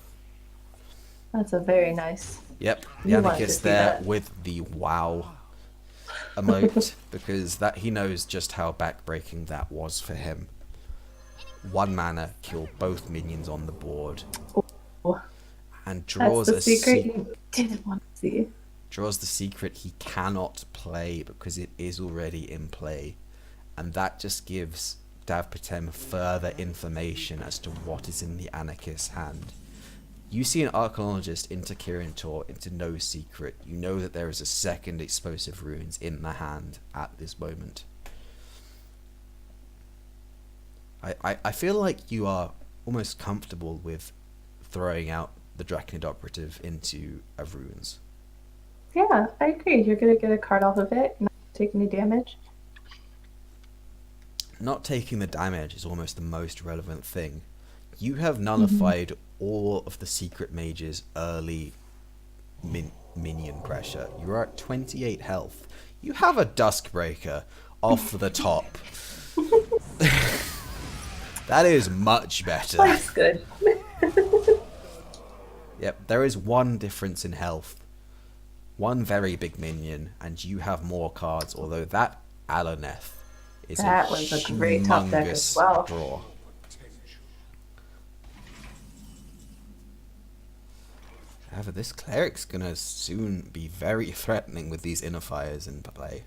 That's a very nice... Yep, the Anarchist there with the wow emote, because that he knows just how backbreaking that was for him. 1 mana, kill both minions on the board, and draws That's the secret you didn't want to see. Draws the secret he cannot play because it is already in play, and that just gives Dav Patem further information as to what is in the Anarchist's hand. You see an Archaeologist into Kirin Tor into no secret. You know that there is a second explosive runes in the hand at this moment. I feel like you are almost comfortable with throwing out the Draconid Operative into a runes. Yeah, I agree. You're going to get a card off of it, not take any damage. Not taking the damage is almost the most relevant thing. You have nullified all of the Secret Mage's early minion pressure. You're at 28 health. You have a Duskbreaker off the top. That is much better. That's good. Yep, there is one difference in health. One very big minion, and you have more cards, although that Alaneth is that was a great top deck as well. Draw. However, this cleric's gonna soon be very threatening with these inner fires in play.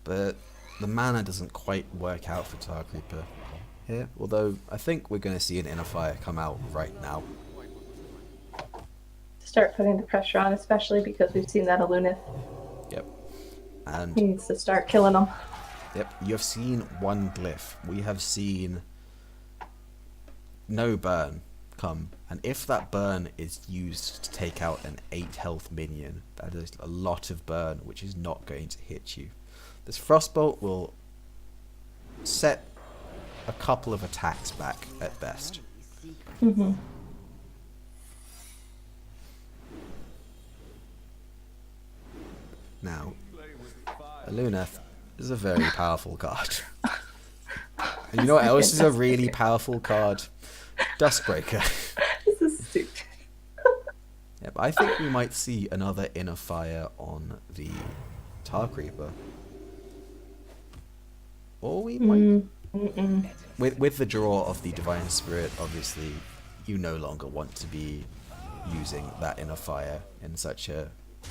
But the mana doesn't quite work out for Tar Creeper here, although I think we're going to see an inner fire come out right now. Start putting the pressure on, especially because we've seen that Alunith. Yep. And he needs to start killing them. Yep, you have seen one glyph. We have seen no burn come, and if that burn is used to take out an 8 health minion, that is a lot of burn, which is not going to hit you. This Frostbolt will set a couple of attacks back at best. Now, a Luneth is a very powerful card. And you know what else is a really powerful card? Duskbreaker. This is stupid. Yep, I think we might see another Inner Fire on the Tar Creeper. Or we might... With the draw of the Divine Spirit, obviously, you no longer want to be using that Inner Fire in such a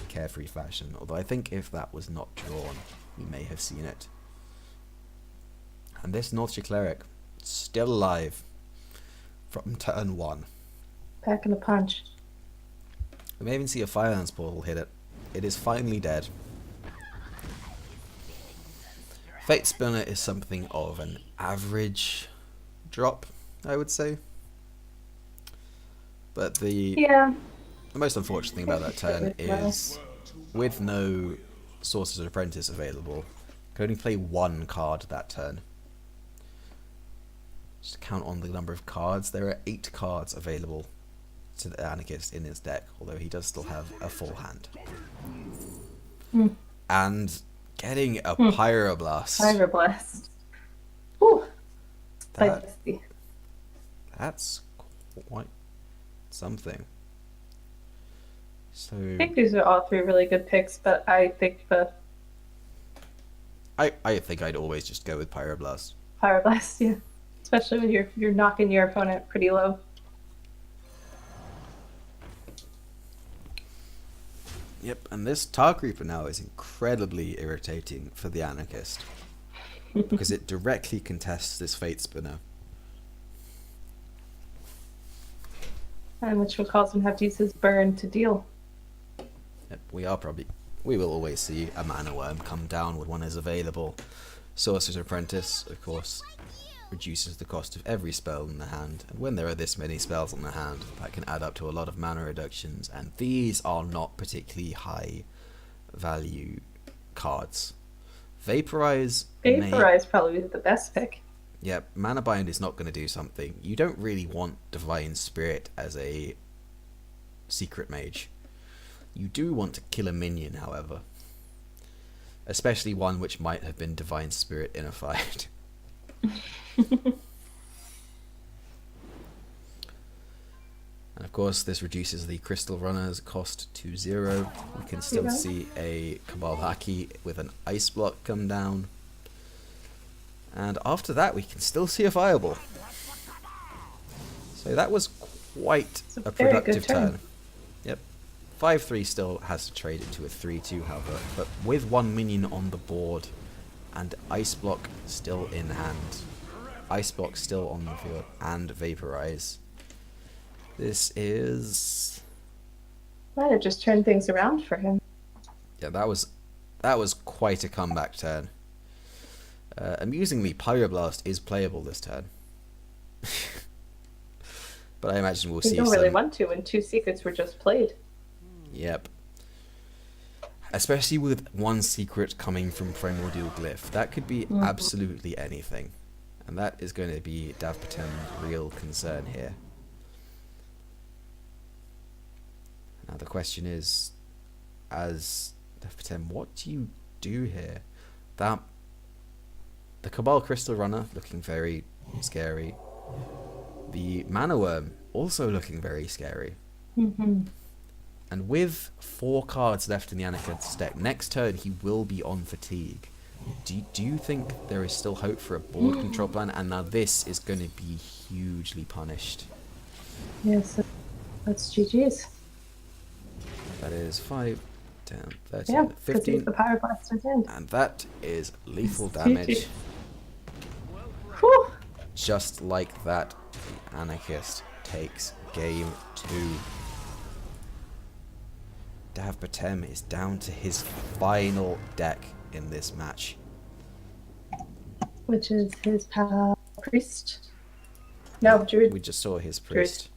carefree fashion. Although I think if that was not drawn, we may have seen it. And this Northshire Cleric, still alive from turn 1. Packing a punch. We may even see a Firelands portal hit it. It is finally dead. Fate Spinner is something of an average drop, I would say. But the most unfortunate thing about that turn is, with no Sorcerer's Apprentice available, you can only play one card that turn. Just to count on the number of cards, there are 8 cards available to the Anarchist in his deck, although he does still have a full hand. And getting a Pyroblast. Pyroblast. Whew. That- Spicy. That's quite something. So I think these are all 3 really good picks, but I think the I think I'd always just go with Pyroblast. Pyroblast, yeah. Especially when you're knocking your opponent pretty low. Yep, and this Tar Creeper now is incredibly irritating for the Anarchist. Because it directly contests this Fate Spinner. And which will cause him to have to use his burn to deal. Yep, we will always see a Mana Worm come down when one is available. Sorcerer's Apprentice, of course, reduces the cost of every spell in the hand, and when there are this many spells on the hand, that can add up to a lot of mana reductions, and these are not particularly high value cards. Vaporize Probably the best pick. Yeah, Mana Bind is not going to do something. You don't really want Divine Spirit as a secret mage. You do want to kill a minion, however. Especially one which might have been Divine Spirit innified. And of course, this reduces the Crystal Runner's cost to 0. We can still see a Cabal Haki with an Ice Block come down. And after that, we can still see a Fireball. So that was quite a productive turn. Yep. 5-3 still has to trade it to a 3-2, however. But with one minion on the board and Ice Block still in hand, Ice Block still on the field, and Vaporize, this is... Might have just turned things around for him. Yeah, that was quite a comeback turn. Amusingly, Pyroblast is playable this turn. But I imagine we'll see You don't really want to when 2 secrets were just played. Yep. Especially with one secret coming from Primordial Glyph. That could be absolutely anything. And that is going to be Davpatem's real concern here. Now the question is, as Davpatem, what do you do here? The Cabal Crystal Runner looking very scary. The Mana Worm also looking very scary. And with 4 cards left in the Anarchist's deck, next turn he will be on Fatigue. Do you think there is still hope for a board control plan? And now this is going to be hugely punished. Yes, that's GG's. That is 5, 10, 13, Yeah, 15. the Pyroblasters in. And that is lethal damage. Whew. Just like that, the Anarchist takes game 2. Davpatem is down to his final deck in this match. Which is his priest. No, druid. We just saw his priest.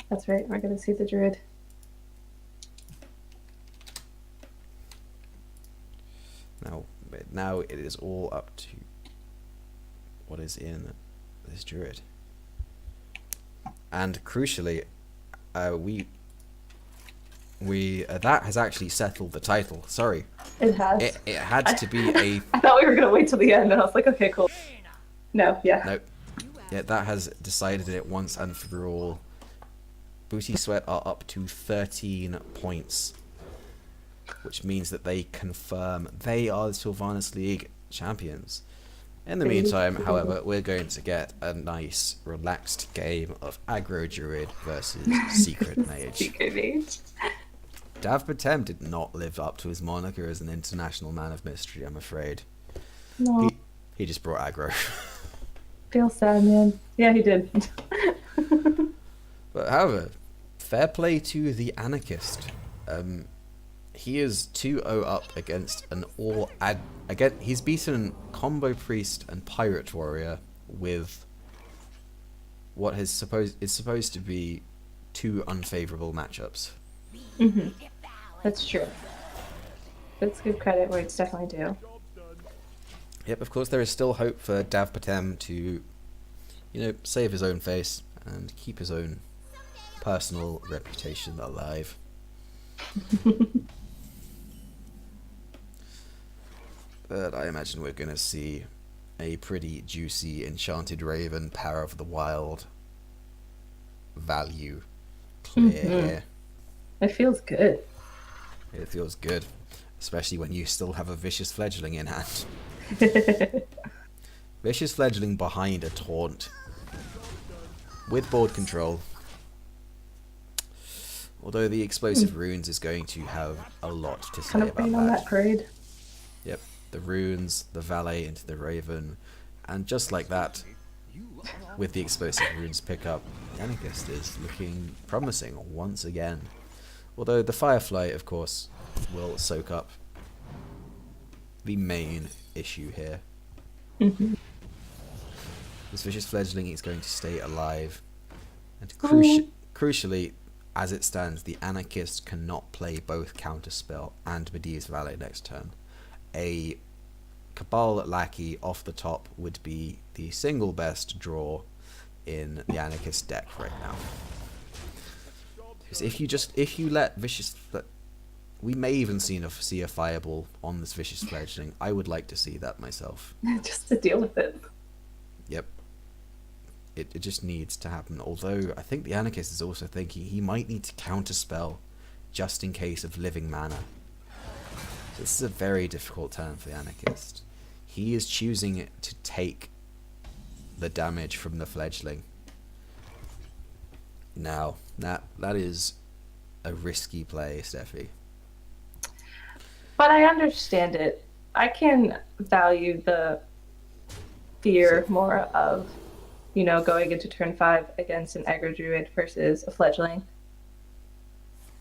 That's right, we're going to see the druid. Now it is all up to what is in this druid. And crucially, that has actually settled the title. Sorry, It has. it had to be a I thought we were gonna wait till the end, and I was like, okay, cool. No, yeah. no. Yeah, that has decided it once and for all. Booty Sweat are up to 13 points, which means that they confirm they are the Sylvanas League champions. In the meantime, however, we're going to get a nice, relaxed game of Aggro Druid versus Secret Mage. Secret Mage. Dav Patem did not live up to his moniker as an international man of mystery, I'm afraid. No. He just brought aggro. Feel sad, man. Yeah, he did. But however, fair play to the Anarchist. He is 2-0 up against an he's beaten Combo Priest and Pirate Warrior with what is supposed to be 2 unfavorable matchups. Mm-hmm. That's true. Let's give credit where it's definitely due. Yep, of course there is still hope for Dav Patem to, save his own face and keep his own personal reputation alive. But I imagine we're going to see a pretty juicy Enchanted Raven, Power of the Wild value clear here. It feels good. It feels good, especially when you still have a Vicious Fledgling in hand. Vicious Fledgling behind a taunt with board control. Although the explosive runes is going to have a lot to say Kind of about being on that parade. Yep, the runes, the valet into the raven, and just like that, with the explosive runes pickup, Anarchist is looking promising once again. Although the Firefly, of course, will soak up the main issue here. Mm-hmm. This Vicious Fledgling is going to stay alive, and crucially, as it stands, the Anarchist cannot play both Counterspell and Medea's Valet next turn. A Cabal Lackey off the top would be the single best draw in the Anarchist deck right now. Because if you let Vicious... We may even see a Fireball on this Vicious Fledgling. I would like to see that myself. Just to deal with it. Yep. It just needs to happen. Although, I think the Anarchist is also thinking he might need to counterspell just in case of living mana. So this is a very difficult turn for the Anarchist. He is choosing to take the damage from the Fledgling. Now, that is a risky play, Steffi. But I understand it. I can value the fear more of, going into turn 5 against an aggro druid versus a fledgling.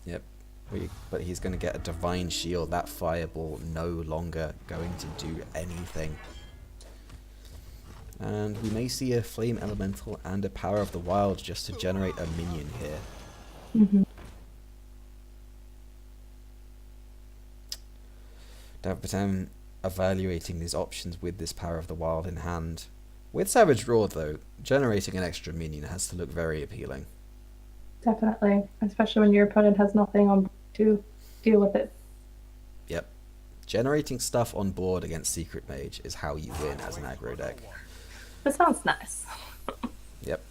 Yep. But he's going to get a Divine Shield. That Fireball no longer going to do anything. And we may see a Flame Elemental and a Power of the Wild just to generate a minion here. Mm-hmm. Dav Patem evaluating these options with this Power of the Wild in hand. With Savage Roar, though, generating an extra minion has to look very appealing. Definitely. Especially when your opponent has nothing on to deal with it. Yep. Generating stuff on board against Secret Mage is how you win as an aggro deck. That sounds nice. Yep.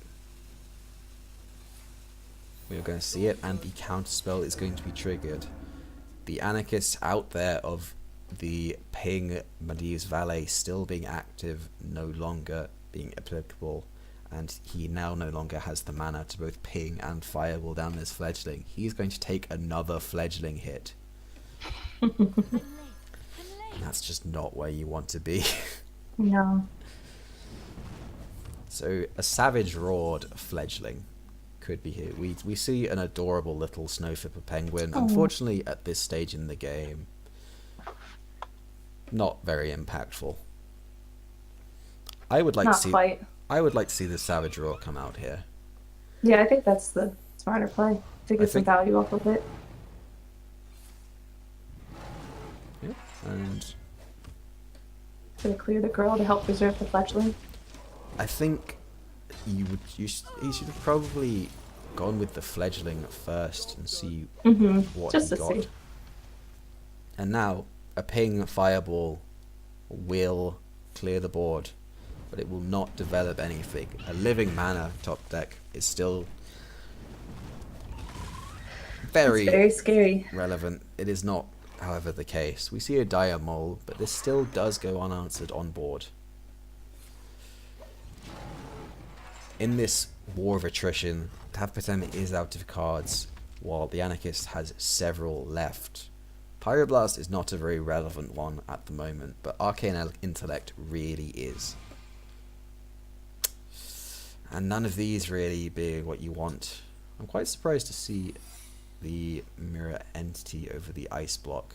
We're going to see it, and the counterspell is going to be triggered. The Anarchist out there of the ping Medea's Valet still being active, no longer being applicable, and he now no longer has the mana to both ping and fireball down this Fledgling. He's going to take another Fledgling hit. And that's just not where you want to be. No. So a Savage Roared Fledgling could be here. We see an adorable little Snowflipper Penguin. Oh. Unfortunately, at this stage in the game, not very impactful. I would like Not to see. quite. I would like to see the Savage Roar come out here. Yeah, I think that's the smarter play. To get some value off of it. Yeah, and To clear the girl to help preserve the fledgling. I think you should probably gone with the fledgling first and see what Just he to got. see. And now, a ping fireball will clear the board, but it will not develop anything. A living mana top deck is still It's very very scary. relevant. It is not, however, the case. We see a dire mole, but this still does go unanswered on board. In this war of attrition, Tavpatem is out of cards, while the Anarchist has several left. Pyroblast is not a very relevant one at the moment, but Arcane Intellect really is. And none of these really being what you want. I'm quite surprised to see the Mirror Entity over the Ice Block.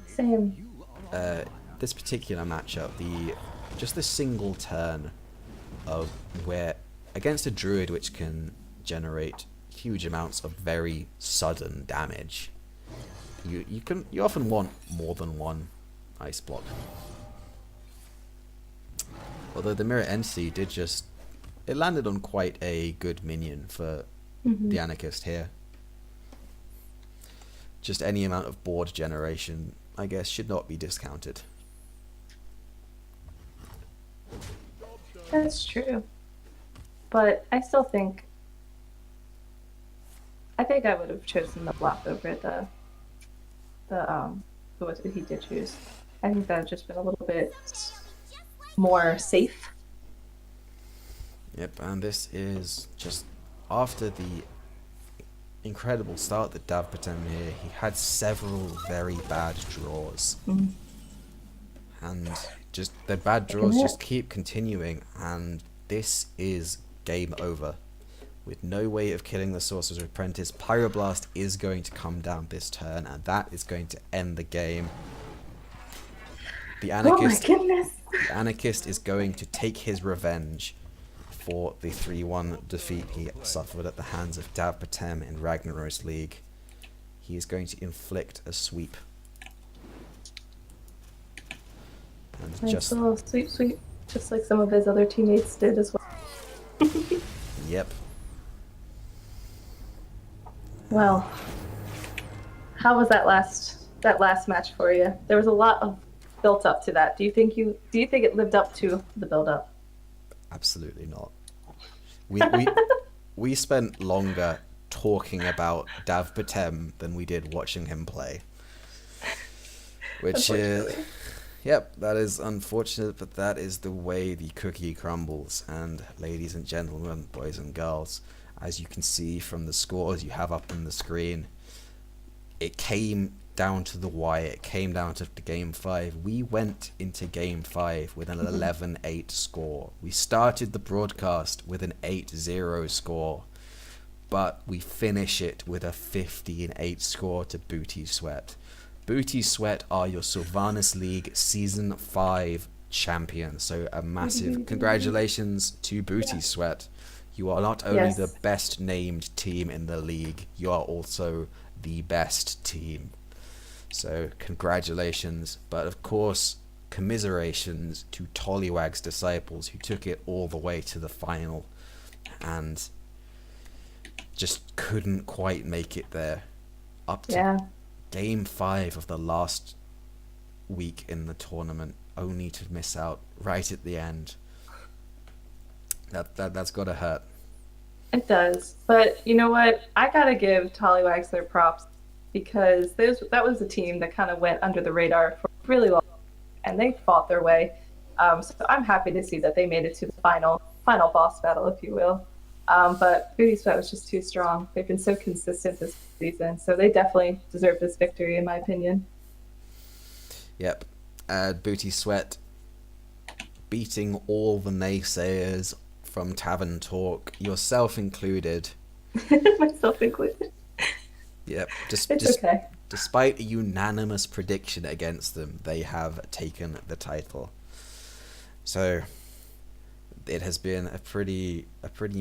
Same. This particular matchup, just the single turn of where against a druid which can generate huge amounts of very sudden damage, you often want more than one ice block. Although the Mirror Entity it landed on quite a good minion for the Anarchist here. Just any amount of board generation, I guess, should not be discounted. That's true. But I still think I would have chosen the block over what he did choose. I think that would just been a little bit more safe. Yep, and this is just after the incredible start that Tavpatem here. He had several very bad draws. And just the bad draws just keep continuing, and this is game over. With no way of killing the Sorcerer's Apprentice, Pyroblast is going to come down this turn, and that is going to end the game. The Anarchist, Oh my goodness! the Anarchist is going to take his revenge for the 3-1 defeat he suffered at the hands of Tavpatem in Ragnaros League. He is going to inflict a sweep. And Nice little sweep, just like some of his other teammates did as well. Yep. Well, how was that last match for you? There was a lot of built up to that. Do you think it lived up to the build up? Absolutely not. We spent longer talking about Tavpatem than we did watching him play. Which yep, that is unfortunate, but that is the way the cookie crumbles. And ladies and gentlemen, boys and girls, as you can see from the scores you have up on the screen, it came down to the wire. It came down to game 5. We went into game 5 with an 11-8 score. We started the broadcast with an 8-0 score, but we finish it with a 15-8 score to Booty Sweat. Booty Sweat are your Sylvanas League Season 5 champions. So a massive congratulations to Booty Sweat. You are not only the best named team in the league, you are also the best team. So congratulations, but of course commiserations to Tollywag's disciples who took it all the way to the final and just couldn't quite make it there. Up to game 5 of the last week in the tournament, only to miss out right at the end. That's gotta hurt. It does, but you know what? I gotta give Tollywags their props because that was a team that kind of went under the radar for really long, and they fought their way. So I'm happy to see that they made it to the final boss battle, if you will. But Booty Sweat was just too strong. They've been so consistent this season, so they definitely deserve this victory, in my opinion. Yep, Booty Sweat beating all the naysayers from Tavern Talk, yourself included. Myself included. Yep, okay. Despite a unanimous prediction against them, they have taken the title. So it has been a pretty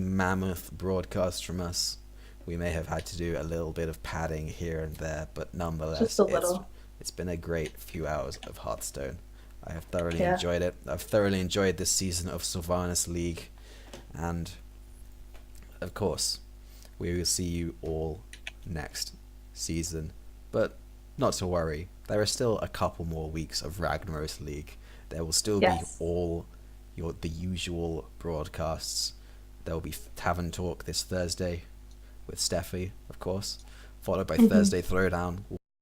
mammoth broadcast from us. We may have had to do a little bit of padding here and there, but nonetheless, just a little. It's been a great few hours of Hearthstone. I have thoroughly enjoyed it. I've thoroughly enjoyed this season of Sylvanas League, and of course, we will see you all next season. But not to worry, there are still a couple more weeks of Ragnaros League. There will still Yes. be all the usual broadcasts. There will be Tavern Talk this Thursday with Steffi, of course, followed by Thursday Throwdown.